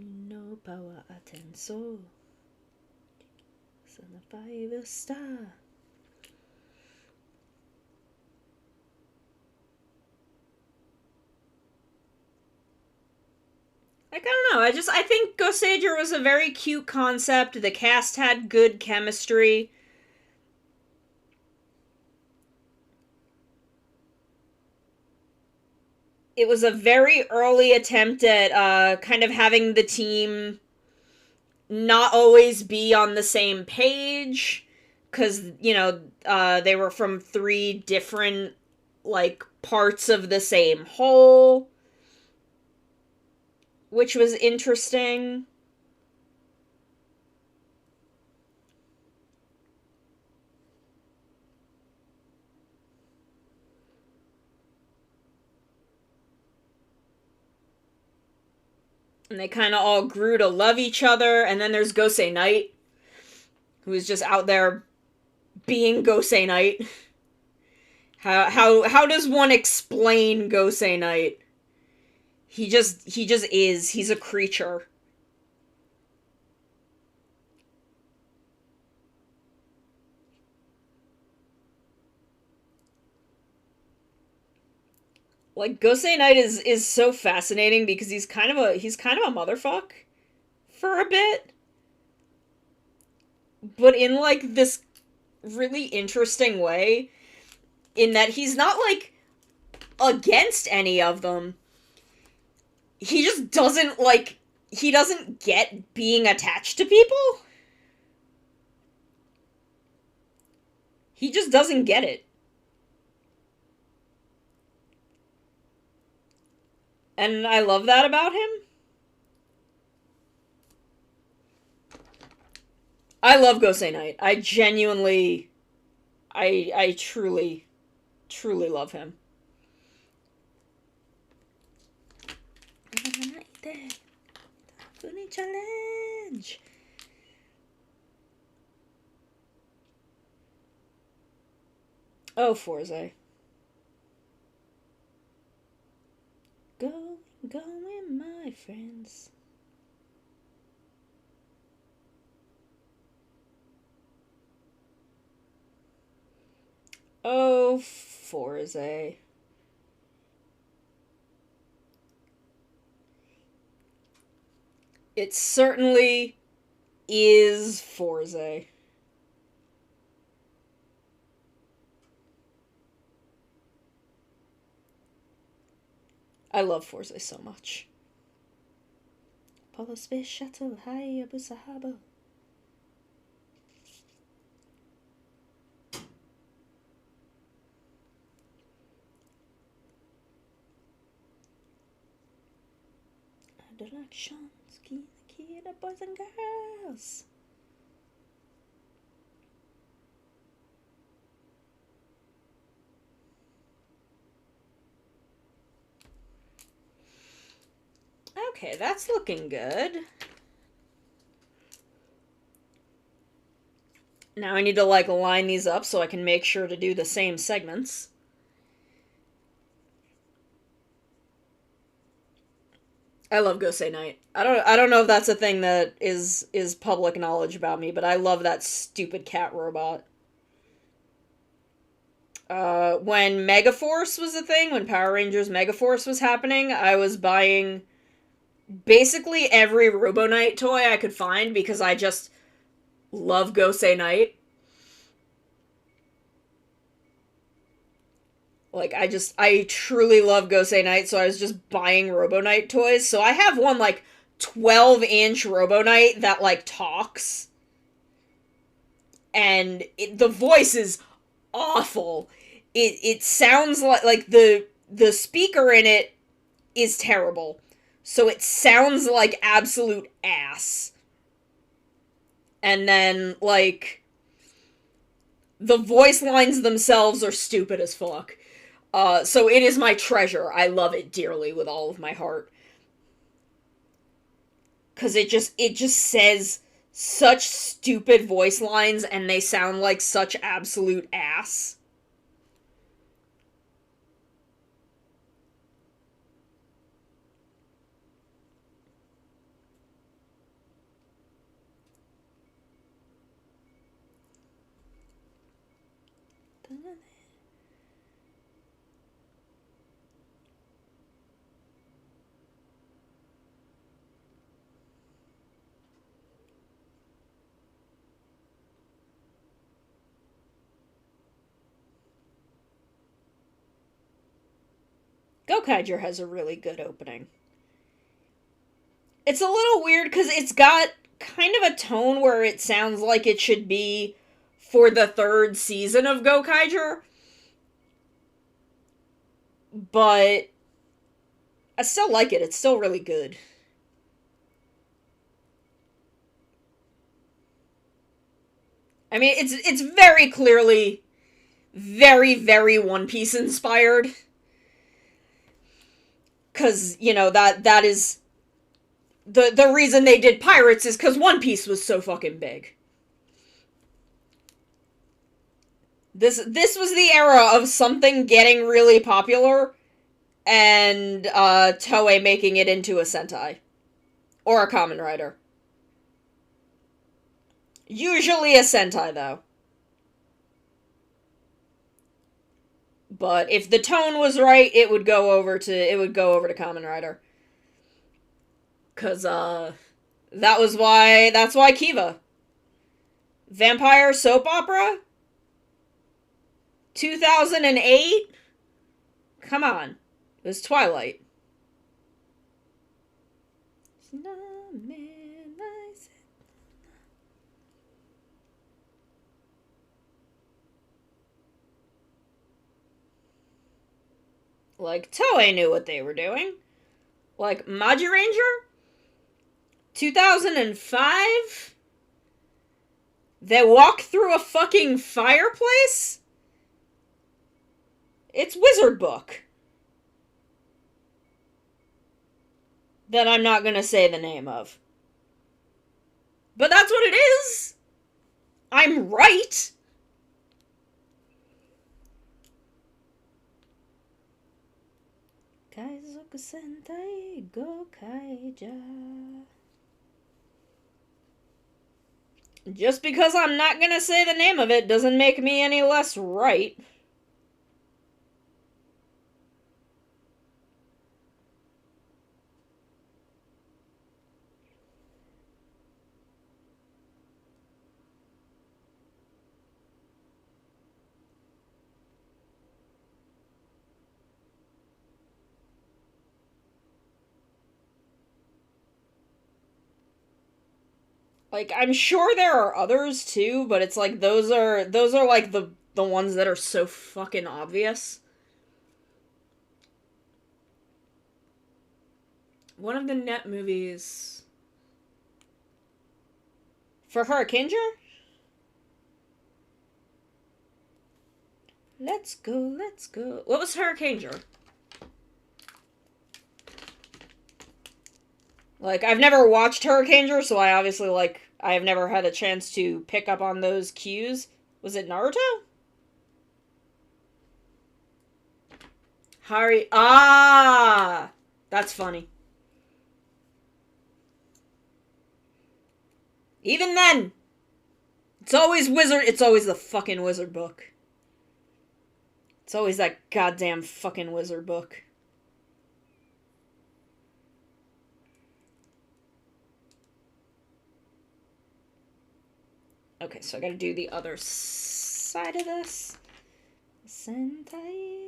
Speaker 1: No power attenso. Son of 5 star. Like, I don't know, I think Go-Sager was a very cute concept, the cast had good chemistry. It was a very early attempt at, kind of having the team not always be on the same page, because, you know, they were from 3 different, like, parts of the same whole, which was interesting. And they kind of all grew to love each other. And then there's Gosei Knight, who is just out there being Gosei Knight. How does one explain Gosei Knight? He just is. He's a creature. Like, Gosei Knight is so fascinating because he's kind of a motherfuck for a bit. But in, like, this really interesting way, in that he's not, like, against any of them. He just doesn't, like, he doesn't get being attached to people. He just doesn't get it. And I love that about him. I love Gosei Knight. I genuinely, I truly love him. Challenge. Oh, Forza. Going, my friends. Oh, Forza. It certainly is Forza. I love Forza so much. Apollo Space Shuttle, Hayabusa Habo. Directions, key the boys and girls. Okay, that's looking good. Now I need to, like, line these up so I can make sure to do the same segments. I love Gosei Knight. I don't know if that's a thing that is public knowledge about me, but I love that stupid cat robot. When Megaforce was a thing, when Power Rangers Megaforce was happening, I was buying basically every Robo Knight toy I could find because I just love Gosei Knight. Like, I truly love Gosei Knight, so I was just buying Robo Knight toys. So I have one, like, 12-inch Robo Knight that, like, talks. And the voice is awful. It sounds like the speaker in it is terrible. So it sounds like absolute ass. And then, like, the voice lines themselves are stupid as fuck. So it is my treasure. I love it dearly with all of my heart. 'Cause it just says such stupid voice lines and they sound like such absolute ass. Gokaiger has a really good opening. It's a little weird because it's got kind of a tone where it sounds like it should be for the 3rd season of Gokaiger. But I still like it. It's still really good. I mean, it's very clearly very, very One Piece inspired. 'Cause, you know, that is the reason they did Pirates is because One Piece was so fucking big. This was the era of something getting really popular and Toei making it into a Sentai. Or a Kamen Rider. Usually a Sentai, though. But if the tone was right, it would go over to Kamen Rider. Cause that's why Kiva. Vampire soap opera? 2008? Come on. It was Twilight. Like, Toei knew what they were doing. Like, Maji Ranger? 2005? They walk through a fucking fireplace? It's Wizard Book. That I'm not gonna say the name of. But that's what it is! I'm right! Kaizoku Sentai Gokaija. Just because I'm not gonna say the name of it doesn't make me any less right. Like, I'm sure there are others too, but it's like those are like the ones that are so fucking obvious. One of the net movies for Hurricaneer? Let's go, let's go. What was Hurricaneer? Like, I've never watched Hurricaneer, so I obviously, like, I have never had a chance to pick up on those cues. Was it Naruto? Ah! That's funny. Even then, it's always the fucking Wizard Book. It's always that goddamn fucking Wizard Book. Okay, so I gotta do the other side of this. Sentai.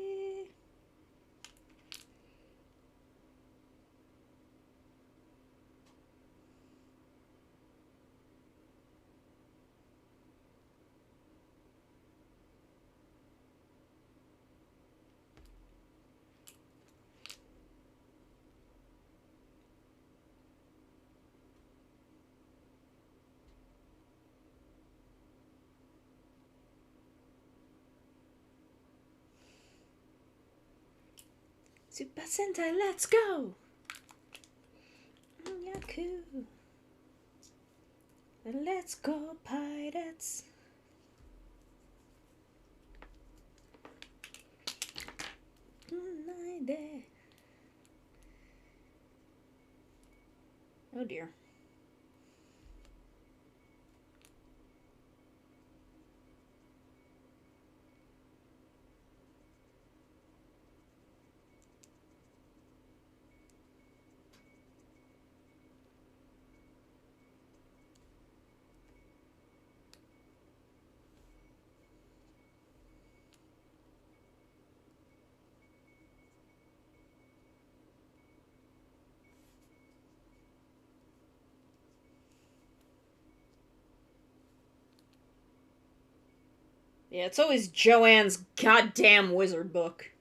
Speaker 1: Super Sentai, let's go! Yaku. Let's go, pirates. Oh dear. Yeah, it's always Joanne's goddamn Wizard Book.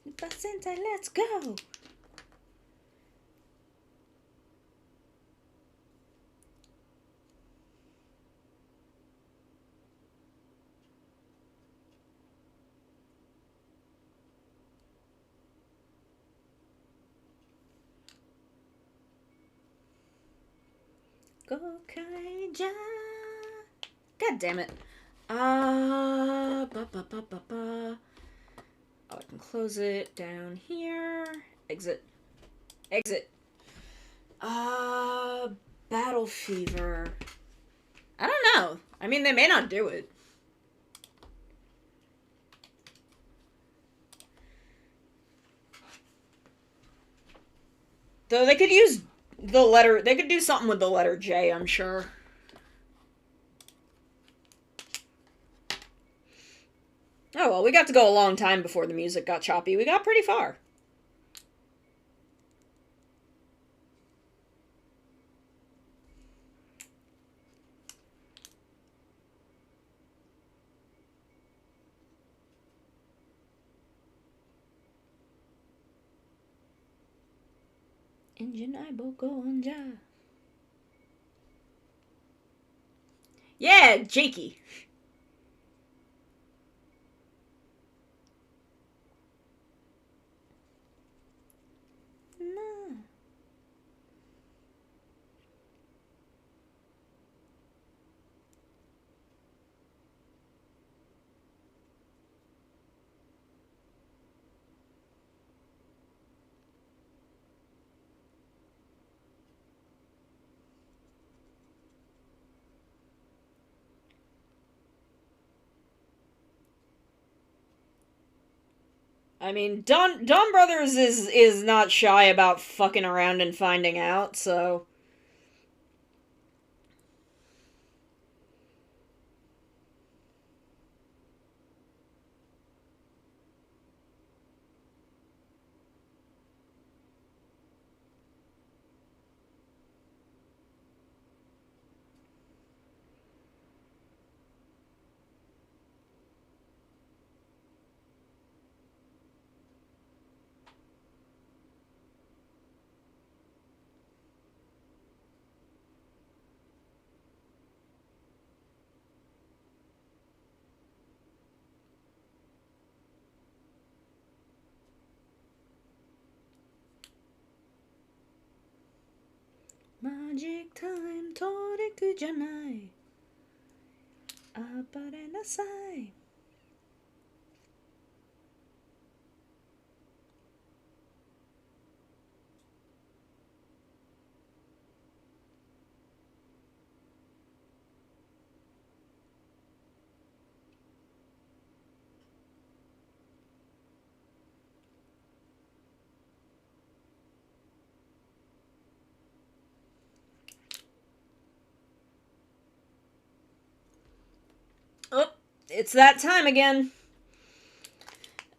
Speaker 1: Super Sentai, let's go! Gokaija. God damn it. Oh, I can close it down here. Exit. Exit. Battle fever. I don't know. I mean, they may not do it. Though they could use the letter, they could do something with the letter J, I'm sure. Oh, well, we got to go a long time before the music got choppy. We got pretty far. Engine Iboko Onja. Yeah, Jakey. No. I mean, Don Brothers is not shy about fucking around and finding out, so Magic time, toriku janai. Abare nasai. Oh, it's that time again.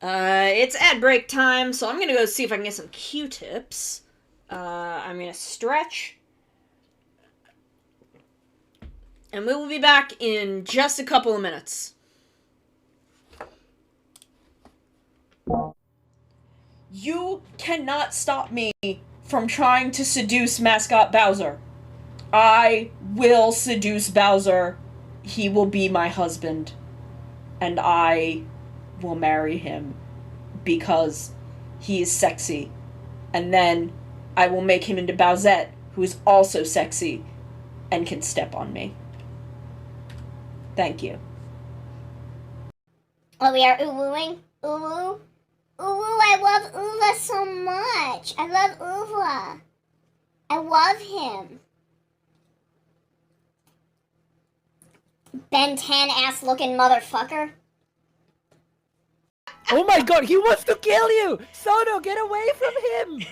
Speaker 1: It's ad break time, so I'm gonna go see if I can get some Q-tips. I'm gonna stretch. And we will be back in just a couple of minutes. You cannot stop me from trying to seduce Mascot Bowser. I will seduce Bowser. He will be my husband. And I will marry him because he is sexy. And then I will make him into Bowsette, who is also sexy and can step on me. Thank you.
Speaker 4: Oh, we are uwooing? Uwoo? Uwoo, I love Uva so much. I love Uva. I love him. Ben 10 ass looking motherfucker.
Speaker 5: Oh my god, he wants to kill you! Sono, get away from him!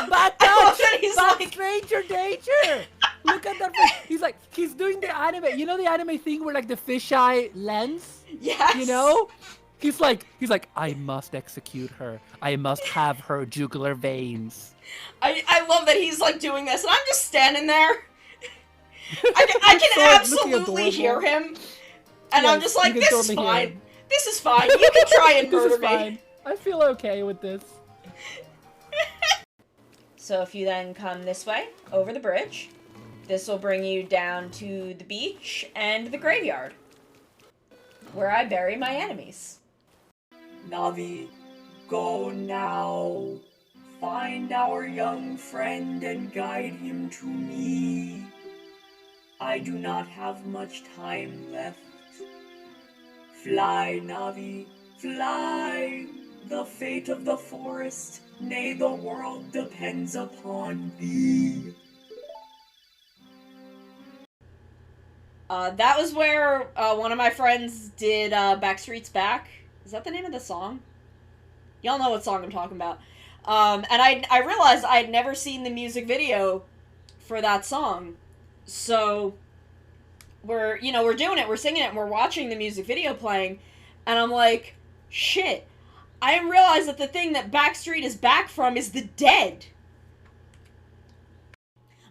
Speaker 5: Bad touch! Bad stranger danger! Look at that face. He's doing the anime. You know the anime thing where like the fisheye lens?
Speaker 1: Yes!
Speaker 5: You know? He's like, I must execute her. I must have her jugular veins.
Speaker 1: I love that he's like doing this, and I'm just standing there. I can absolutely hear him. And I'm just like, this is fine. This is fine. You can try and murder me. Fine.
Speaker 5: I feel okay with this.
Speaker 1: So if you then come this way, over the bridge, this will bring you down to the beach and the graveyard, where I bury my enemies.
Speaker 6: Navi, go now. Find our young friend and guide him to me. I do not have much time left. Fly, Navi, fly. The fate of the forest, nay, the world depends upon thee.
Speaker 1: That was where one of my friends did Backstreet's Back. Is that the name of the song? Y'all know what song I'm talking about. And I realized I'd never seen the music video for that song. So we're doing it, we're singing it, and we're watching the music video playing, and I'm like, shit, I didn't realize that the thing that Backstreet is back from is the Dead.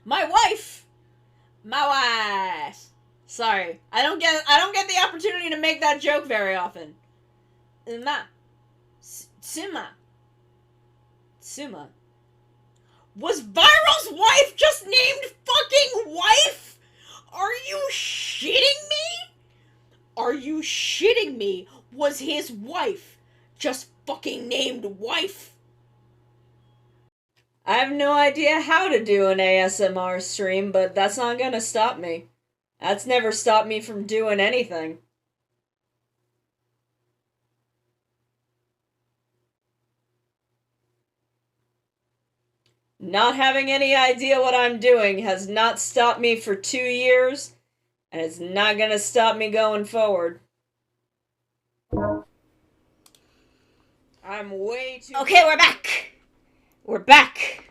Speaker 1: My wife. Sorry, I don't get the opportunity to make that joke very often. Suma. Was Viral's wife just named fucking wife? Are you shitting me? Are you shitting me? Was his wife just fucking named wife? I have no idea how to do an ASMR stream, but that's not gonna stop me. That's never stopped me from doing anything. Not having any idea what I'm doing has not stopped me for 2 years, and it's not gonna stop me going forward. I'm way too... Okay, we're back! We're back!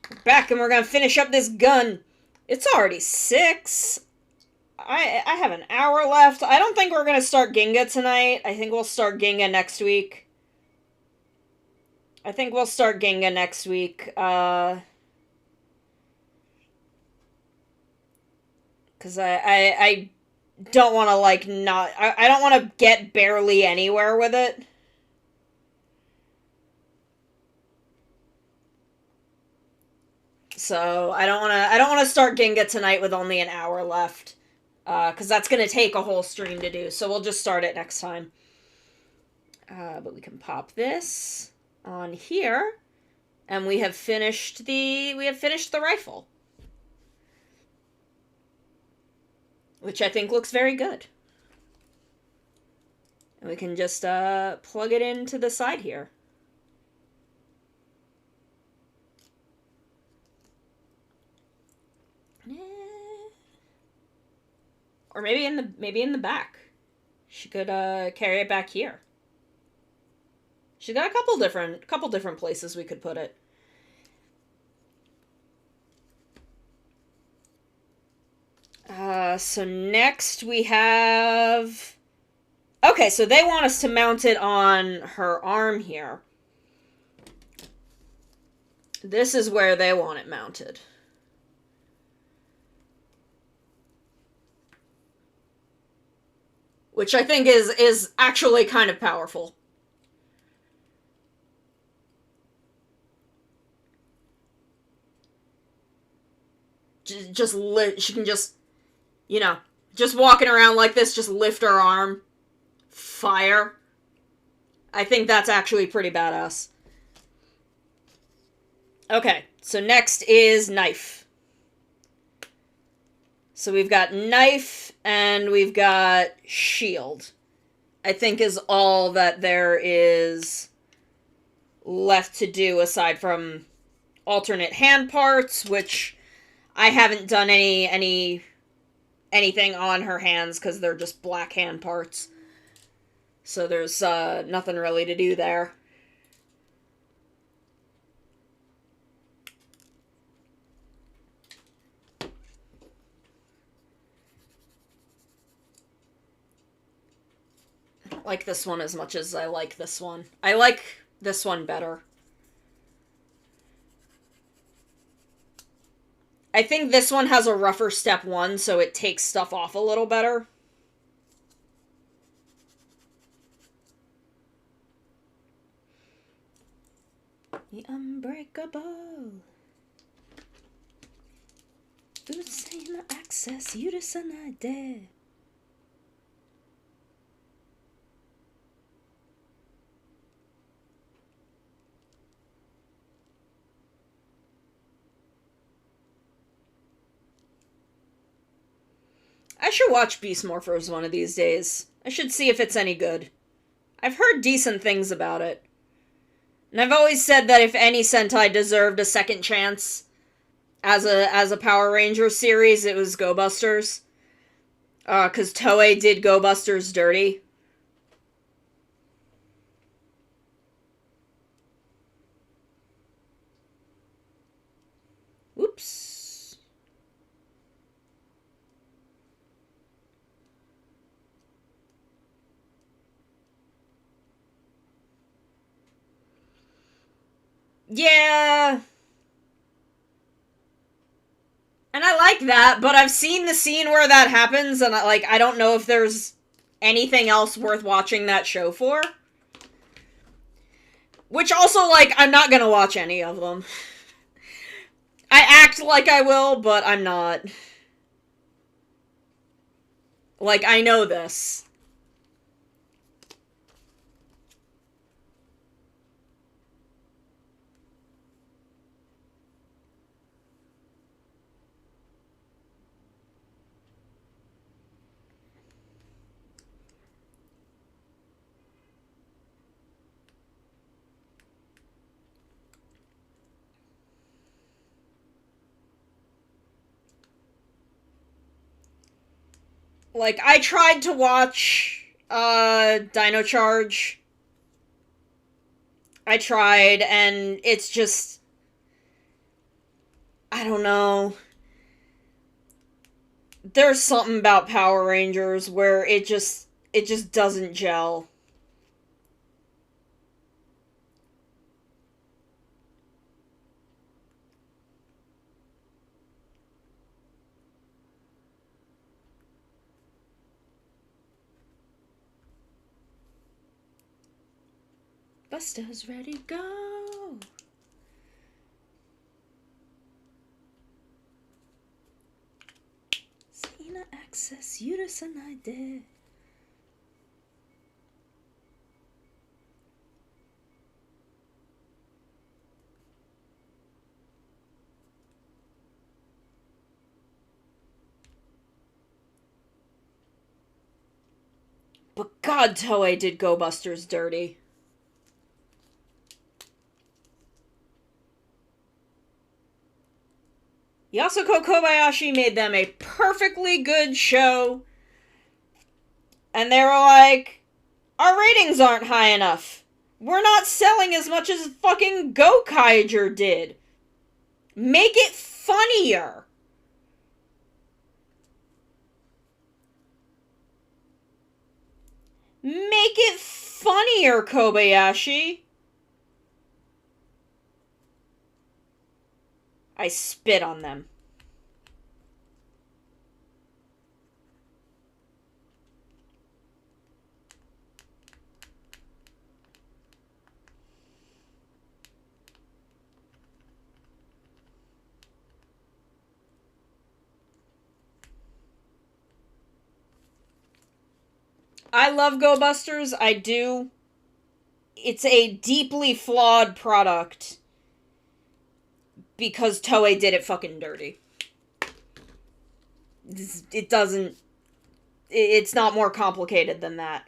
Speaker 1: We're back, and we're gonna finish up this gun. It's already 6. I have an hour left. I don't think we're gonna start Ginga tonight. I think we'll start Ginga next week. Because I don't want to, like, not... I don't want to get barely anywhere with it. So, I don't want to start Ginga tonight with only an hour left. Because that's going to take a whole stream to do. So, we'll just start it next time. But we can pop this on here. And we have finished the rifle. Which I think looks very good. And we can just plug it into the side here. Or maybe in the back. She could carry it back here. She's got a couple different places we could put it. So next we have... Okay, so they want us to mount it on her arm here. This is where they want it mounted. Which I think is actually kind of powerful. She can just, just walking around like this, just lift her arm. Fire. I think that's actually pretty badass. Okay, so next is knife. So we've got knife and we've got shield. I think is all that there is left to do aside from alternate hand parts, which I haven't done anything on her hands because they're just black hand parts. So there's nothing really to do there. I don't like this one as much as I like this one. I like this one better. I think this one has a rougher step 1, so it takes stuff off a little better. The unbreakable. Who's saying the access? You the son I dare. should watch Beast Morphers one of these days. I should see if it's any good. I've heard decent things about it. And I've always said that if any Sentai deserved a second chance as a Power Rangers series, it was Go Busters. 'Cause Toei did Go Busters dirty. Whoops. Yeah. And I like that, but I've seen the scene where that happens, and I don't know if there's anything else worth watching that show for. Which also, like, I'm not gonna watch any of them. I act like I will, but I'm not. Like, I know this. Like, I tried to watch, Dino Charge. I tried, and it's just... I don't know. There's something about Power Rangers where it just doesn't gel. Buster's ready to go. Sina access uterus and I did. But God, Toei did Go Busters dirty. Yasuko Kobayashi made them a perfectly good show. And they were like, our ratings aren't high enough. We're not selling as much as fucking Gokaiger did. Make it funnier. Make it funnier, Kobayashi. I spit on them. I love Go Busters, I do. It's a deeply flawed product. Because Toei did it fucking dirty. It doesn't... It's not more complicated than that.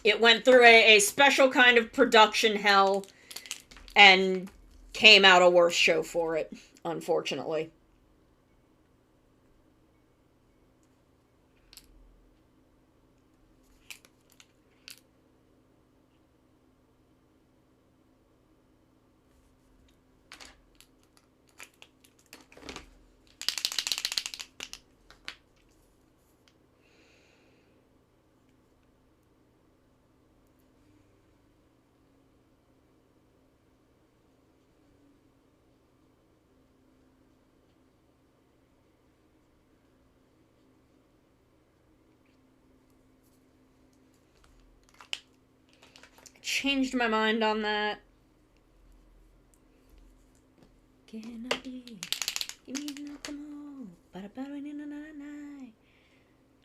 Speaker 1: It went through a special kind of production hell and came out a worse show for it, unfortunately. Changed my mind on that. I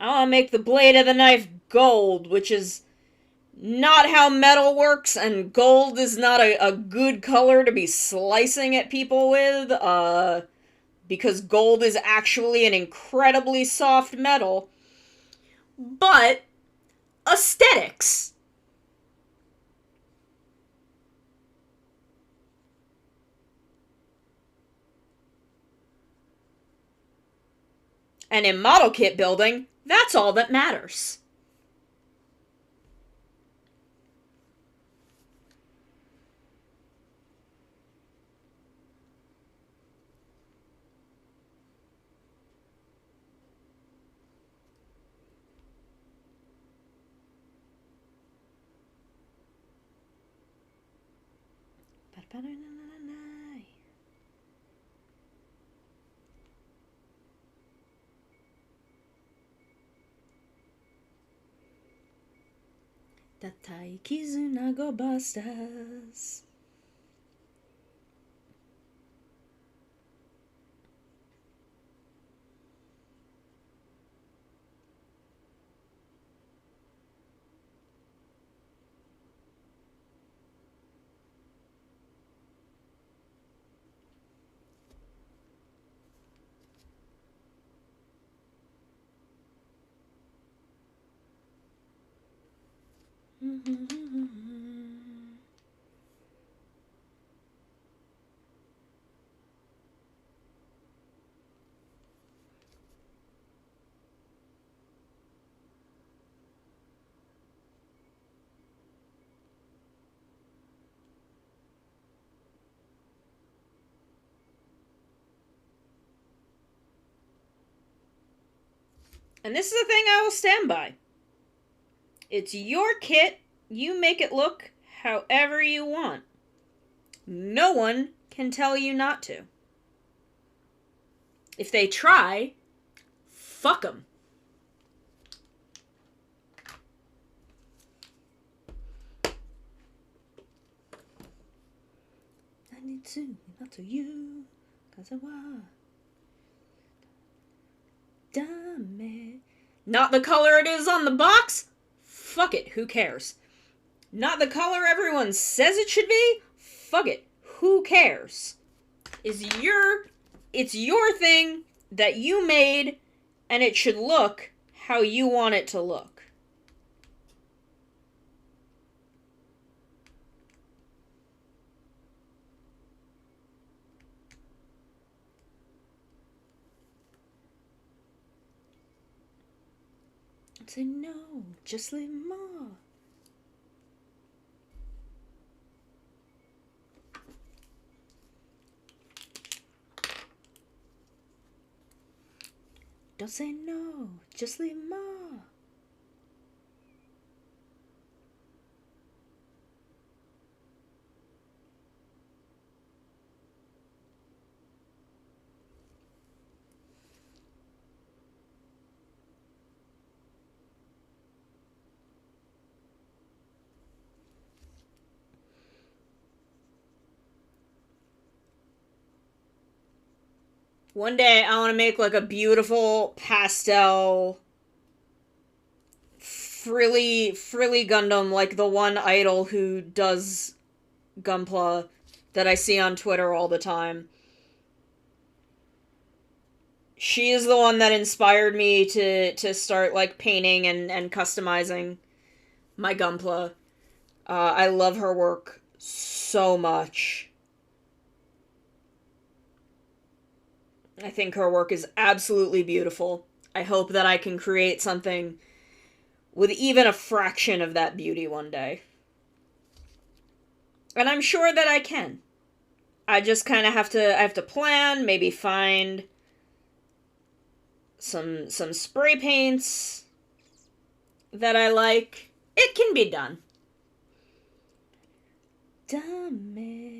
Speaker 1: want to make the blade of the knife gold, which is not how metal works, and gold is not a good color to be slicing at people with, because gold is actually an incredibly soft metal. But aesthetics. And in model kit building, that's all that matters. Datai Kizuna go Bastas. And this is the thing I will stand by. It's your kit. You make it look however you want. No one can tell you not to. If they try, fuck them. I need to, not to you, 'cause I was. Dumb. Not the color it is on the box? Fuck it, who cares? Not the color everyone says it should be? Fuck it, who cares? It's your thing that you made, and it should look how you want it to look. Say no, just leave more. Don't say no, just leave more. One day I want to make like a beautiful pastel frilly Gundam, like the one idol who does Gunpla that I see on Twitter all the time. She is the one that inspired me to start like painting and customizing my Gunpla. I love her work so much. I think her work is absolutely beautiful. I hope that I can create something with even a fraction of that beauty one day. And I'm sure that I can. I just kind of have to plan, maybe find some spray paints that I like. It can be done. Damn it.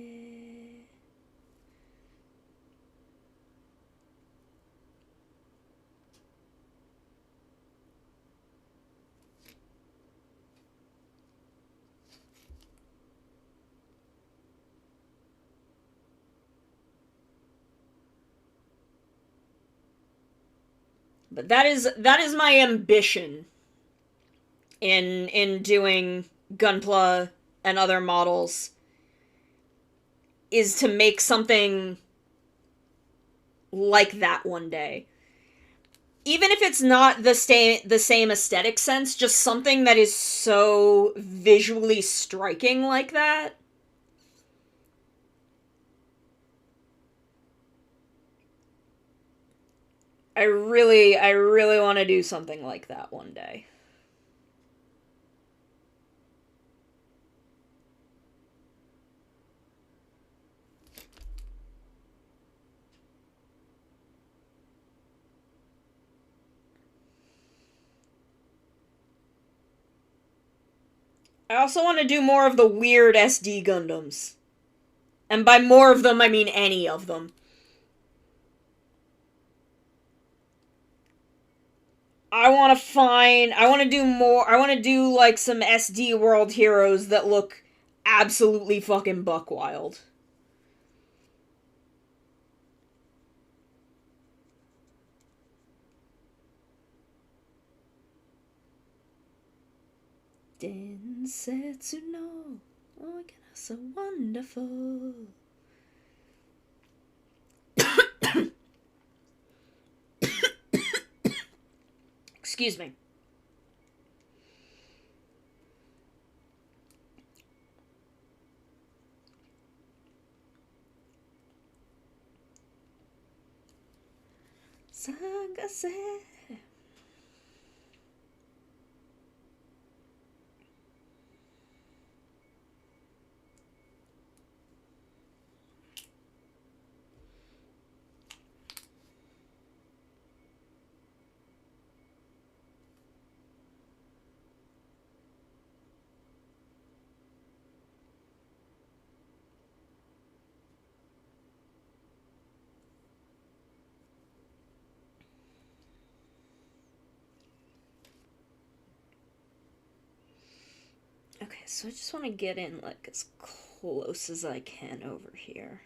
Speaker 1: But that is my ambition in doing Gunpla and other models is to make something like that one day. Even if it's not the same aesthetic sense, just something that is so visually striking like that. I really want to do something like that one day. I also want to do more of the weird SD Gundams. And by more of them, I mean any of them. I want to do more, I want to do, like, some SD World Heroes that look absolutely fucking buck wild. Densetsu no Okina so wonderful. Excuse me. Sagase. Okay, so I just want to get in, like, as close as I can over here.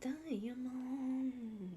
Speaker 1: Diamond.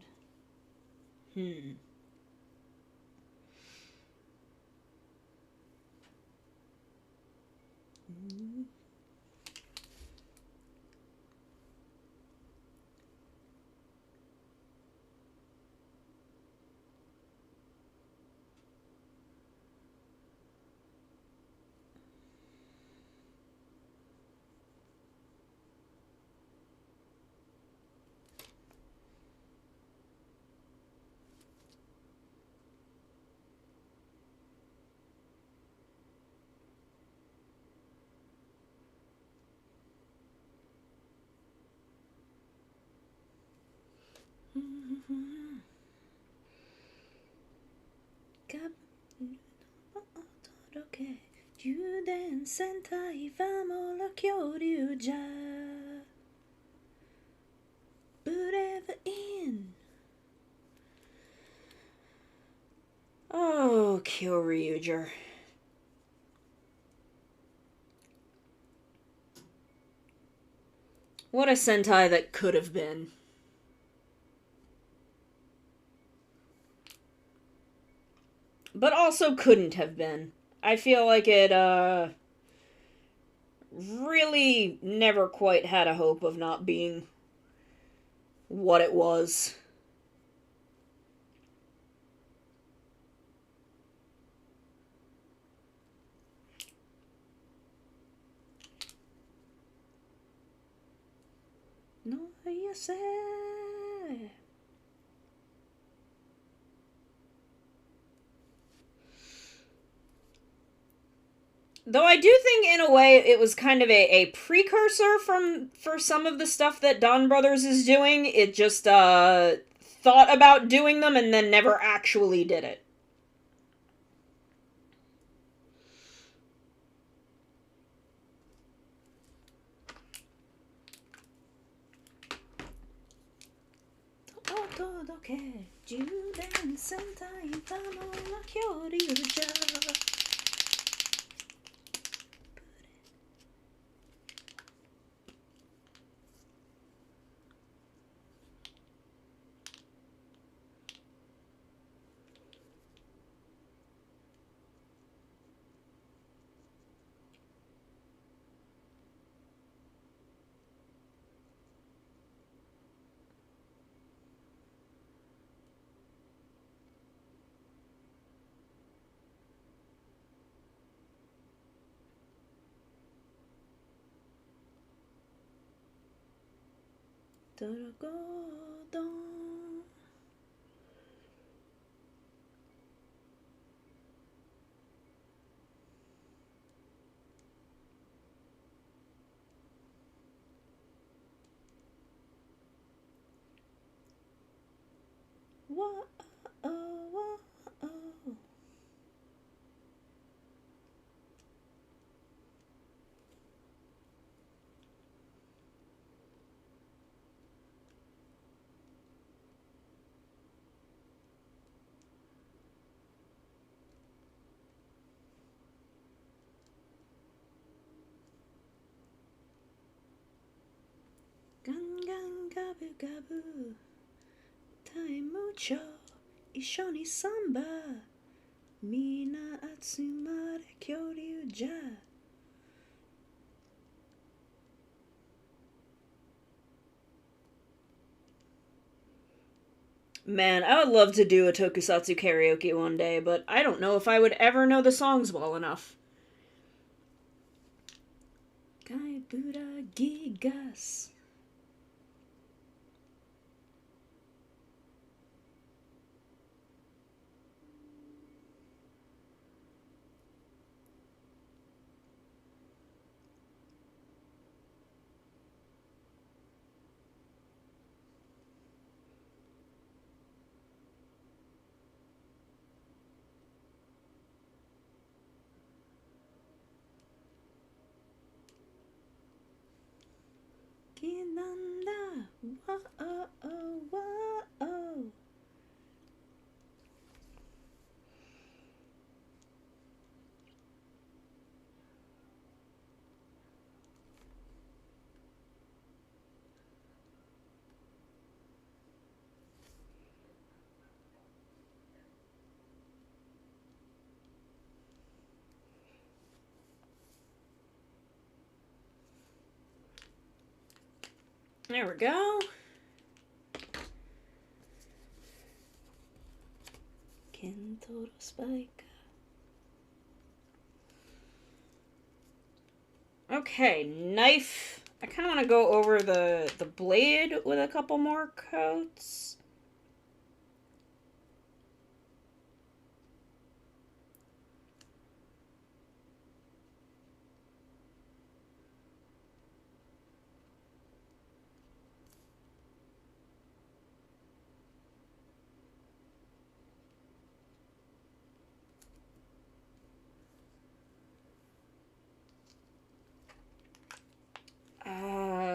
Speaker 1: Oh, Kyoryuger. What a Sentai that could have been. But also couldn't have been. I feel like it, really never quite had a hope of not being what it was. No, you say. Though I do think, in a way, it was kind of a precursor for some of the stuff that Don Brothers is doing. It just, thought about doing them and then never actually did it. Gangan gabu gabu, tai mucho, ishoni samba, mina atsumare kyoryu ja. Man, I would love to do a tokusatsu karaoke one day, but I don't know if I would ever know the songs well enough. Gai Buddha Gigas. Kinanda, whoa. There we go. Kentoro Spike. Okay, knife. I kind of want to go over the blade with a couple more coats.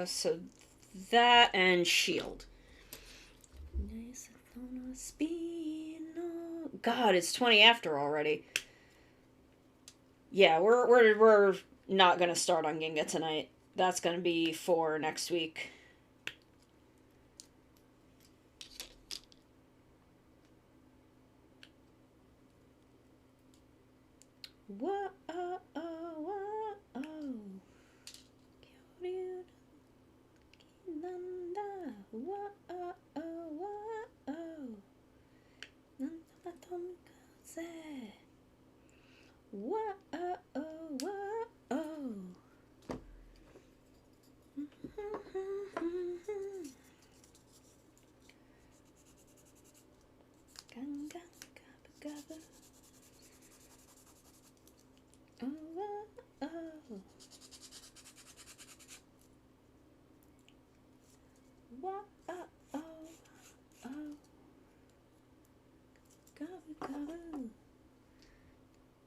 Speaker 1: So that and shield. God, it's 20 after already. Yeah, we're not gonna start on Ginga tonight. That's gonna be for next week. Whoa.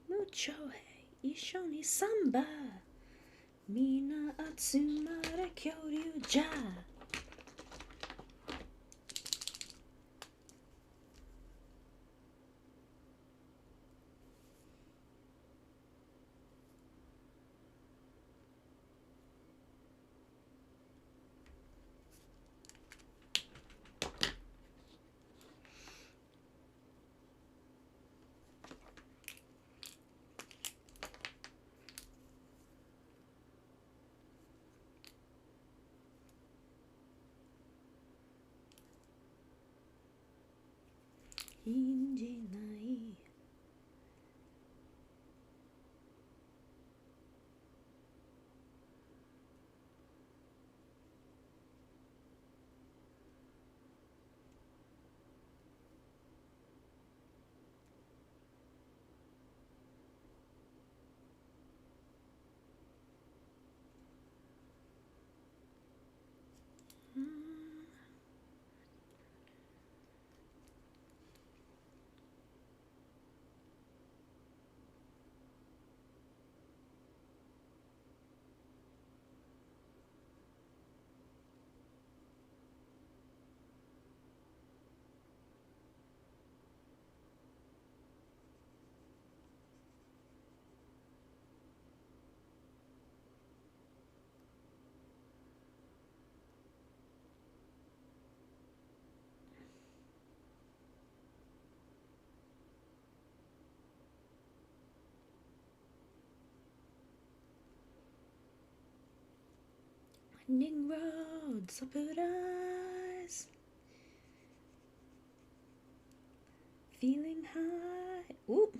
Speaker 1: Mucho he ishoni samba mina atsumare kyoryu ja. Injinai. Winding roads, upward eyes. Feeling high. Oop.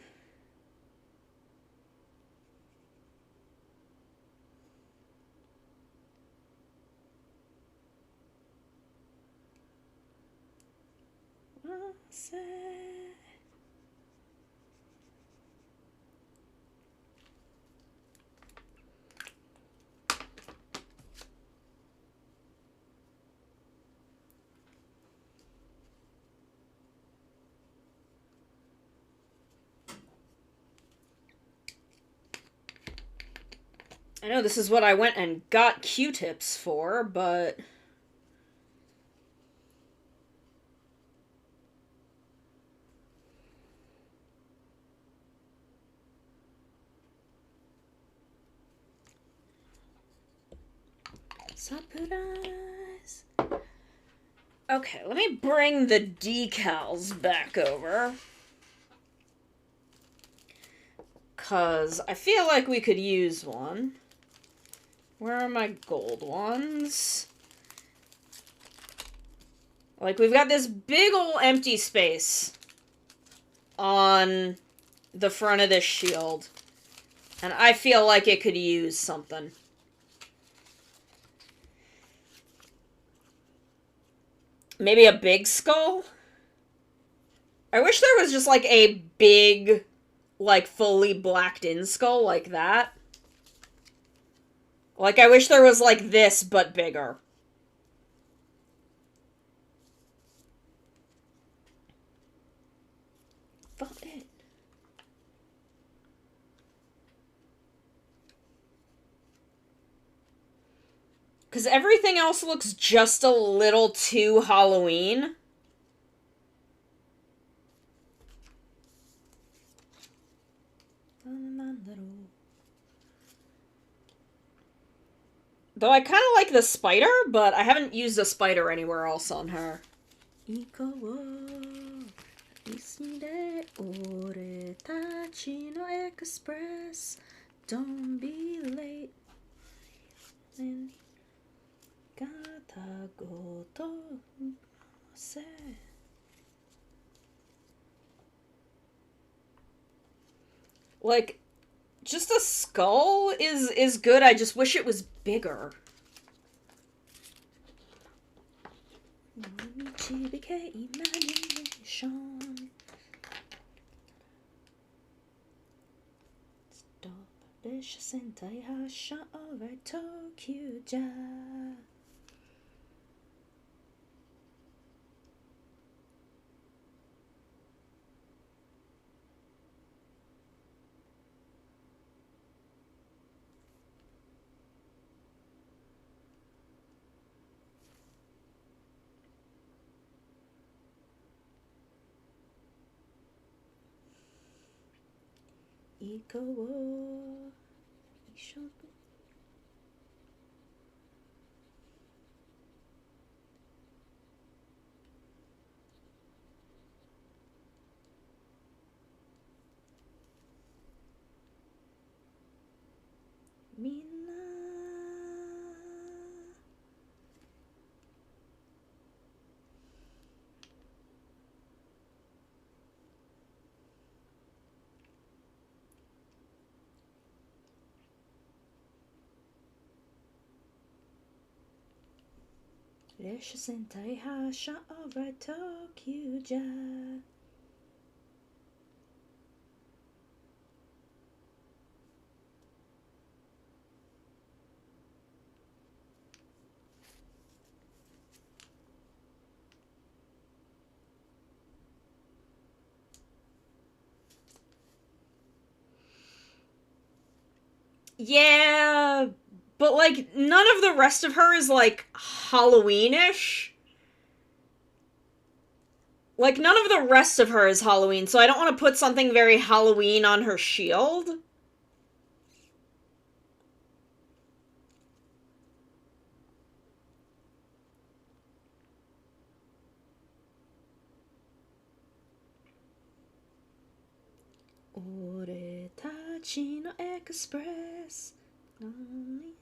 Speaker 1: I know this is what I went and got Q-tips for, but... Surprise. Okay, let me bring the decals back over. Cause I feel like we could use one. Where are my gold ones? Like, we've got this big ol' empty space on the front of this shield. And I feel like it could use something. Maybe a big skull? I wish there was just, like, a big, like, fully blacked in skull like that. Like, I wish there was, like, this, but bigger. Fuck it. Because everything else looks just a little too Halloween. Though I kind of like the spider, but I haven't used a spider anywhere else on her. Don't be late. Like, just a skull is good. I just wish it was bigger. Yeah, but, like, none of the rest of her is, like, Halloween-ish. Like, none of the rest of her is Halloween, so I don't want to put something very Halloween on her shield. Ore ちのエクスプレス lonely.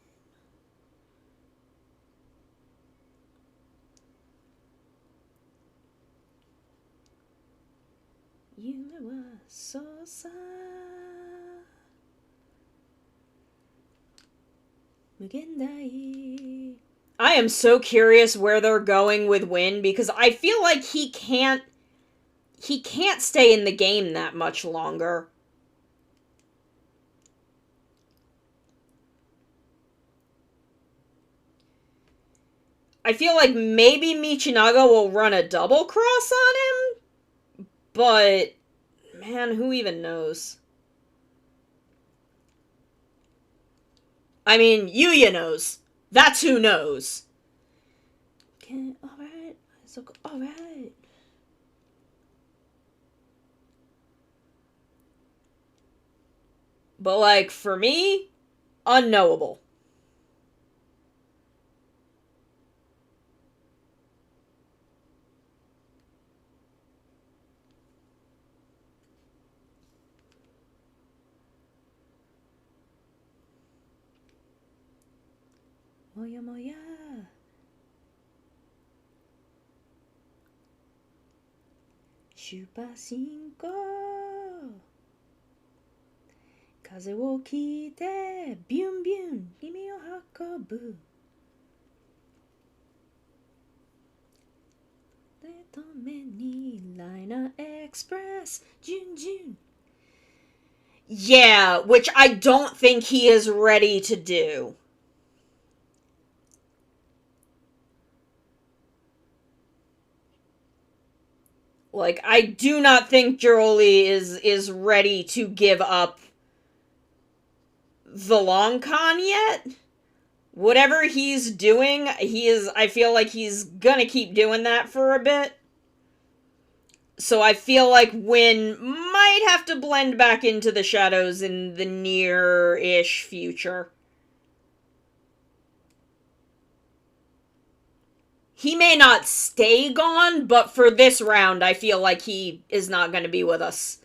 Speaker 1: 夢はそうさ無限大 I am so curious where they're going with Win because I feel like he can't stay in the game that much longer. I feel like maybe Michinaga will run a double cross on him, but man, who even knows? I mean, Yuya knows. That's who knows. Okay, alright. So, alright. But, like, for me, unknowable. Moya moya. Super 進行風を聞いてビュンビュン耳を運ぶで止めにライナーエクスプレスジュンジュン Yeah, which I don't think he is ready to do. Like, I do not think Jolie is ready to give up the long con yet. Whatever he's doing, I feel like he's gonna keep doing that for a bit. So I feel like Win might have to blend back into the shadows in the near-ish future. He may not stay gone, but for this round, I feel like he is not going to be with us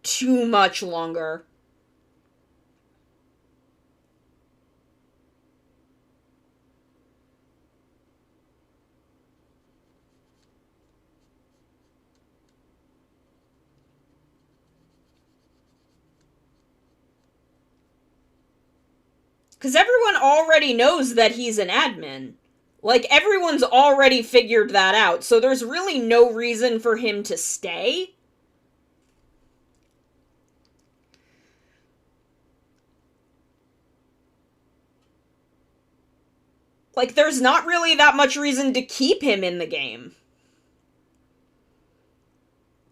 Speaker 1: too much longer. Because everyone already knows that he's an admin. Like, everyone's already figured that out, so there's really no reason for him to stay. Like, there's not really that much reason to keep him in the game.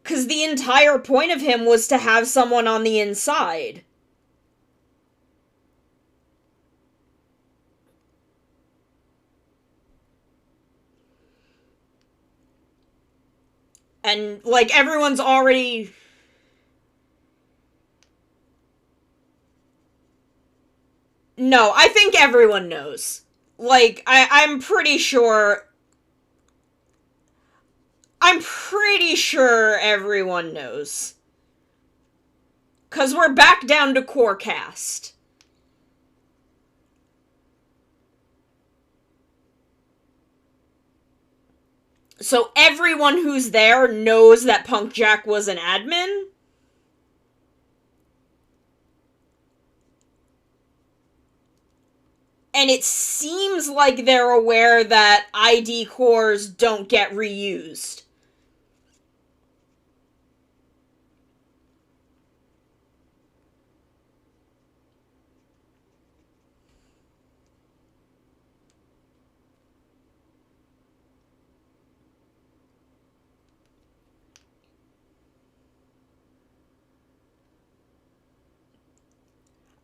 Speaker 1: Because the entire point of him was to have someone on the inside. And, like, everyone's already... No, I think everyone knows. Like, I'm pretty sure... I'm pretty sure everyone knows. 'Cause we're back down to core cast. So everyone who's there knows that Punk Jack was an admin. And it seems like they're aware that ID cores don't get reused.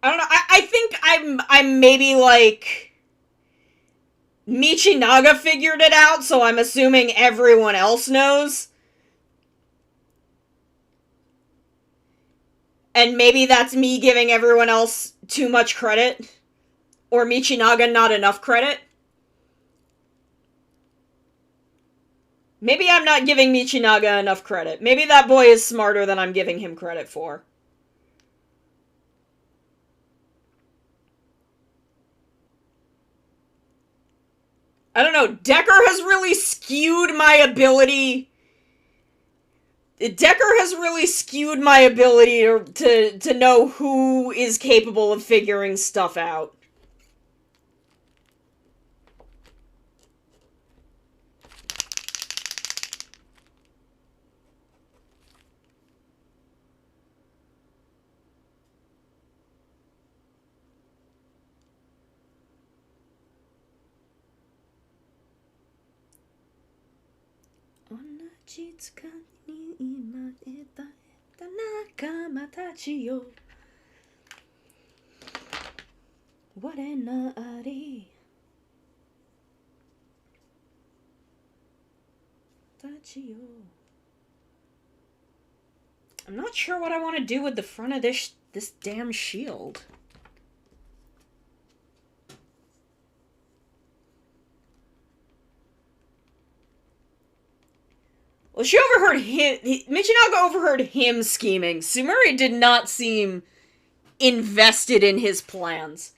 Speaker 1: I don't know, I think I'm maybe like... Michinaga figured it out, so I'm assuming everyone else knows. And maybe that's me giving everyone else too much credit. Or Michinaga not enough credit. Maybe I'm not giving Michinaga enough credit. Maybe that boy is smarter than I'm giving him credit for. I don't know, Decker has really skewed my ability Decker has really skewed my ability to know who is capable of figuring stuff out. I'm not sure what I want to do with the front of this damn shield. Well, she overheard him. Michinaga overheard him scheming. Sumuri did not seem invested in his plans.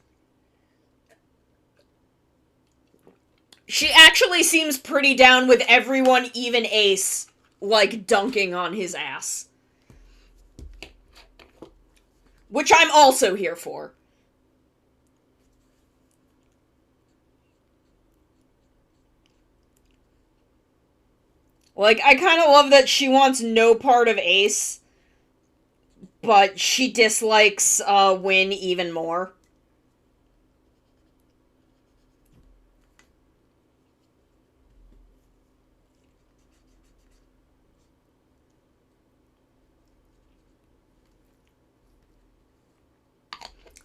Speaker 1: She actually seems pretty down with everyone, even Ace, like, dunking on his ass. Which I'm also here for. Like, I kind of love that she wants no part of Ace, but she dislikes Win even more.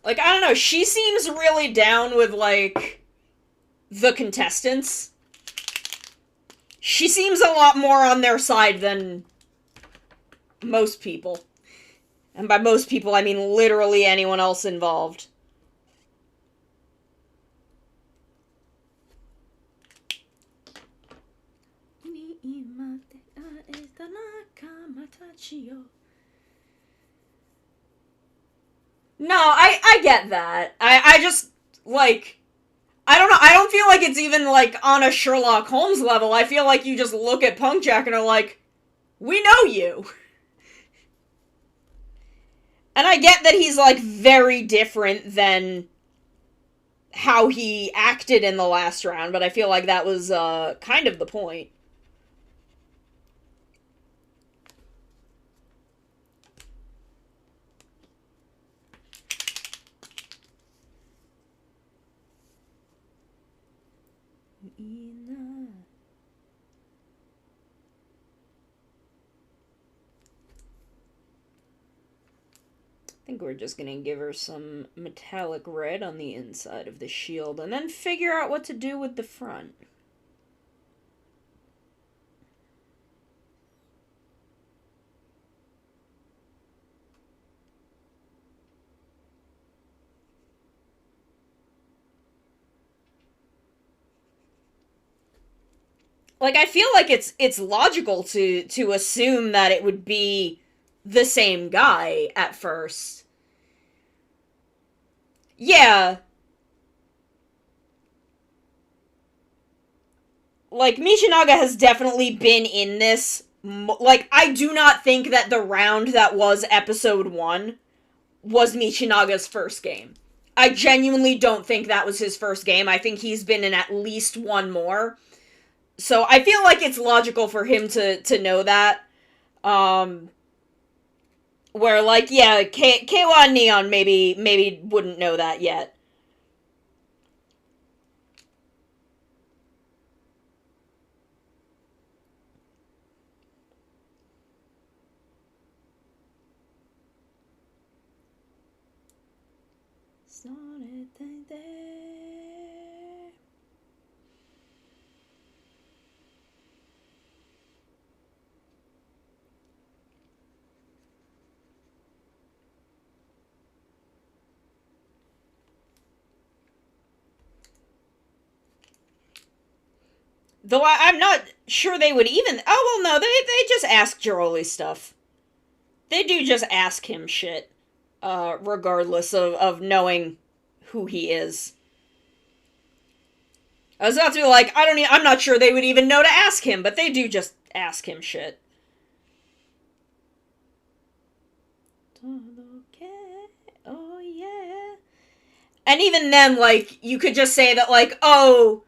Speaker 1: Like, I don't know, she seems really down with, like, the contestants. She seems a lot more on their side than most people. And by most people, I mean literally anyone else involved. No, I get that. I just, like, I don't know, I don't feel like it's even, like, on a Sherlock Holmes level. I feel like you just look at Punkjack and are like, we know you. And I get that he's, like, very different than how he acted in the last round, but I feel like that was, kind of the point. I think we're just gonna give her some metallic red on the inside of the shield and then figure out what to do with the front. Like, I feel like it's logical to assume that it would be the same guy at first. Yeah. Like, Michinaga has definitely been in this. Like, I do not think that the round that was episode 1 was Michinaga's first game. I genuinely don't think that was his first game. I think he's been in at least one more. So I feel like it's logical for him to know that. Where, like, yeah, Kayla and Neon maybe wouldn't know that yet. Though I'm not sure they would even... Oh, well, no, they just ask Jiroli stuff. They do just ask him shit. Regardless of knowing who he is. I was about to be like, I'm not sure they would even know to ask him, but they do just ask him shit. Oh yeah. And even then, like, you could just say that, like, oh,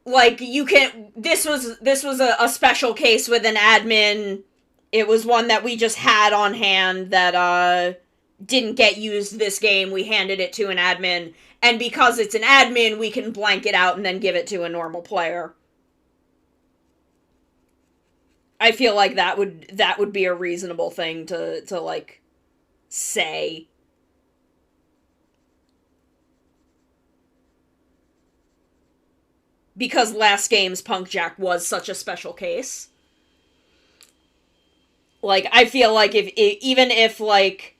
Speaker 1: like, you can, this was a special case with an admin. It was one that we just had on hand that, didn't get used this game. We handed it to an admin. And because it's an admin, we can blank it out and then give it to a normal player. I feel like that would be a reasonable thing to like, say. Because last game's Punk Jack was such a special case. Like, I feel like even if, like,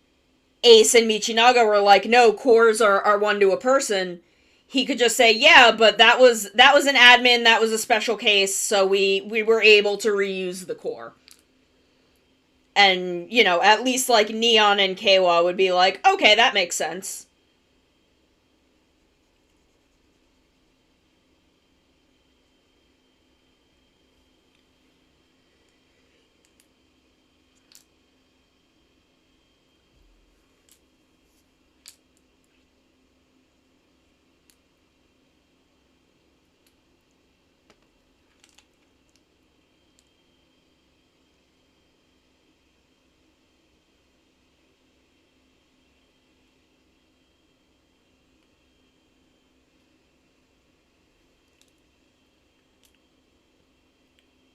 Speaker 1: Ace and Michinaga were like, no, cores are one to a person, he could just say, yeah, but that was an admin, that was a special case, so we were able to reuse the core. And, you know, at least, like, Neon and Keiwa would be like, okay, that makes sense.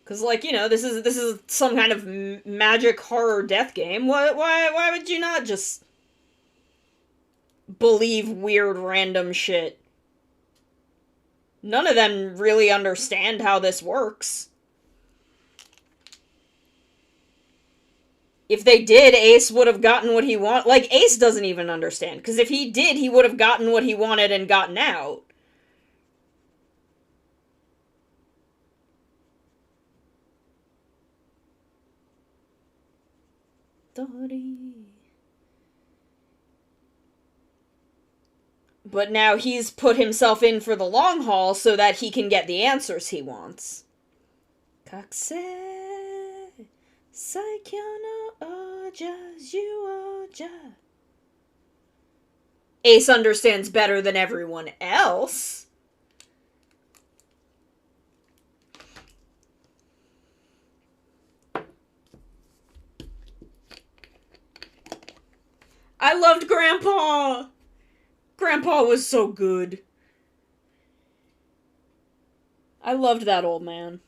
Speaker 1: Because, like, you know, this is some kind of magic horror death game. Why would you not just believe weird random shit? None of them really understand how this works. If they did, Ace would have gotten what he wanted. Like, Ace doesn't even understand. Because if he did, he would have gotten what he wanted and gotten out. But now he's put himself in for the long haul so that he can get the answers he wants. Kakse Saikyo no Oja Oja. Ace understands better than everyone else. I loved Grandpa! Grandpa was so good. I loved that old man.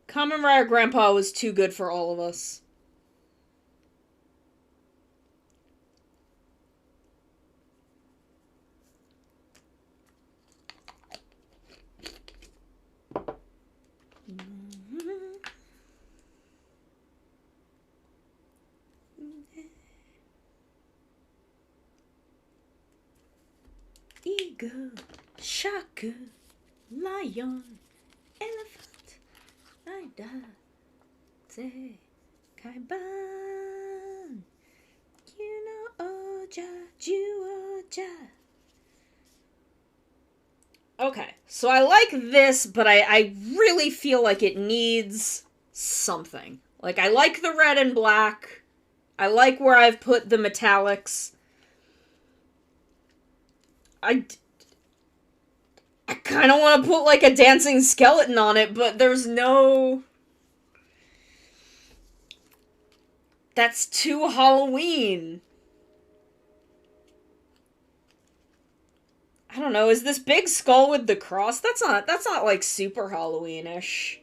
Speaker 1: Kamen Rider Grandpa was too good for all of us. Eagle, shaku, lion, elephant, rider, ze, kaiban, oja, oja. Okay, so I like this, but I really feel like it needs something. Like, I like the red and black. I like where I've put the metallics. I kind of want to put, like, a dancing skeleton on it, but there's no... That's too Halloween. I don't know, is this big skull with the cross? That's not, like, super Halloween-ish.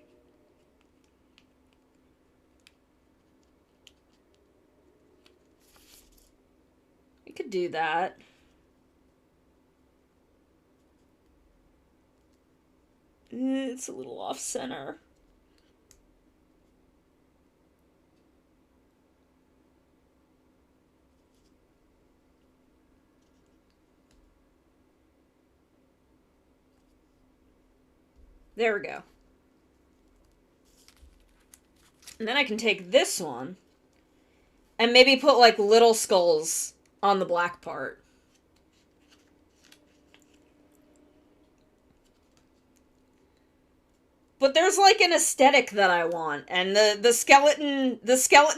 Speaker 1: We could do that. It's a little off-center. There we go. And then I can take this one and maybe put, like, little skulls on the black part. But there's like an aesthetic that I want, and the skeleton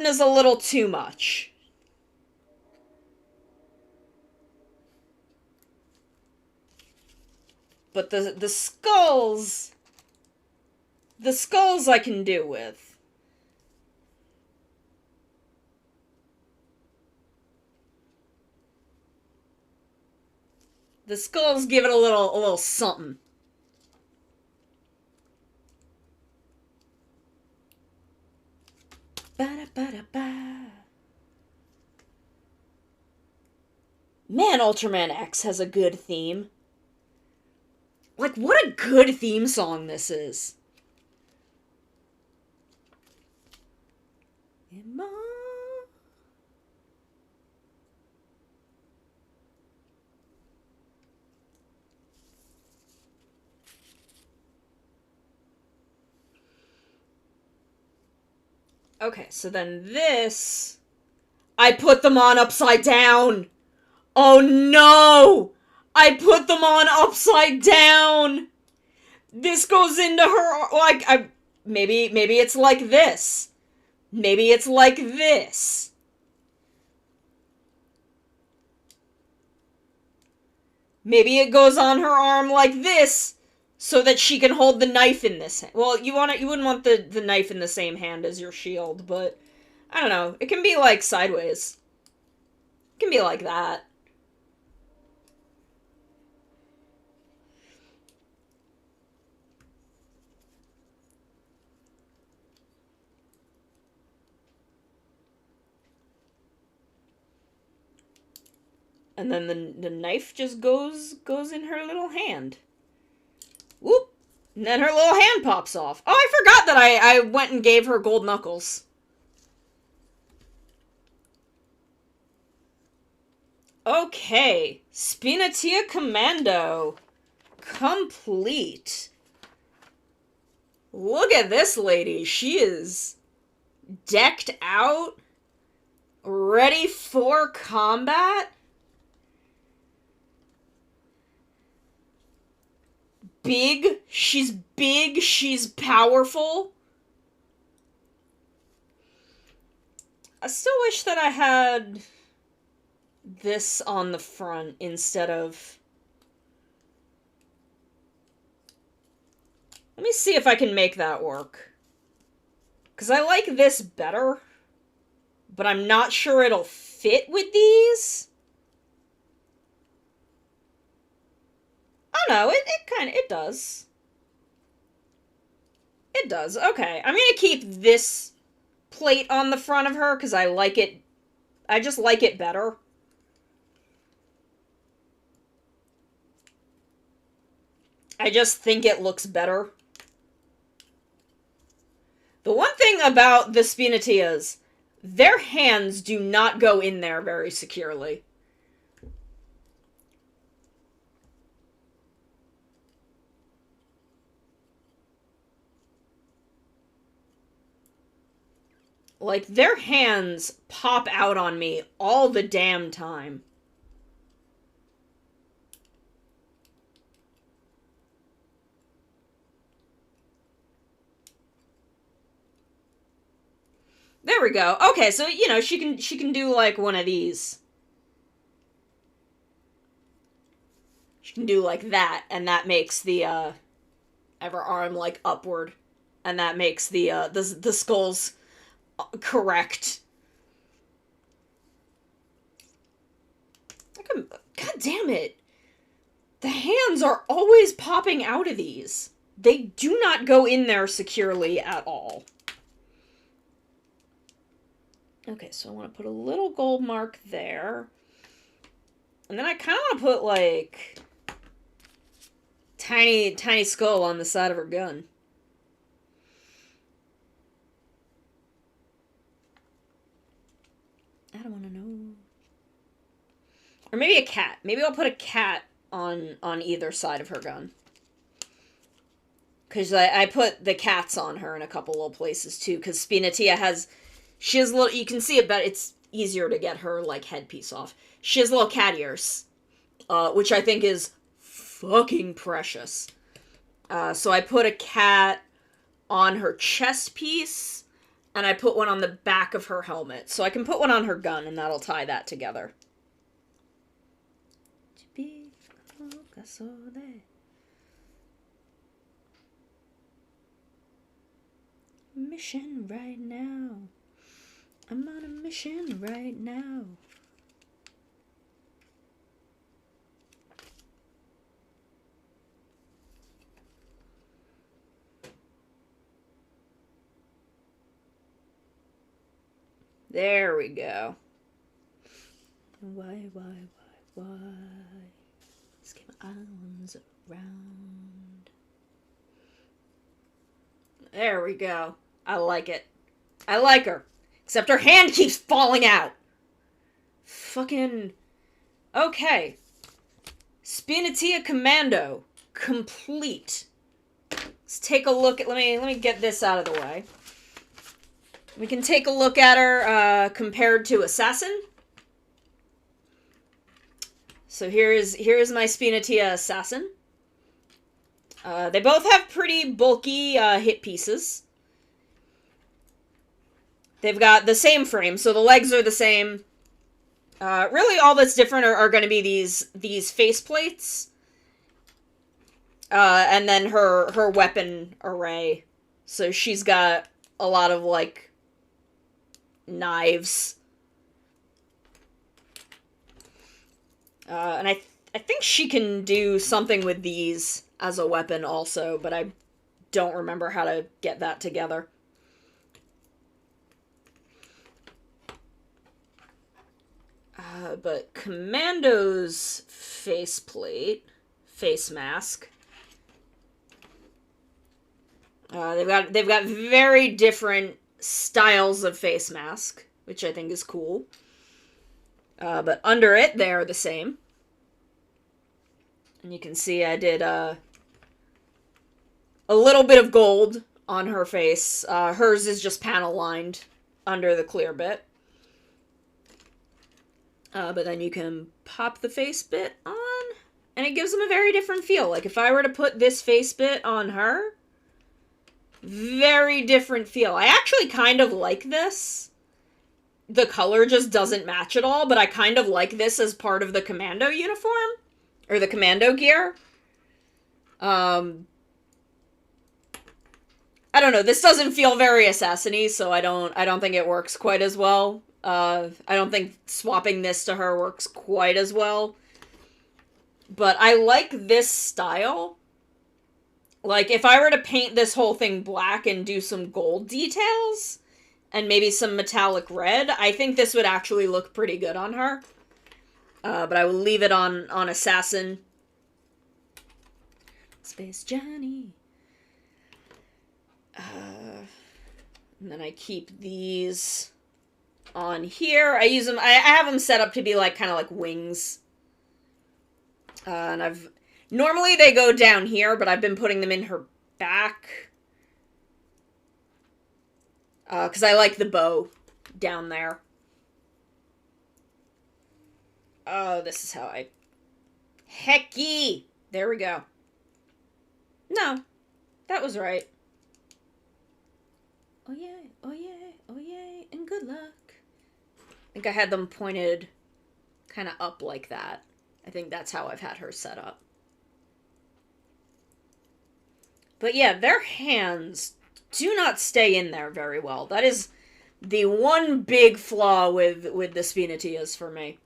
Speaker 1: is a little too much. But the skulls I can do with. The skulls give it a little something. Ba-da-ba-da-ba. Man, Ultraman X has a good theme. Like, what a good theme song this is. Okay, so then this... I put them on upside down! Oh no! I put them on upside down! This goes into her... Like, maybe it's like this. Maybe it's like this. Maybe it goes on her arm like this, so that she can hold the knife in this hand. Well, you wouldn't want the knife in the same hand as your shield, but I don't know. It can be like sideways. It can be like that. And then the knife just goes in her little hand. Whoop! And then her little hand pops off. Oh, I forgot that I went and gave her gold knuckles. Okay. Spinatia Commando. Complete. Look at this lady. She is decked out. Ready for combat. Big, she's powerful. I still wish that I had this on the front instead of... Let me see if I can make that work. Because I like this better, but I'm not sure it'll fit with these. Oh no, it does. It does, okay. I'm gonna keep this plate on the front of her, because I like it. I just like it better. I just think it looks better. The one thing about the Spinatias, their hands do not go in there very securely. Like, their hands pop out on me all the damn time. There we go. Okay, so, you know, she can do, like, one of these. She can do, like, that, and that makes the, have her arm, like, upward. And that makes the skulls... correct. God damn it. The hands are always popping out of these. They do not go in there securely at all. Okay, so I want to put a little gold mark there. And then I kind of want to put, like, tiny skull on the side of her gun. I don't want to know. Or maybe a cat. Maybe I'll put a cat on either side of her gun. Because I put the cats on her in a couple little places, too. Because Spinatia has... She has little... You can see it, but it's easier to get her, like, headpiece off. She has little cat ears. Which I think is fucking precious. So I put a cat on her chest piece, and I put one on the back of her helmet. So I can put one on her gun, and that'll tie that together. Mission right now. I'm on a mission right now. There we go. Why? Let's get my arms around. There we go. I like it. I like her. Except her hand keeps falling out. Fucking... Okay. Spinatia Commando. Complete. Let's take a look at... Let me get this out of the way. We can take a look at her compared to Assassin. So here's my Spinatia Assassin. They both have pretty bulky hit pieces. They've got the same frame, so the legs are the same. Really all that's different are going to be these face plates. And then her weapon array. So she's got a lot of, like, knives. And I think she can do something with these as a weapon also, but I don't remember how to get that together. But Commando's face mask. They've got very different styles of face mask, which I think is cool. But under it, they are the same. And you can see I did a little bit of gold on her face. Hers is just panel lined under the clear bit. But then you can pop the face bit on, and it gives them a very different feel. Like, if I were to put this face bit on her, very different feel. I actually kind of like this. The color just doesn't match at all, but I kind of like this as part of the Commando uniform, or the Commando gear. I don't know, this doesn't feel very assassin-y, so I don't think it works quite as well. I don't think swapping this to her works quite as well. But I like this style. Like, if I were to paint this whole thing black and do some gold details, and maybe some metallic red, I think this would actually look pretty good on her. But I will leave it on Assassin. Space Johnny. And then I keep these on here. I use them, I have them set up to be like, kind of like wings. And normally they go down here, but I've been putting them in her back. Because I like the bow down there. Oh, this is how I... Hecky! There we go. No. That was right. Oh yay, oh yay, oh yay, and good luck. I think I had them pointed kind of up like that. I think that's how I've had her set up. But yeah, their hands do not stay in there very well. That is the one big flaw with the Spinatias for me.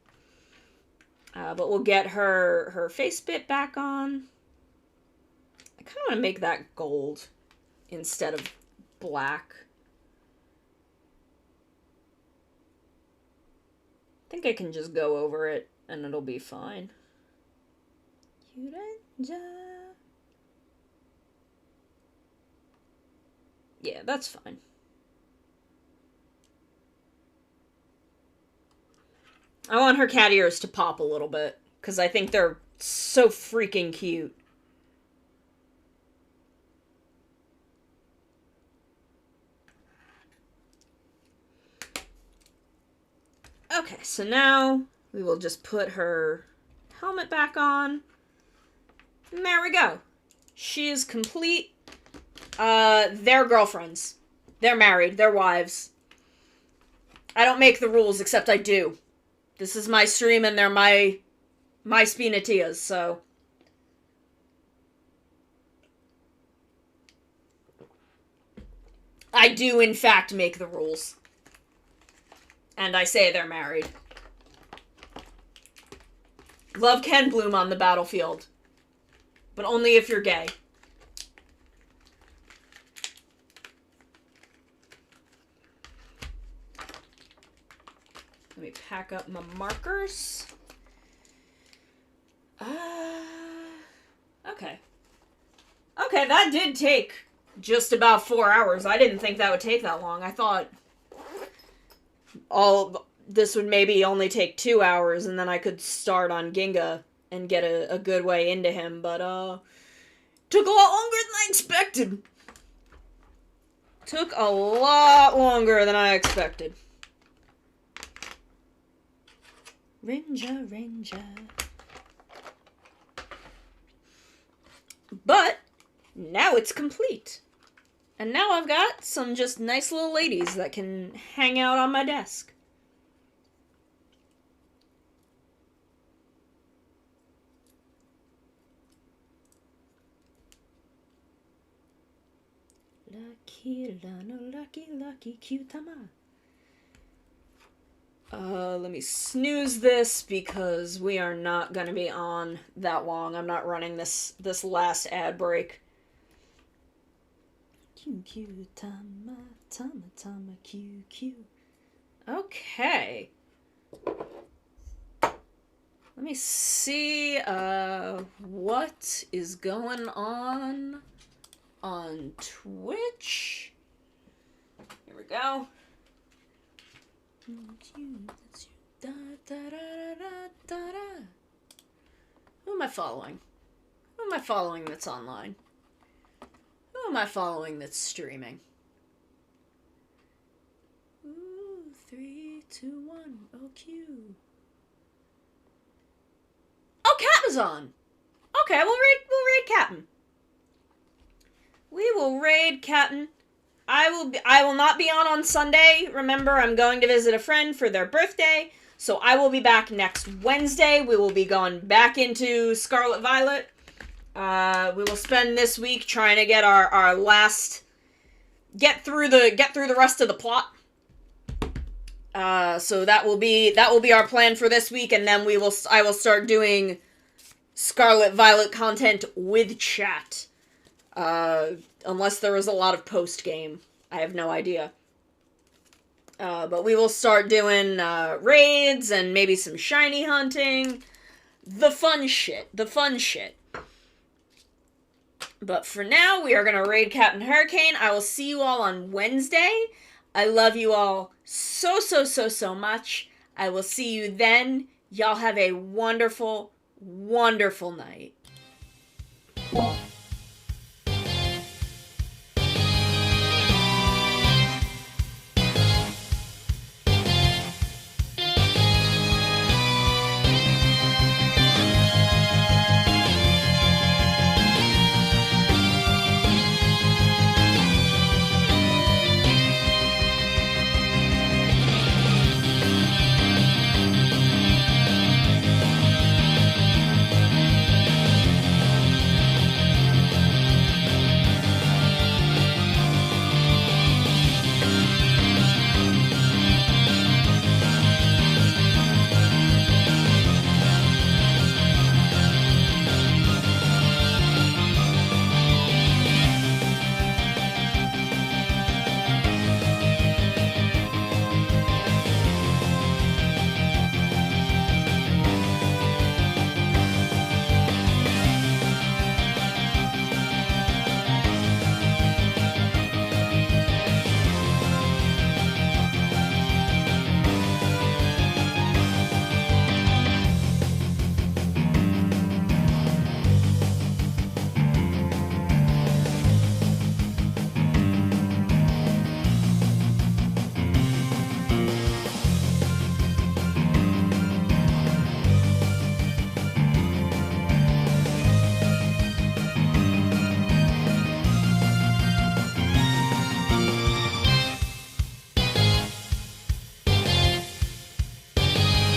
Speaker 1: But we'll get her face bit back on. I kind of want to make that gold instead of black. I think I can just go over it and it'll be fine. Yeah, that's fine. I want her cat ears to pop a little bit, because I think they're so freaking cute. Okay, so now we will just put her helmet back on. And there we go. She is complete. They're girlfriends. They're married. They're wives. I don't make the rules, except I do. This is my stream and they're my Spinatias, so... I do, in fact, make the rules. And I say they're married. Love can bloom on the battlefield. But only if you're gay. Let me pack up my markers. Okay. Okay, that did take just about 4 hours. I didn't think that would take that long. I thought this would maybe only take 2 hours and then I could start on Ginga and get a good way into him, but took a lot longer than I expected. Took a lot longer than I expected. Ranger, Ranger. But now it's complete. And now I've got some just nice little ladies that can hang out on my desk. Lucky, no lucky, lucky, cutama. Let me snooze this because we are not gonna be on that long. I'm not running this last ad break. Q, tama, tama, tama, Q. Okay. Let me see, what is going on Twitch. Here we go. Who am I following? Who am I following that's online? Who am I following that's streaming? Ooh, 3, 2, 1. Oh, Q. Oh, Captain's on. Okay, we'll raid Captain. We will raid Captain. I will not be on Sunday. Remember, I'm going to visit a friend for their birthday. So I will be back next Wednesday. We will be going back into Scarlet Violet. We will spend this week trying to get our last get through the rest of the plot. So that will be our plan for this week, and then I will start doing Scarlet Violet content with chat. Unless there is a lot of post-game. I have no idea. But we will start doing raids and maybe some shiny hunting. The fun shit. But for now, we are going to raid Captain Hurricane. I will see you all on Wednesday. I love you all so much. I will see you then. Y'all have a wonderful, wonderful night.